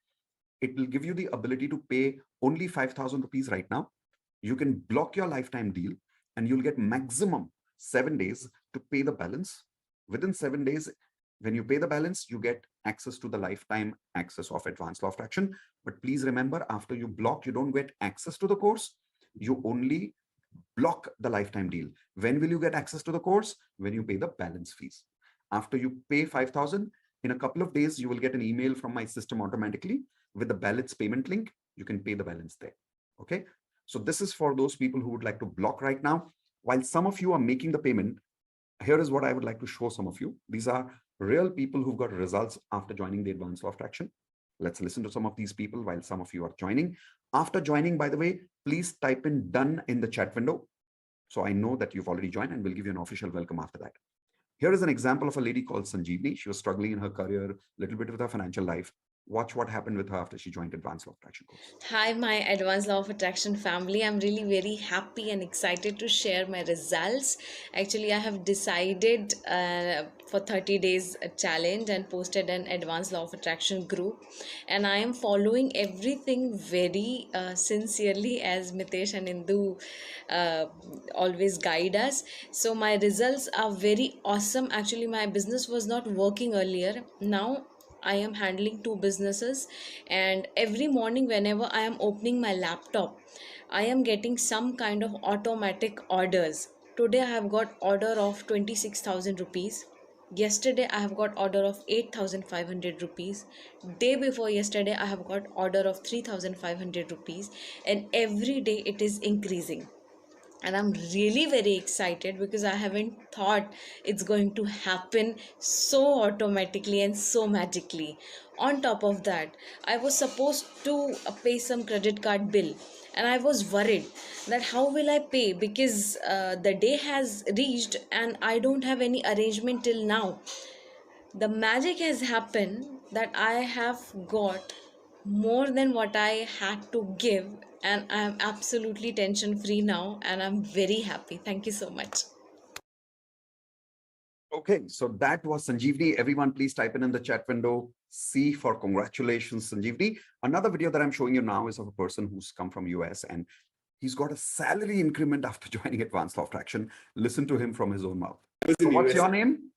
It will give you the ability to pay only 5,000 rupees right now. You can block your lifetime deal and you'll get maximum 7 days to pay the balance. Within 7 days, when you pay the balance, you get access to the lifetime access of Advanced Law of Attraction. But please remember, after you block, you don't get access to the course. You only block the lifetime deal. When will you get access to the course? When you pay the balance fees. After you pay 5,000, in a couple of days, you will get an email from my system automatically with the balance payment link. You can pay the balance there. Okay. So this is for those people who would like to block right now. while some of you are making the payment, here is what I would like to show some of you. These are real people who've got results after joining the Advanced Law of Attraction. Let's listen to some of these people while some of you are joining. After joining, by the way, please type in done in the chat window, so I know that you've already joined, and we'll give you an official welcome after that. Here is an example of a lady called Sanjeevni. She was struggling in her career, a little bit with her financial life. Watch what happened with her after she joined Advanced Law of Attraction course. Hi, my Advanced Law of Attraction family. I'm really very happy and excited to share my results. Actually, I have decided for 30 days challenge and posted an Advanced Law of Attraction group. And I am following everything very sincerely as Mitesh and Indu always guide us. So my results are very awesome. Actually, my business was not working earlier. Now I am handling two businesses, and every morning, whenever I am opening my laptop, I am getting some kind of automatic orders. Today, I have got order of 26,000 rupees. Yesterday, I have got order of 8,500 rupees. Day before yesterday, I have got order of 3,500 rupees, and every day it is increasing. And I'm really very excited because I haven't thought it's going to happen so automatically and so magically. On top of that, I was supposed to pay some credit card bill, and I was worried that how will I pay, because the day has reached and I don't have any arrangement till now. The magic has happened that I have got more than what I had to give, and I'm absolutely tension free now, and I'm very happy. Thank you so much. Okay, so that was Sanjeevni. Everyone, please type in the chat window C for congratulations, Sanjeevni. Another video that I'm showing you now is of a person who's come from US, and he's got a salary increment after joining Advanced Law of Attraction. Listen to him from his own mouth. So what's your name?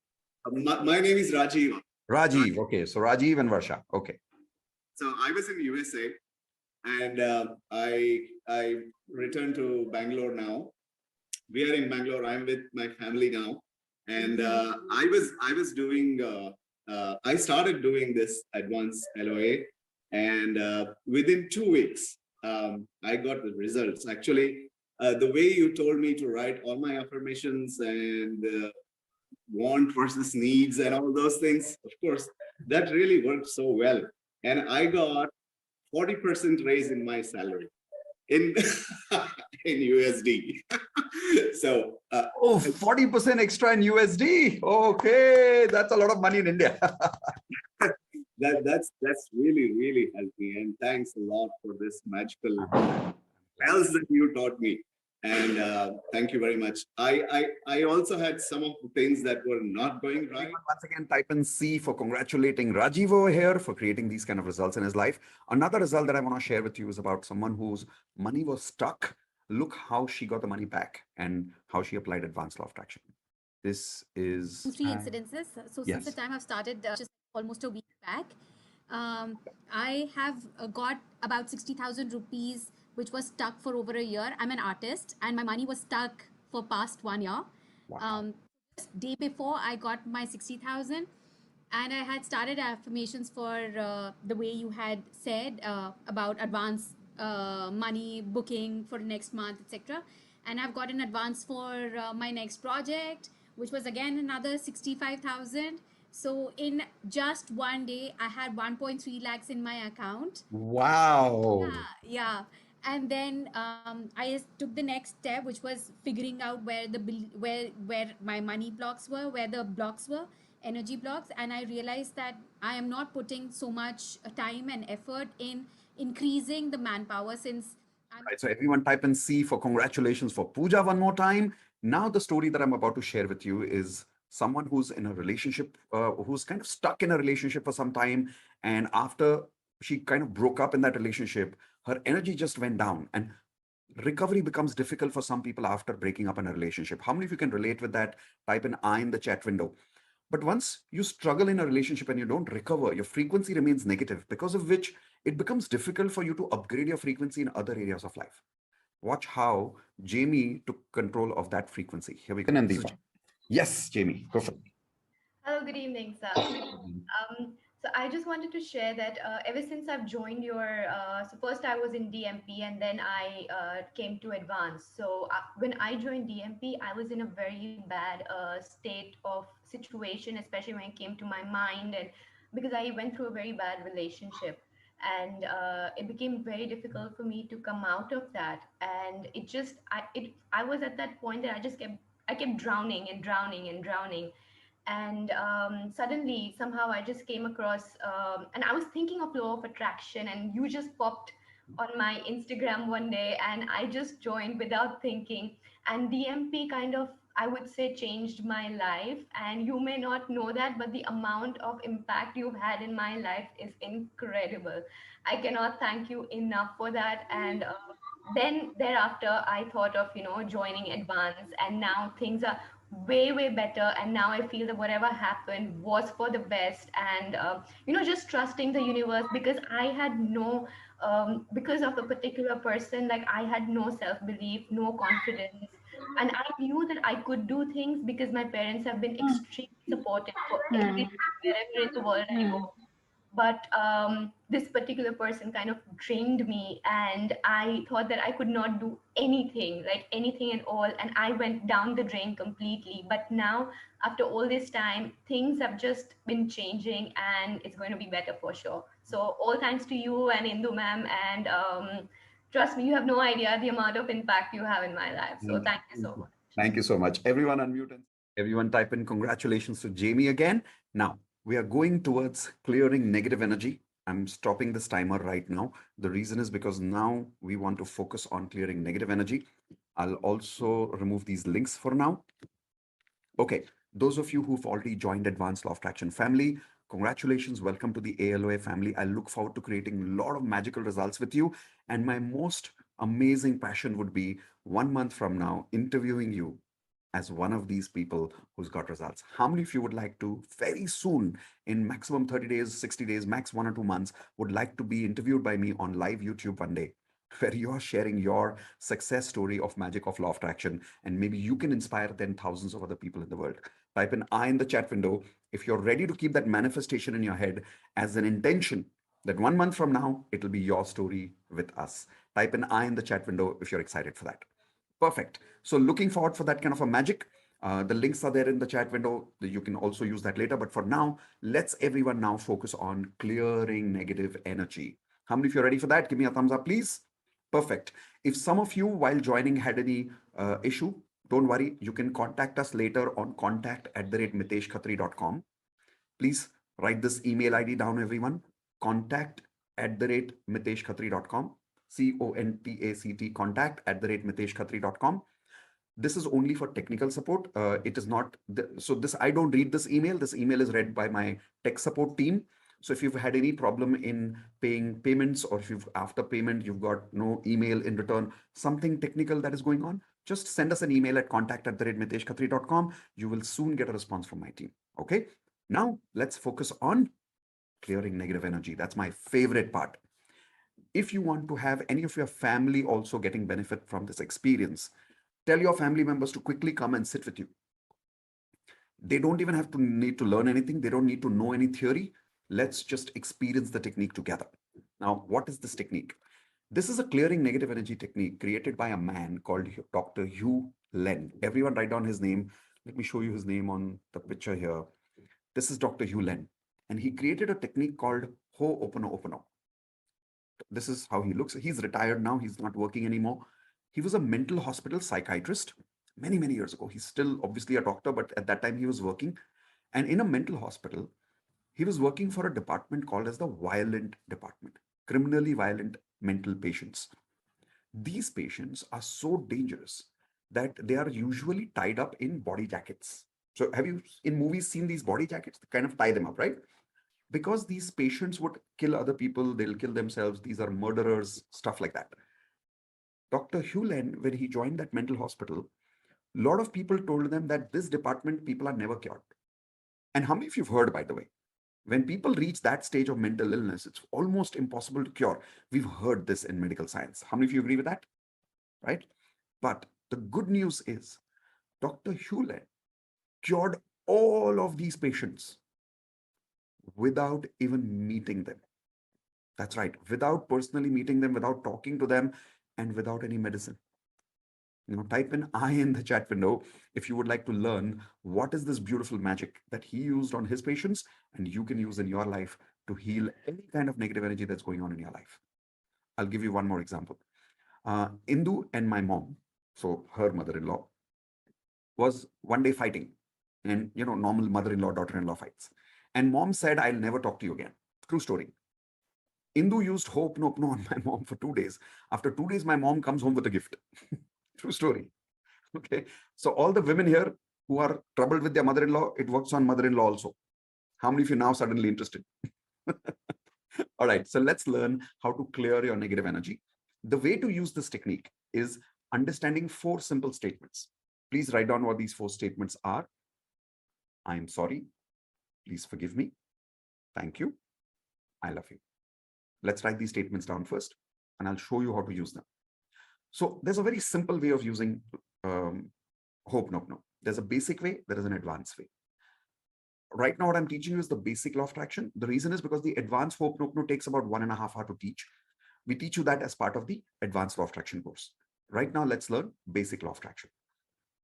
My name is Rajiv. Rajiv. Okay, so Rajiv and Varsha. Okay. So I was in USA, and I returned to Bangalore now. We are in Bangalore. I'm with my family now, and I was doing. I started doing this advanced LOA, and within 2 weeks, I got the results. Actually, the way you told me to write all my affirmations and want versus needs and all those things, of course, that really worked so well. And I got 40% raise in my salary in in USD. So 40% extra in USD. Okay, that's a lot of money in India. that's really helped me, and thanks a lot for this magical spells that you taught me. And thank you very much. I also had some of the things that were not going right. Once again, type in C for congratulating Rajiv over here for creating these kind of results in his life. Another result that I want to share with you is about someone whose money was stuck. Look how she got the money back and how she applied Advanced Law of Attraction. This is three incidences. So since the time I've started, just almost a week back, I have got about 60,000 rupees, which was stuck for over a year. I'm an artist, and my money was stuck for past 1 year. Wow. Just day before I got my 60,000, and I had started affirmations for the way you had said about advance money booking for next month, etc. And I've got an advance for my next project, which was again another 65,000. So in just 1 day, I had 1.3 lakhs in my account. Wow. Yeah. And then I took the next step, which was figuring out where my money blocks were, where the blocks were, energy blocks. And I realized that I am not putting so much time and effort in increasing the manpower, since Right, so everyone type in C for congratulations for Pooja one more time. Now the story that I'm about to share with you is someone who's in a relationship, who's kind of stuck in a relationship for some time. And after she kind of broke up in that relationship, her energy just went down, and recovery becomes difficult for some people after breaking up in a relationship. How many of you can relate with that? Type in I in the chat window. But once you struggle in a relationship and you don't recover, your frequency remains negative, because of which it becomes difficult for you to upgrade your frequency in other areas of life. Watch how Jamie took control of that frequency. Here we go. Yes, Jamie, go for it. Hello, good evening, sir. So I just wanted to share that ever since I've joined so first I was in DMP and then I came to advanced. So when I joined DMP, I was in a very bad state of situation, especially when it came to my mind, and because I went through a very bad relationship, and it became very difficult for me to come out of that. And I was at that point that I kept drowning and drowning and drowning, and suddenly somehow I just came across and I was thinking of law of attraction, and you just popped on my Instagram one day, and I just joined without thinking. And DMP kind of, I would say, changed my life, and you may not know that, but the amount of impact you've had in my life is incredible. I cannot thank you enough for that. And then thereafter I thought of joining advance, and now things are way better, and now I feel that whatever happened was for the best. And just trusting the universe, because I had no because of a particular person, like I had no self belief, no confidence, and I knew that I could do things because my parents have been extremely supportive for everything wherever in the world I go. But this particular person kind of drained me, and I thought that I could not do anything, like anything at all, and I went down the drain completely. But now, after all this time, things have just been changing, and it's going to be better for sure. So all thanks to you and Indu ma'am, and trust me, you have no idea the amount of impact you have in my life. So thank you so much. Thank you so much. Everyone unmute and everyone type in congratulations to Jamie again. Now, we are going towards clearing negative energy. I'm stopping this timer right now. The reason is because now we want to focus on clearing negative energy. I'll also remove these links for now. Okay, those of you who've already joined Advanced Law of Attraction family, congratulations. Welcome to the ALOA family. I look forward to creating a lot of magical results with you. And my most amazing passion would be 1 month from now interviewing you as one of these people who's got results. How many of you would like to very soon, in maximum 30 days, 60 days, max 1 or 2 months, would like to be interviewed by me on live YouTube one day, where you are sharing your success story of magic of law of attraction, and maybe you can inspire then thousands of other people in the world. Type an I in the chat window if you're ready to keep that manifestation in your head as an intention that 1 month from now, it'll be your story with us. Type an I in the chat window if you're excited for that. Perfect. So looking forward for that kind of a magic. The links are there in the chat window. You can also use that later. But for now, let's everyone now focus on clearing negative energy. How many of you are ready for that? Give me a thumbs up, please. Perfect. If some of you while joining had any issue, don't worry. You can contact us later on contact@miteshkhatri.com. Please write this email ID down, everyone. Contact@miteshkhatri.com. CONTACT, contact@miteshkhatri.com. This is only for technical support. It is not, so this, I don't read this email. This email is read by my tech support team. So if you've had any problem in paying payments, or if you've after payment, you've got no email in return, something technical that is going on, just send us an email at contact@miteshkhatri.com. You will soon get a response from my team. Okay. Now let's focus on clearing negative energy. That's my favorite part. If you want to have any of your family also getting benefit from this experience, tell your family members to quickly come and sit with you. They don't even have to need to learn anything. They don't need to know any theory. Let's just experience the technique together. Now, what is this technique? This is a clearing negative energy technique created by a man called Dr. Hugh Len. Everyone write down his name. Let me show you his name on the picture here. This is Dr. Hugh Len, and he created a technique called Ho'oponopono. This is how he looks. He's retired now. He's not working anymore. He was a mental hospital psychiatrist many years ago. He's still obviously a doctor, but at that time he was working. And in a mental hospital, he was working for a department called as the violent department, criminally violent mental patients. These patients are so dangerous that they are usually tied up in body jackets. So have you in movies seen these body jackets? They kind of tie them up, right? Because these patients would kill other people, they'll kill themselves, these are murderers, stuff like that. Dr. Hewland, when he joined that mental hospital, a lot of people told them that this department, people are never cured. And how many of you have heard, by the way, when people reach that stage of mental illness, it's almost impossible to cure. We've heard this in medical science. How many of you agree with that? Right? But the good news is Dr. Hewland cured all of these patients without even meeting them. That's right, without personally meeting them, without talking to them, and without any medicine. Type in I in the chat window if you would like to learn what is this beautiful magic that he used on his patients and you can use in your life to heal any kind of negative energy that's going on in your life. I'll give you one more example. Indu and my mom, so her mother-in-law, was one day fighting, and normal mother-in-law daughter-in-law fights, and mom said, I'll never talk to you again. True story. Indu used hope no on my mom for 2 days. After 2 days, my mom comes home with a gift. True story. Okay, so all the women here who are troubled with their mother-in-law, it works on mother-in-law also. How many of you now suddenly interested? All right, so let's learn how to clear your negative energy. The way to use this technique is understanding 4 simple statements. Please write down what these 4 statements are. I am sorry. Please forgive me. Thank you. I love you. Let's write these statements down first, and I'll show you how to use them. So there's a very simple way of using hope no. There's a basic way, there is an advanced way. Right now, what I'm teaching you is the basic law of attraction. The reason is because the advanced hope no takes about 1.5 hours to teach. We teach you that as part of the advanced law of attraction course. Right now, let's learn basic law of attraction.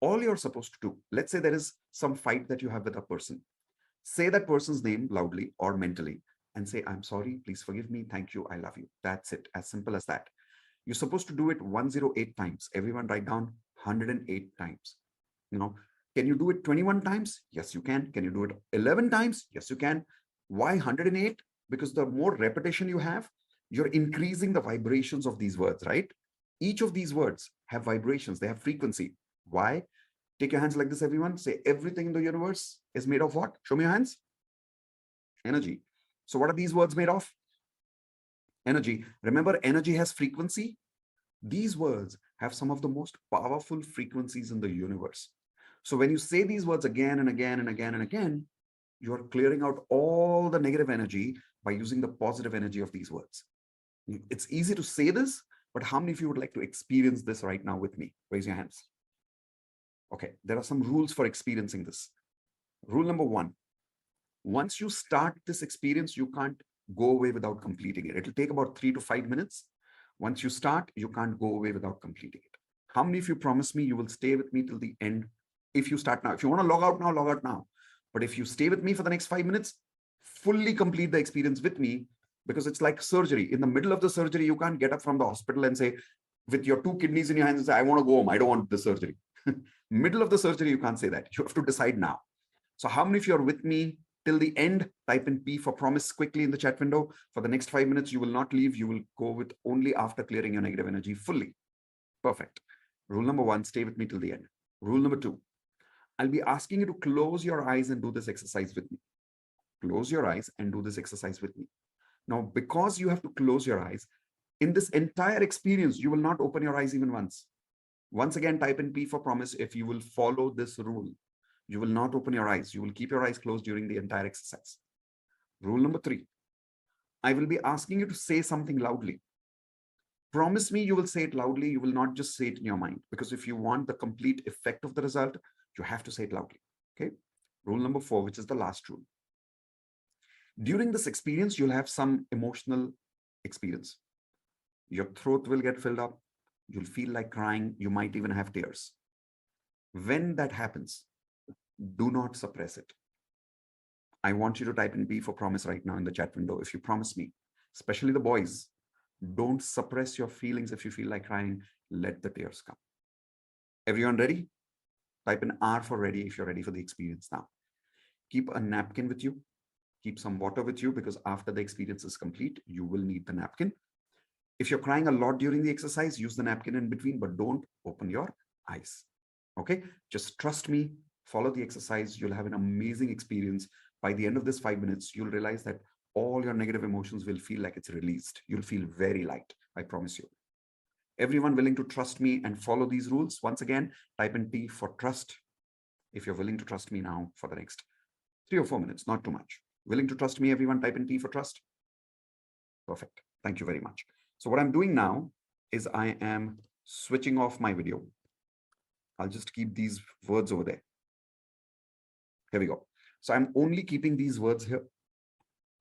All you're supposed to do, let's say there is some fight that you have with a person. Say that person's name loudly or mentally and say, I'm sorry, please forgive me, thank you, I love you. That's it, as simple as that. You're supposed to do it 108 times. Everyone write down 108 times. Can you do it 21 times? Yes, you can. Can you do it 11 times? Yes, you can. Why 108? Because the more repetition you have, you're increasing the vibrations of these words, right? Each of these words have vibrations. They have frequency. Why? Take your hands like this, everyone. Say, everything in the universe is made of what? Show me your hands. Energy. So what are these words made of? Energy. Remember, energy has frequency. These words have some of the most powerful frequencies in the universe. So when you say these words again and again and again and again, you are clearing out all the negative energy by using the positive energy of these words. It's easy to say this, but how many of you would like to experience this right now with me? Raise your hands. Okay, there are some rules for experiencing this. Rule number 1, once you start this experience, you can't go away without completing it. It'll take about 3 to 5 minutes. Once you start, you can't go away without completing it. How many of you promise me you will stay with me till the end? If you start now, if you want to log out now, log out now. But if you stay with me for the next 5 minutes, fully complete the experience with me, because it's like surgery. In the middle of the surgery, you can't get up from the hospital and say, with your 2 kidneys in your hands and say, I want to go home. I don't want the surgery. Middle of the surgery, you can't say that. You have to decide now. So how many of you are with me till the end? Type in P for promise quickly in the chat window. For the next 5 minutes, you will not leave. You will go with only after clearing your negative energy fully. Perfect. Rule number 1, stay with me till the end. Rule number 2, I'll be asking you to close your eyes and do this exercise with me. Close your eyes and do this exercise with me. Now, because you have to close your eyes, in this entire experience, you will not open your eyes even once. Once again, type in P for promise if you will follow this rule. You will not open your eyes. You will keep your eyes closed during the entire exercise. Rule number 3, I will be asking you to say something loudly. Promise me you will say it loudly. You will not just say it in your mind, because if you want the complete effect of the result, you have to say it loudly. Okay. Rule number 4, which is the last rule. During this experience, you'll have some emotional experience. Your throat will get filled up. You'll feel like crying. You might even have tears. When that happens, do not suppress it. I want you to type in B for promise right now in the chat window. If you promise me, especially the boys, don't suppress your feelings. If you feel like crying, let the tears come. Everyone ready? Type in R for ready if you're ready for the experience now. Keep a napkin with you. Keep some water with you, because after the experience is complete, you will need the napkin. If you're crying a lot during the exercise, use the napkin in between, but don't open your eyes. Okay, just trust me, follow the exercise. You'll have an amazing experience. By the end of this 5 minutes, you'll realize that all your negative emotions will feel like it's released. You'll feel very light, I promise you. Everyone willing to trust me and follow these rules? Once again, type in T for trust. If you're willing to trust me now for the next 3 or 4 minutes, not too much. Willing to trust me, everyone, type in T for trust. Perfect. Thank you very much. So what I'm doing now is I am switching off my video. I'll just keep these words over there. Here we go. So I'm only keeping these words here.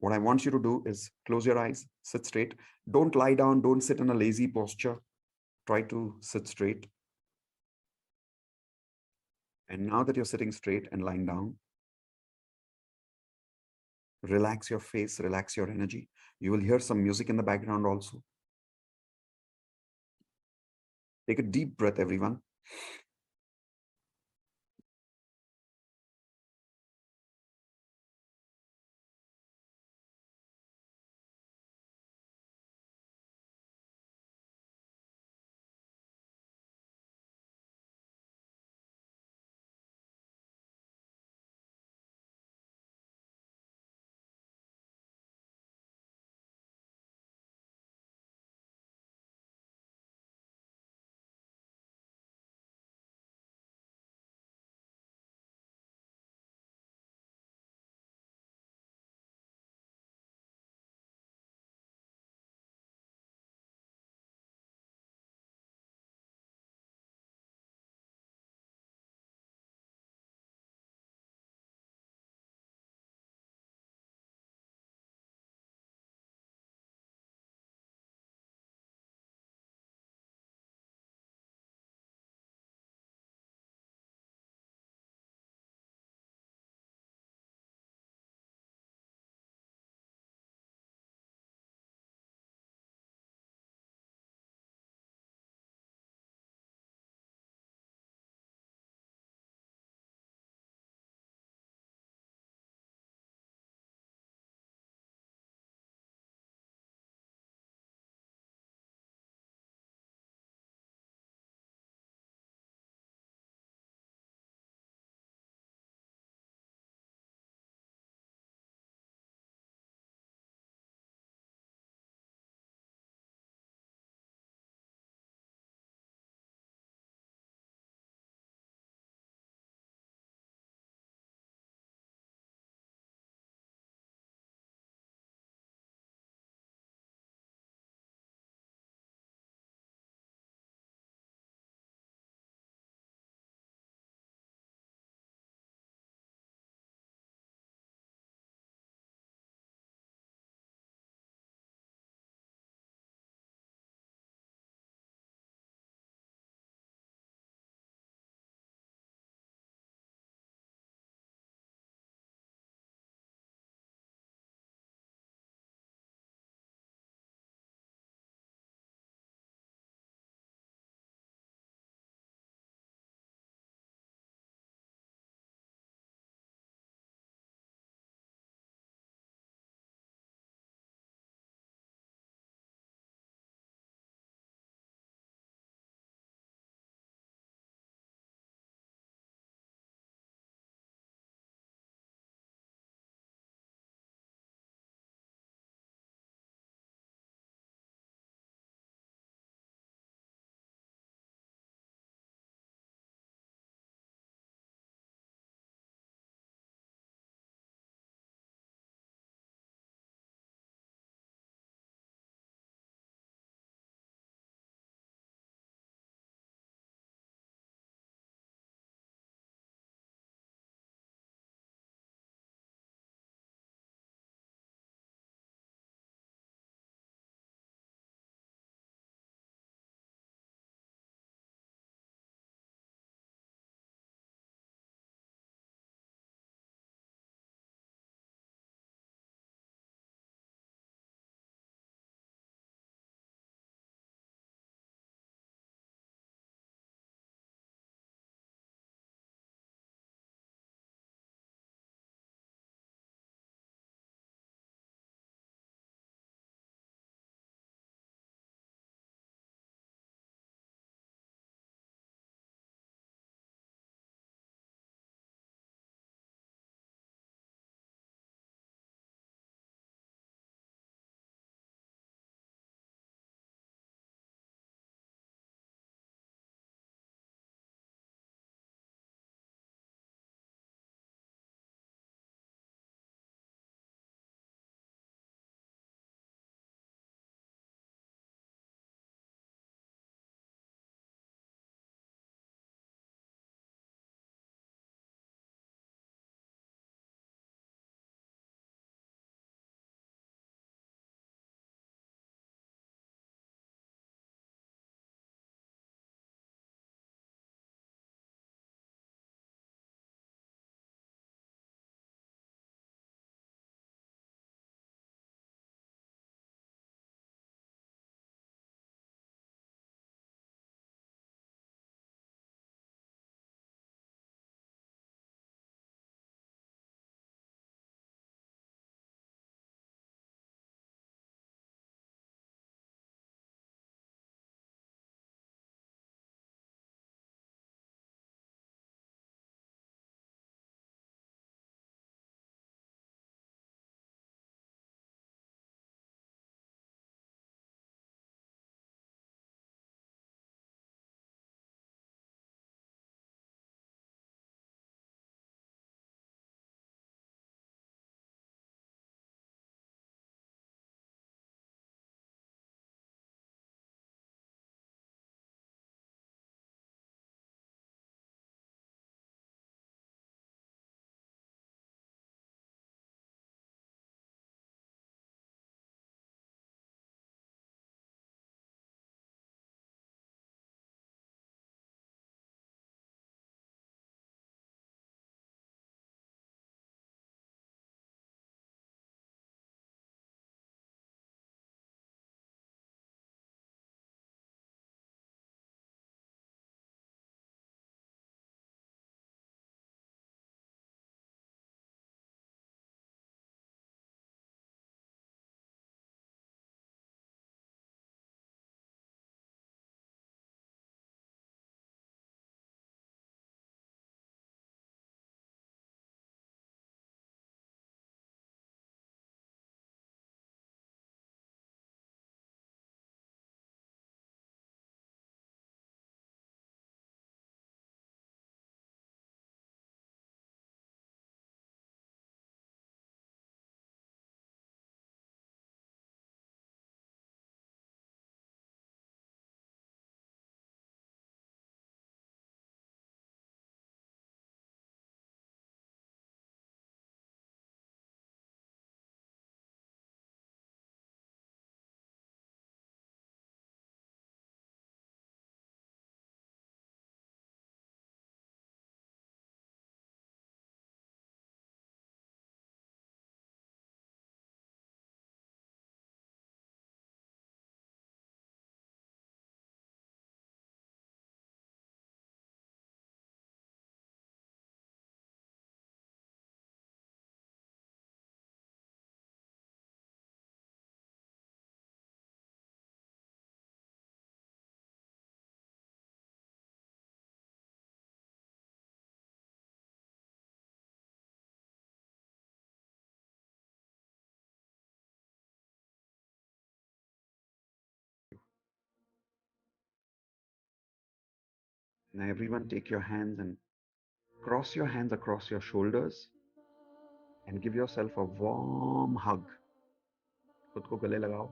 What I want you to do is close your eyes, sit straight. Don't lie down, don't sit in a lazy posture. Try to sit straight. And now that you're sitting straight and lying down, relax your face, relax your energy. You will hear some music in the background also. Take a deep breath, everyone. Now, everyone, take your hands and cross your hands across your shoulders and give yourself a warm hug. खुद को गले लगाओ.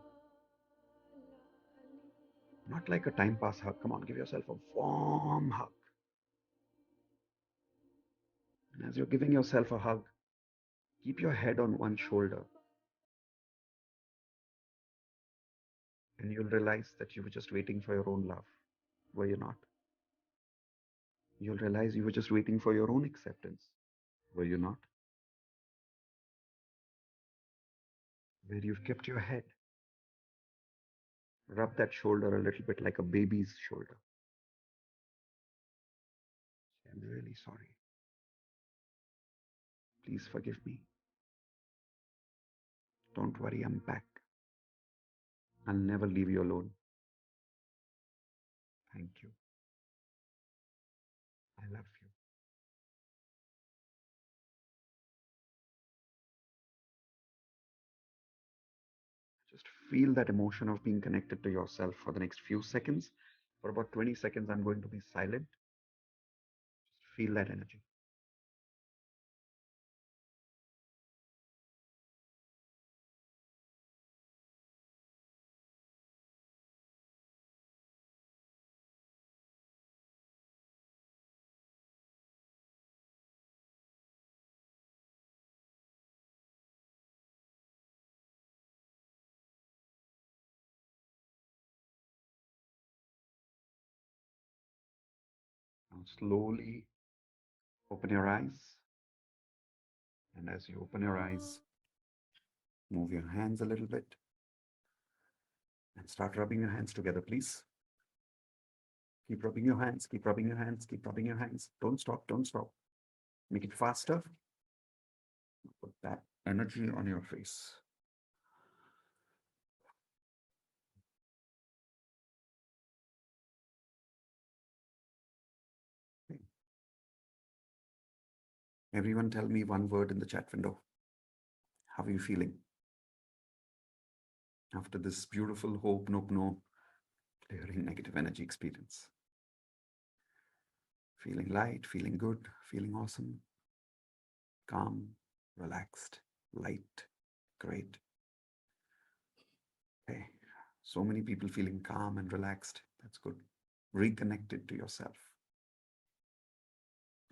Not like a time pass hug. Come on, give yourself a warm hug. And as you're giving yourself a hug, keep your head on one shoulder. And you'll realize that you were just waiting for your own love. Were you not? You'll realize you were just waiting for your own acceptance. Were you not? Where you've kept your head. Rub that shoulder a little bit like a baby's shoulder. I'm really sorry. Please forgive me. Don't worry, I'm back. I'll never leave you alone. Thank you. I love you. Just feel that emotion of being connected to yourself for the next few seconds. For about 20 seconds, I'm going to be silent. Just feel that energy. Now slowly open your eyes. And as you open your eyes, move your hands a little bit. And start rubbing your hands together, please. Keep rubbing your hands, keep rubbing your hands, keep rubbing your hands. Don't stop, don't stop. Make it faster. Put that energy on your face. Okay. Everyone tell me one word in the chat window. How are you feeling? After this beautiful hope, no, clearing negative energy experience. Feeling light, feeling good, feeling awesome, calm, relaxed, light, great. Okay, so many people feeling calm and relaxed. That's good. Reconnected to yourself,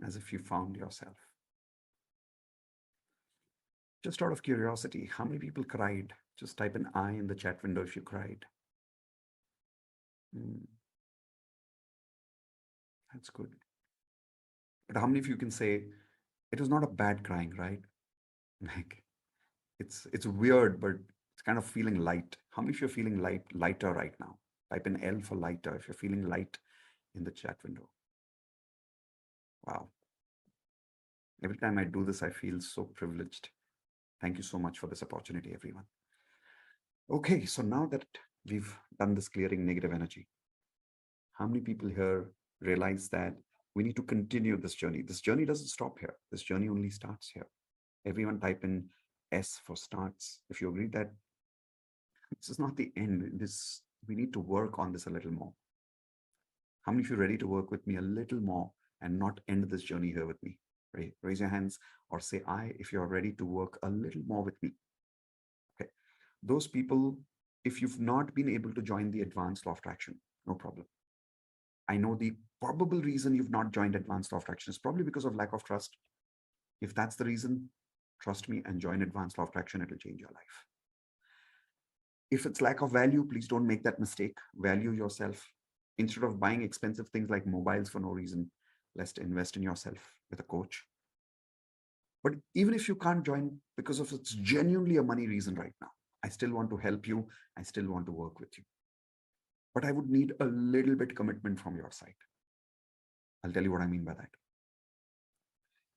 as if you found yourself. Just out of curiosity, how many people cried? Just type an I in the chat window if you cried. That's good. But how many of you can say it was not a bad crying, right? Like it's weird, but it's kind of feeling light. How many of you are feeling lighter right now? Type in L for lighter if you're feeling light in the chat window. Wow. Every time I do this, I feel so privileged. Thank you so much for this opportunity, everyone. Okay, so now that we've done this clearing negative energy, how many people here realize that we need to continue this journey? This journey doesn't stop here. This journey only starts here. Everyone type in S for starts. If you agree that this is not the end, we need to work on this a little more. How many of you are ready to work with me a little more and not end this journey here with me? Raise your hands or say I if you're ready to work a little more with me. Okay. Those people, if you've not been able to join the advanced law of attraction, no problem. I know the probable reason you've not joined advanced law of attraction is probably because of lack of trust. If that's the reason, trust me and join advanced law of attraction. It'll change your life. If it's lack of value, please don't make that mistake. Value yourself. Instead of buying expensive things like mobiles for no reason, let's invest in yourself with a coach. But even if you can't join because of it's genuinely a money reason right now, I still want to help you. I still want to work with you. But I would need a little bit commitment from your side. I'll tell you what I mean by that.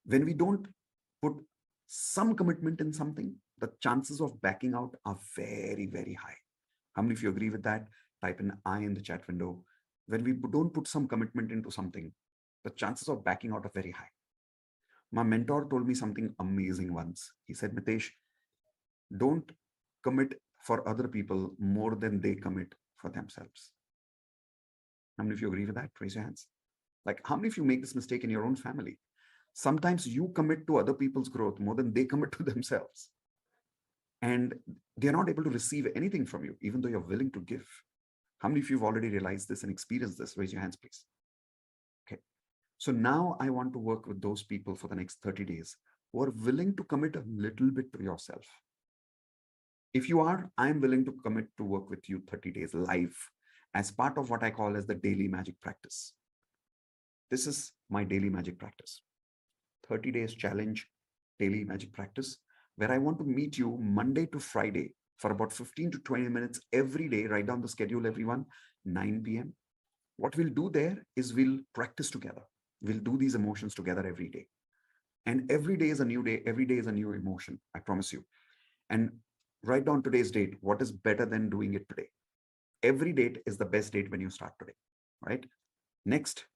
When we don't put some commitment in something, the chances of backing out are very, very high. How many of you agree with that? Type an I in the chat window. When we don't put some commitment into something, the chances of backing out are very high. My mentor told me something amazing once. He said, Mitesh, don't commit for other people more than they commit for themselves. How many of you agree with that? Raise your hands. Like, how many of you make this mistake in your own family? Sometimes you commit to other people's growth more than they commit to themselves. And they're not able to receive anything from you, even though you're willing to give. How many of you have already realized this and experienced this? Raise your hands, please. Okay. So now I want to work with those people for the next 30 days who are willing to commit a little bit to yourself. If you are, I'm willing to commit to work with you 30 days live as part of what I call as the daily magic practice. This is my daily magic practice. 30 days challenge, daily magic practice, where I want to meet you Monday to Friday for about 15 to 20 minutes every day. Write down the schedule, everyone, 9 p.m. What we'll do there is we'll practice together. We'll do these emotions together every day. And every day is a new day. Every day is a new emotion, I promise you. And write down today's date. What is better than doing it today? Every date is the best date when you start today, right? Next,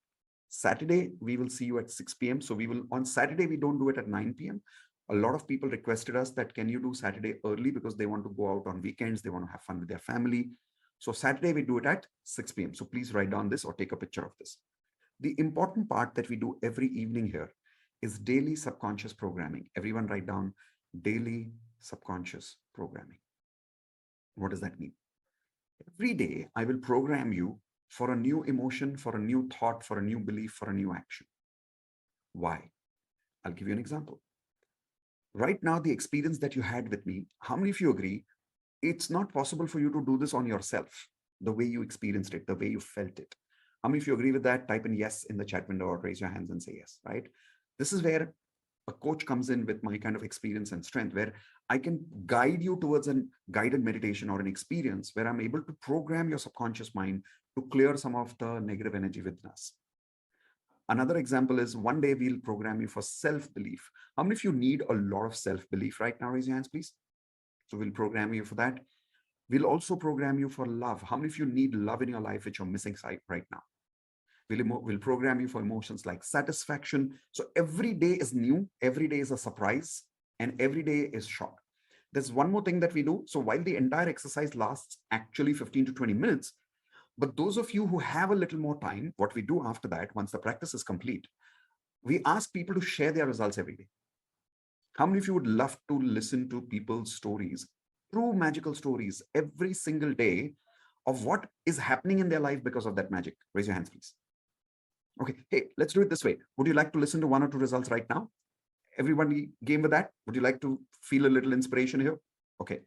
Saturday, we will see you at 6 p.m. So we will, on Saturday, we don't do it at 9 p.m. A lot of people requested us that, can you do Saturday early, because they want to go out on weekends. They want to have fun with their family. So Saturday, we do it at 6 p.m. So please write down this or take a picture of this. The important part that we do every evening here is daily subconscious programming. Everyone write down daily subconscious programming. What does that mean? Every day, I will program you for a new emotion, for a new thought, for a new belief, for a new action. Why? I'll give you an example. Right now, the experience that you had with me, how many of you agree it's not possible for you to do this on yourself, the way you experienced it, the way you felt it? How many of you agree with that? Type in yes in the chat window or raise your hands and say yes, right? This is where a coach comes in with my kind of experience and strength, where I can guide you towards a guided meditation or an experience where I'm able to program your subconscious mind to clear some of the negative energy within us. Another example is one day we'll program you for self-belief. How many of you need a lot of self-belief right now? Raise your hands, please. So we'll program you for that. We'll also program you for love. How many of you need love in your life, which you're missing right now? We'll program you for emotions like satisfaction. So every day is new, every day is a surprise, and every day is shock. There's one more thing that we do. So while the entire exercise lasts actually 15 to 20 minutes, but those of you who have a little more time, what we do after that, once the practice is complete, we ask people to share their results every day. How many of you would love to listen to people's stories, true magical stories, every single day of what is happening in their life because of that magic? Raise your hands, please. Okay, hey, let's do it this way. Would you like to listen to one or two results right now? Everybody game with that? Would you like to feel a little inspiration here? Okay,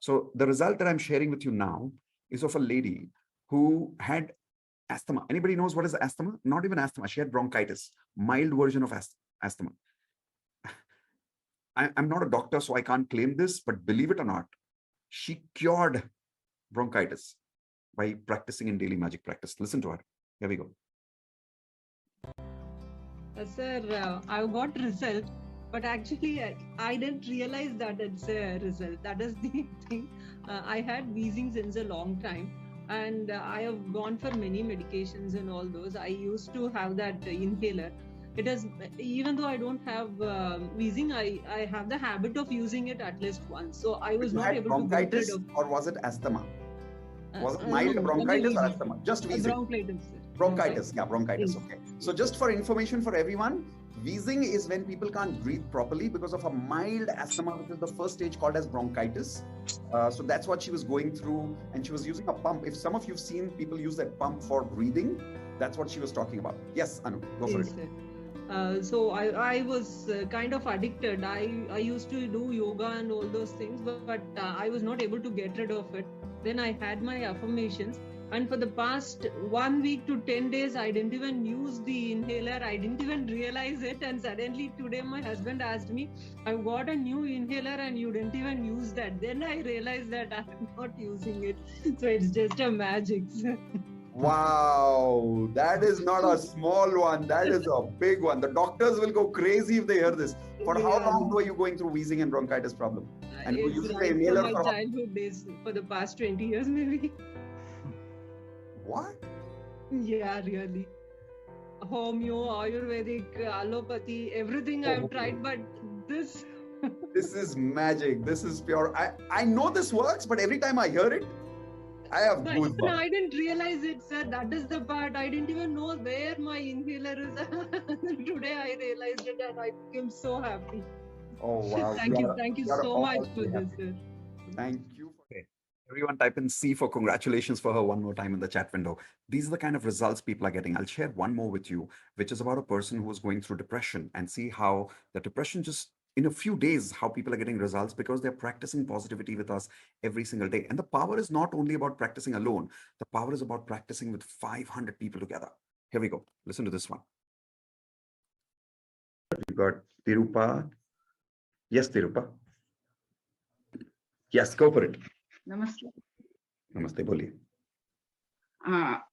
so the result that I'm sharing with you now is of a lady who had asthma. Anybody knows what is asthma? Not even asthma. She had bronchitis, mild version of asthma. I'm not a doctor, so I can't claim this, but believe it or not, she cured bronchitis by practicing in daily magic practice. Listen to her. Here we go. Sir, I got result, but actually I didn't realize that it's a result. That is the thing. I had wheezing since a long time, and I have gone for many medications and all those. I used to have that inhaler. It is, even though I don't have wheezing, I have the habit of using it at least once. So I was not able to get rid of. Or was it asthma? Was it mild bronchitis or asthma? Just wheezing. Bronchitis. Bronchitis, yeah, bronchitis. Okay. So just for information for everyone, wheezing is when people can't breathe properly because of a mild asthma, which is the first stage called as bronchitis. So that's what she was going through, and she was using a pump. If some of you've seen people use that pump for breathing, that's what she was talking about. Yes, Anu, go for it. So I was kind of addicted. I used to do yoga and all those things, but I was not able to get rid of it. Then I had my affirmations, and for the past 1 week to 10 days, I didn't even use the inhaler. I didn't even realize it, and suddenly today my husband asked me, I've got a new inhaler and you didn't even use that. Then I realized that I'm not using it. So it's just a magic. Wow, that is not a small one. That is a big one. The doctors will go crazy if they hear this. For how long were you going through wheezing and bronchitis problem? And you were using the inhaler for my childhood days, for the past 20 years maybe. What? Yeah, really. Homeo, Ayurvedic, allopathy, everything I've tried, but this... This is magic. This is pure. I know this works, but every time I hear it, I have But even goosebumps. I didn't realize it, sir. That is the part. I didn't even know where my inhaler is. Today I realized it and I became so happy. Oh wow, Thank you we are so much all for very this, happy. sir. Thank you. Okay. Everyone type in C for congratulations for her one more time in the chat window. These are the kind of results people are getting. I'll share one more with you, which is about a person who was going through depression and see how the depression just in a few days, how people are getting results because they're practicing positivity with us every single day. And the power is not only about practicing alone, the power is about practicing with 500 people together. Here we go. Listen to this one. You got Tirupa. Yes, Tirupa. Yes, go for it. नमस्ते। Namaste, बोलिए। हाँ,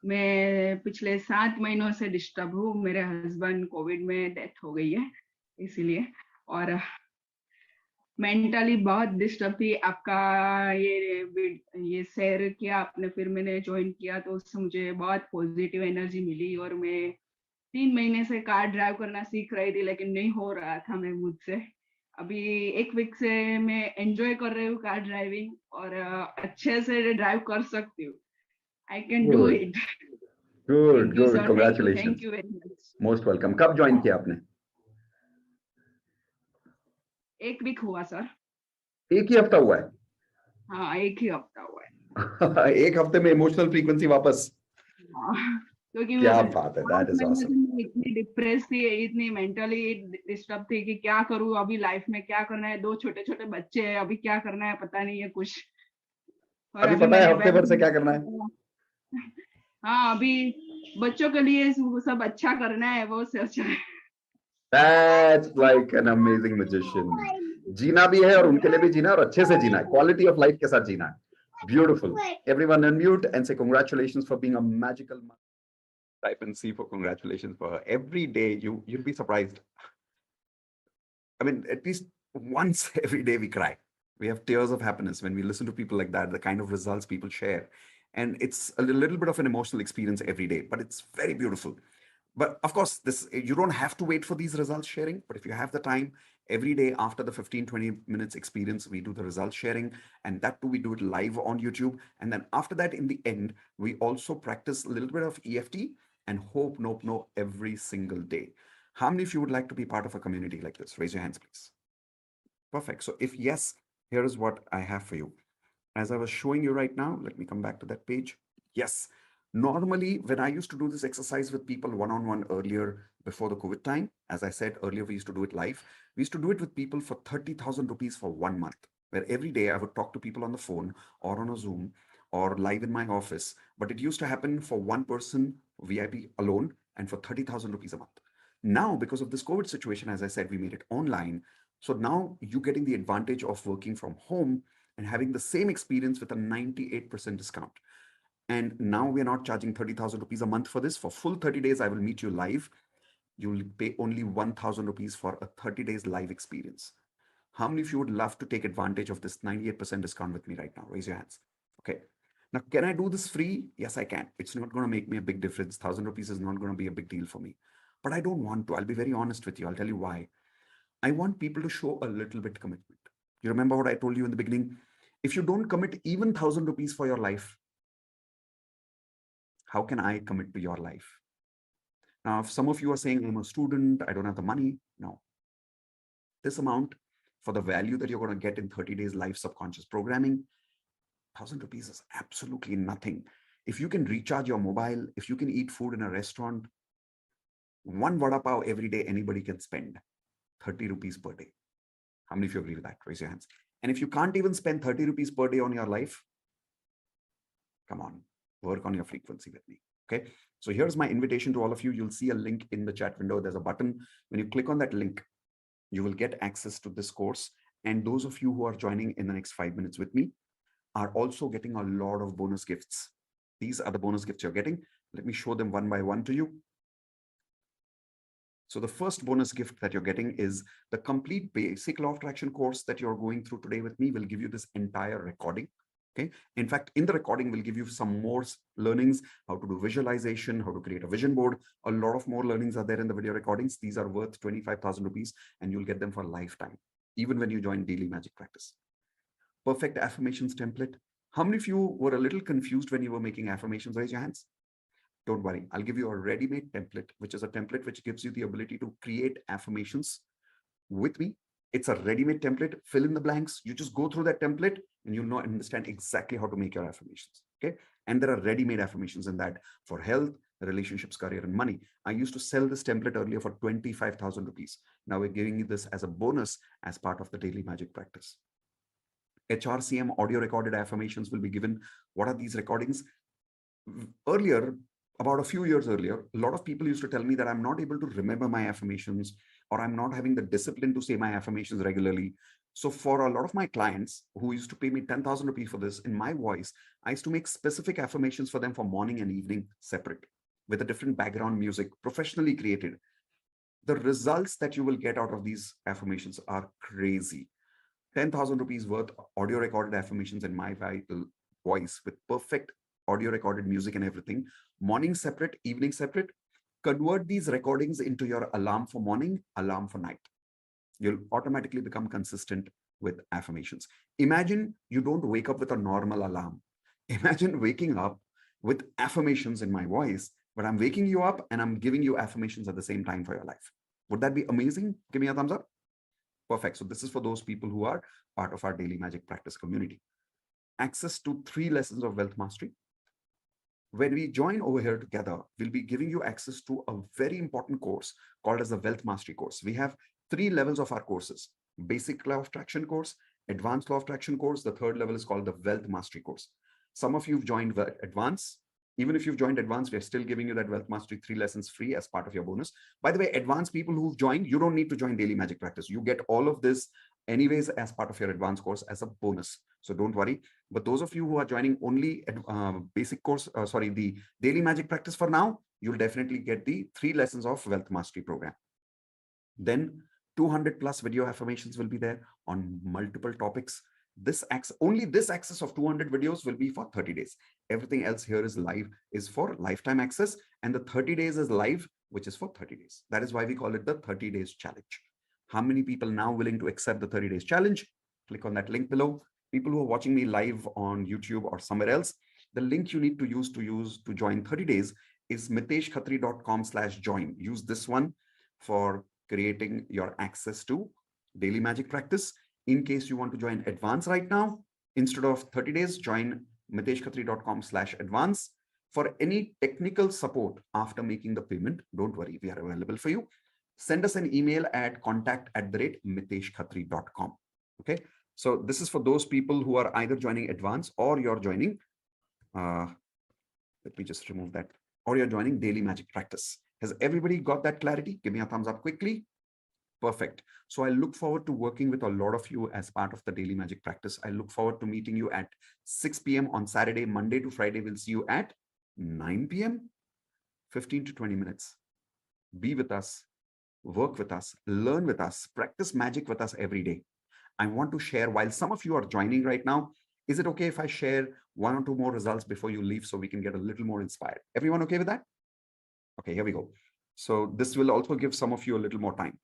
मैं पिछले 7 महीनों से disturb हूँ। मेरे husband Covid में डेथ हो गई है, इसीलिए। और मेंटली बहुत डिस्टर्ब थी। आपका ये शेयर किया आपने, फिर मैंने ज्वाइन किया तो उससे मुझे बहुत पॉजिटिव एनर्जी मिली और मैं 3 महीने से कार ड्राइव करना सीख रही थी, लेकिन नहीं हो रहा था मैं मुझसे। अभी 1 वीक से मैं एंजॉय कर रही हूँ कार ड्राइविंग और अच्छे से ड्राइव कर सकती हूँ। I can do Good, it. good, Thank you, good. sir. Thank Congratulations. you very much. Most welcome. कब ज्वाइन किया आपने? 1 वीक हुआ सर। एक ही हफ्ता हुआ है? हाँ, 1 ही हफ्ता हुआ है। एक हफ्ते में इमोशनल फ्रीक्वेंसी वापस? क्योंकि क्या बात है, 5 that is महीने से awesome. मैं इतनी डिप्रेस थी, इतनी मेंटली डिस्टर्ब थी कि क्या करूँ अभी लाइफ में, क्या करना है। 2 छोटे-छोटे बच्चे हैं, अभी क्या करना है पता नहीं है कुछ। और अभी अभी पता है मैंने हफ्ते भर से क्या करना है? हाँ, अभी बच्चों के लिए सब अच्छा करना है, वो सोच रहे हैं। That's like an amazing magician. जीना भी है और उनके लिए भी जीना है और अच्छे से जीना है, क्वालिटी ऑफ लाइफ के साथ जीना है. Beautiful. Everyone unmute and say congratulations for being a magical mother. Type in C for congratulations for her. Every day you'll be surprised. I mean, at least once every day we cry. We have tears of happiness when we listen to people like that, the kind of results people share. And it's a little bit of an emotional experience every day, but it's very beautiful. But of course, this you don't have to wait for these results sharing, but if you have the time, every day after the 15-20 minutes experience, we do the results sharing, and that too we do it live on YouTube. And then after that, in the end, we also practice a little bit of EFT and hope, nope, no every single day. How many of you would like to be part of a community like this? Raise your hands, please. Perfect. So if yes, here is what I have for you. As I was showing you right now, let me come back to that page. Yes. Normally, when I used to do this exercise with people one-on-one earlier before the COVID time, as I said earlier, we used to do it live. We used to do it with people for 30,000 rupees for 1 month, where every day I would talk to people on the phone or on a Zoom or live in my office. But it used to happen for one person, VIP alone, and for 30,000 rupees a month. Now, because of this COVID situation, as I said, we made it online. So now you're getting the advantage of working from home and having the same experience with a 98% discount. And now we're not charging 30,000 rupees a month for this. For full 30 days, I will meet you live. You'll pay only 1,000 rupees for a 30 days live experience. How many of you would love to take advantage of this 98% discount with me right now? Raise your hands. Okay. Now, can I do this free? Yes, I can. It's not going to make me a big difference. 1,000 rupees is not going to be a big deal for me. But I don't want to. I'll be very honest with you. I'll tell you why. I want people to show a little bit commitment. You remember what I told you in the beginning? If you don't commit even 1,000 rupees for your life, how can I commit to your life? Now, if some of you are saying, I'm a student, I don't have the money. No. This amount for the value that you're going to get in 30 days live subconscious programming, 1,000 rupees is absolutely nothing. If you can recharge your mobile, if you can eat food in a restaurant, one vada pav every day, anybody can spend 30 rupees per day. How many of you agree with that? Raise your hands. And if you can't even spend 30 rupees per day on your life, come on, work on your frequency with me. Okay. So here's my invitation to all of you. You'll see a link in the chat window. There's a button. When you click on that link, you will get access to this course. And those of you who are joining in the next 5 minutes with me are also getting a lot of bonus gifts. These are the bonus gifts you're getting. Let me show them one by one to you. So the first bonus gift that you're getting is the complete basic law of attraction course that you're going through today with me will give you this entire recording. Okay. In fact, in the recording, we'll give you some more learnings, how to do visualization, how to create a vision board. A lot of more learnings are there in the video recordings. These are worth 25,000 rupees and you'll get them for a lifetime, even when you join daily magic practice. Perfect affirmations template, How many of you were a little confused when you were making affirmations? Raise your hands. Don't worry. I'll give you a ready-made template, which is a template which gives you the ability to create affirmations with me. It's a ready-made template. Fill in the blanks. You just go through that template and you'll know and understand exactly how to make your affirmations. Okay. And there are ready-made affirmations in that for health, relationships, career, and money. I used to sell this template earlier for 25,000 rupees. Now we're giving you this as a bonus as part of the daily magic practice. HRCM audio recorded affirmations will be given. What are these recordings? Earlier, about a few years earlier, a lot of people used to tell me that I'm not able to remember my affirmations, or I'm not having the discipline to say my affirmations regularly. So for a lot of my clients who used to pay me 10,000 rupees for this, in my voice, I used to make specific affirmations for them for morning and evening separate with a different background music, professionally created. The results that you will get out of these affirmations are crazy. 10,000 rupees worth audio recorded affirmations in my voice with perfect audio recorded music and everything. Morning separate, evening separate. Convert these recordings into your alarm for morning, alarm for night. You'll automatically become consistent with affirmations. Imagine you don't wake up with a normal alarm. Imagine waking up with affirmations in my voice, but I'm waking you up and I'm giving you affirmations at the same time for your life. Would that be amazing? Give me a thumbs up. Perfect. So this is for those people who are part of our daily magic practice community. Access to 3 lessons of wealth mastery. When we join over here together, we'll be giving you access to a very important course called as the Wealth Mastery course. We have 3 levels of our courses: Basic Law of Attraction course, Advanced Law of Attraction course. The 3rd level is called the Wealth Mastery course. Some of you have joined Advanced. Even if you've joined Advanced, we're still giving you that Wealth Mastery 3 lessons free as part of your bonus. By the way, Advanced people who've joined, you don't need to join Daily Magic Practice. You get all of this anyways as part of your Advanced course as a bonus. So don't worry. But those of you who are joining only basic course, the Daily Magic Practice for now, you'll definitely get the 3 lessons of Wealth Mastery program. Then 200 plus video affirmations will be there on multiple topics. Only this access of 200 videos will be for 30 days. Everything else here is live, is for lifetime access, and the 30 days is live, which is for 30 days. That is why we call it the 30 days challenge. How many people now willing to accept the 30 days challenge? Click on that link below. People who are watching me live on YouTube or somewhere else, the link you need to use to join 30 days is miteshkhatri.com/join. Use this one for creating your access to daily magic practice. In case you want to join advance right now, instead of 30 days, join miteshkhatri.com/advance. For any technical support after making the payment, don't worry, we are available for you. Send us an email at contact@miteshkhatri.com. Okay. So this is for those people who are either joining advance or you're joining, let me just remove that, or you're joining daily magic practice. Has everybody got that clarity? Give me a thumbs up quickly. Perfect. So I look forward to working with a lot of you as part of the daily magic practice. I look forward to meeting you at 6 p.m. on Saturday. Monday to Friday, we'll see you at 9 p.m. 15 to 20 minutes. Be with us, work with us, learn with us, practice magic with us every day. I want to share, while some of you are joining right now, is it okay if I share 1 or 2 more results before you leave so we can get a little more inspired? Everyone okay with that? Okay, here we go. So this will also give some of you a little more time.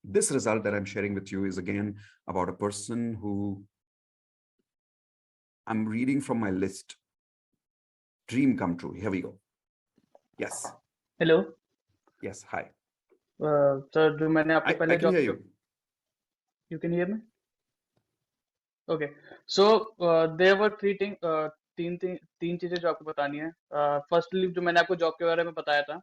This result that I'm sharing with you is again about a person who I'm reading from my list. Dream come true. Here we go. Yes. Hello. Yes. Hi. Sir, जो मैंने आपको I पहले can hear you. You can hear me? Okay. So there were 3 things, तीन चीजें जो आपको बतानी है. Firstly, जो मैंने आपको जॉब के बारे में बताया था,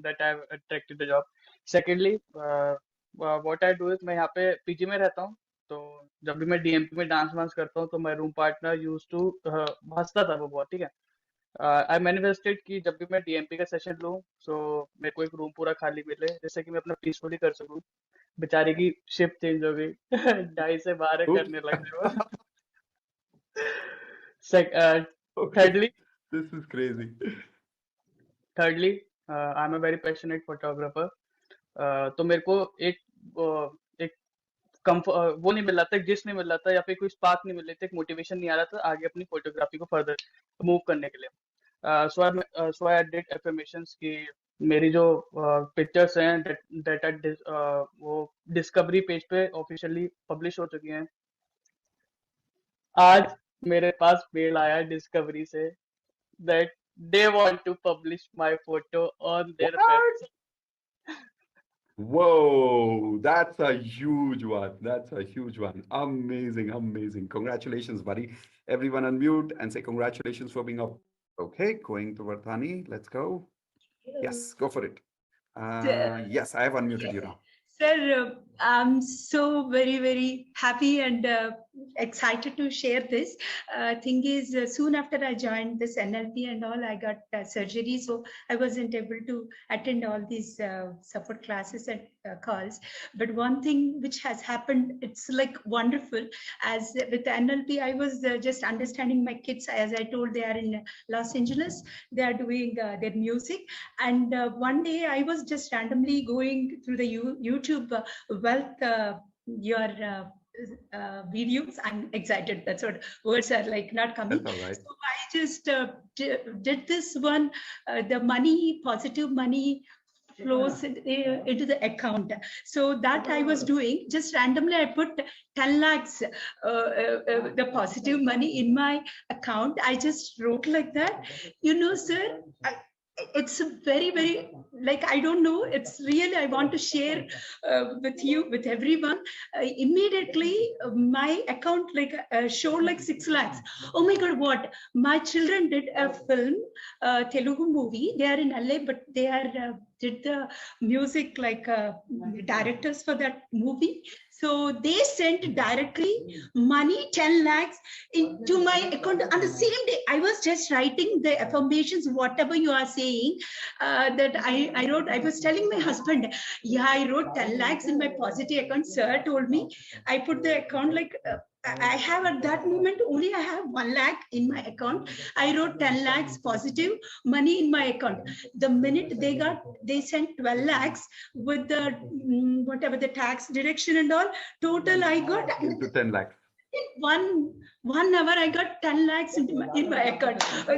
that I have attracted the job. Secondly, what I do is मैं यहाँ पे पीजी में रहता हूँ, तो जब भी मैं डीएमपी में डांस वांस करता हूँ तो my room partner used to हंसता था वो बहुत, ठीक है. आई मैनिफेस्टेड कि जब भी मैं डीएमपी का सेशन लूँ, सो मेरे को एक रूम पूरा खाली मिले जिससे कि मैं अपना पीसफुली कर सकूँ. बेचारे की शिफ्ट चेंज हो गई. 2:30 से 12 करने लग गए वो. Thirdly, this is crazy. Thirdly, I am a very passionate photographer. तो मेरे को एक वो नहीं मिल रहा था, जिस नहीं मिल रहा था, या फिर कोई स्पार्क नहीं मिल रही थी, एक मोटिवेशन नहीं आ रहा था आगे अपनी फोटोग्राफी को फर्दर मूव करने के लिए. सो आई डिड एफर्मेशंस कि मेरी जो पिक्चर्स हैं दैट वो डिस्कवरी पेज पे ऑफिशियली पब्लिश हो चुकी हैं. आज मेरे पास मेल आया डिस्कवरी से that they want to publish my photo on their website. Whoa, that's a huge one. That's a huge one. Amazing, amazing. Congratulations, buddy. Everyone unmute and say congratulations for being up. Okay, going to Vardhani. Let's go. Yes, go for it. Yes, I have unmuted you now. Sir, I'm so very, very happy and excited to share this. Thing is, soon after I joined this NLP and all, I got surgery, so I wasn't able to attend all these support classes and calls. But one thing which has happened, it's like wonderful. As with NLP, I was just understanding my kids. As I told, they are in Los Angeles. They are doing their music. And one day I was just randomly going through the YouTube wealth, your videos. I'm excited. That's what words are like not coming. That's all right. So I just did this one, the money, positive money flows into the account. So that I was doing, just randomly I put 10 lakhs, the positive money in my account. I just wrote like that. You know, sir, it's a very, very, like, I don't know, it's really, I want to share with you, with everyone. Immediately my account like showed like 6 lakhs. Oh my God, what? My children did a film, Telugu movie. They are in LA, but they are did the music like directors for that movie. So they sent directly money, 10 lakhs into my account. On the same day, I was just writing the affirmations, whatever you are saying, that I wrote. I was telling my husband, yeah, I wrote 10 lakhs in my positive account. Sir told me, I put the account like, I have at that moment only I have 1 lakh in my account. I wrote 10 lakhs positive money in my account. The minute they sent 12 lakhs with the whatever the tax deduction and all, total I got into 10 lakhs. In one hour I got 10 lakhs in my account. I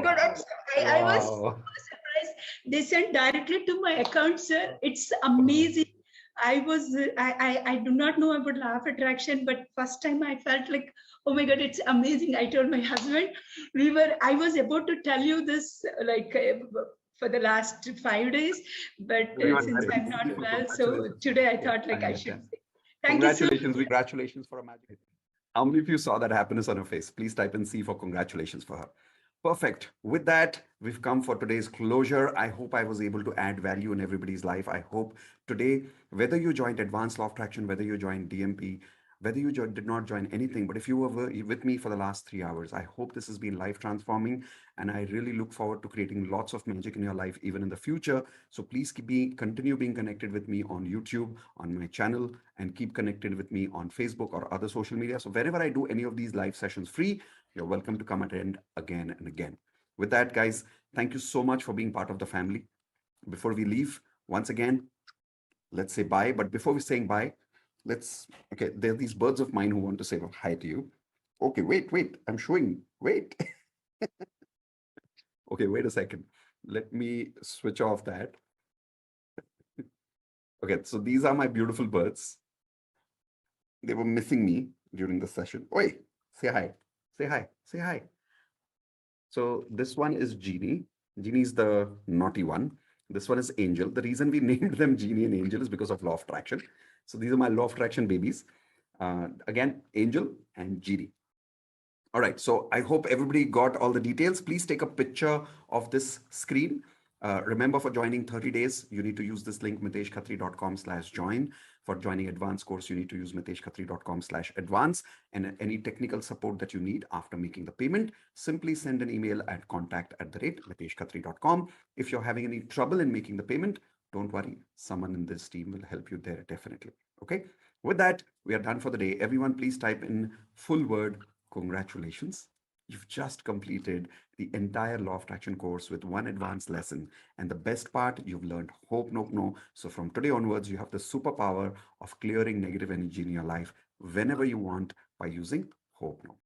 was so surprised. They sent directly to my account, sir. It's amazing. I do not know about law of attraction, but first time I felt like, oh my God, it's amazing. I told my husband, I was about to tell you this like for the last 5 days, but since I'm not well, so today I thought like I should say. Thank you so much. Congratulations for a magic. How many of you saw that happiness on her face? Please type in C for congratulations for her. Perfect. With that, we've come for today's closure. I hope I was able to add value in everybody's life. I hope today, whether you joined Advanced Law of Attraction, whether you joined DMP, whether you did not join anything, but if you were with me for the last 3 hours, I hope this has been life transforming. And I really look forward to creating lots of magic in your life, even in the future. So please continue being connected with me on YouTube, on my channel, and keep connected with me on Facebook or other social media. So wherever I do any of these live sessions free, you're welcome to come attend again and again. With that, guys, thank you so much for being part of the family. Before we leave, once again, let's say bye. But before we saying bye, okay, there are these birds of mine who want to say hi to you. Okay, wait, I'm showing, wait. Okay, wait a second. Let me switch off that. Okay, so these are my beautiful birds. They were missing me during the session. Oi, say hi, say hi, say hi. So this one is Genie. Genie is the naughty one. This one is Angel. The reason we named them Genie and Angel is because of law of attraction. So these are my law of attraction babies. Again, Angel and Genie. All right, so I hope everybody got all the details. Please take a picture of this screen. Remember, for joining 30 days, you need to use this link, miteshkhatri.com/join. For joining advanced course, you need to use miteshkhatri.com/advance. And any technical support that you need after making the payment, simply send an email at contact@miteshkhatri.com. If you're having any trouble in making the payment, don't worry. Someone in this team will help you there definitely. Okay. With that, we are done for the day. Everyone, please type in full word, congratulations. You've just completed the entire Law of Attraction course with one advanced lesson. And the best part, you've learned Hope No No. So from today onwards, you have the superpower of clearing negative energy in your life whenever you want by using Hope No.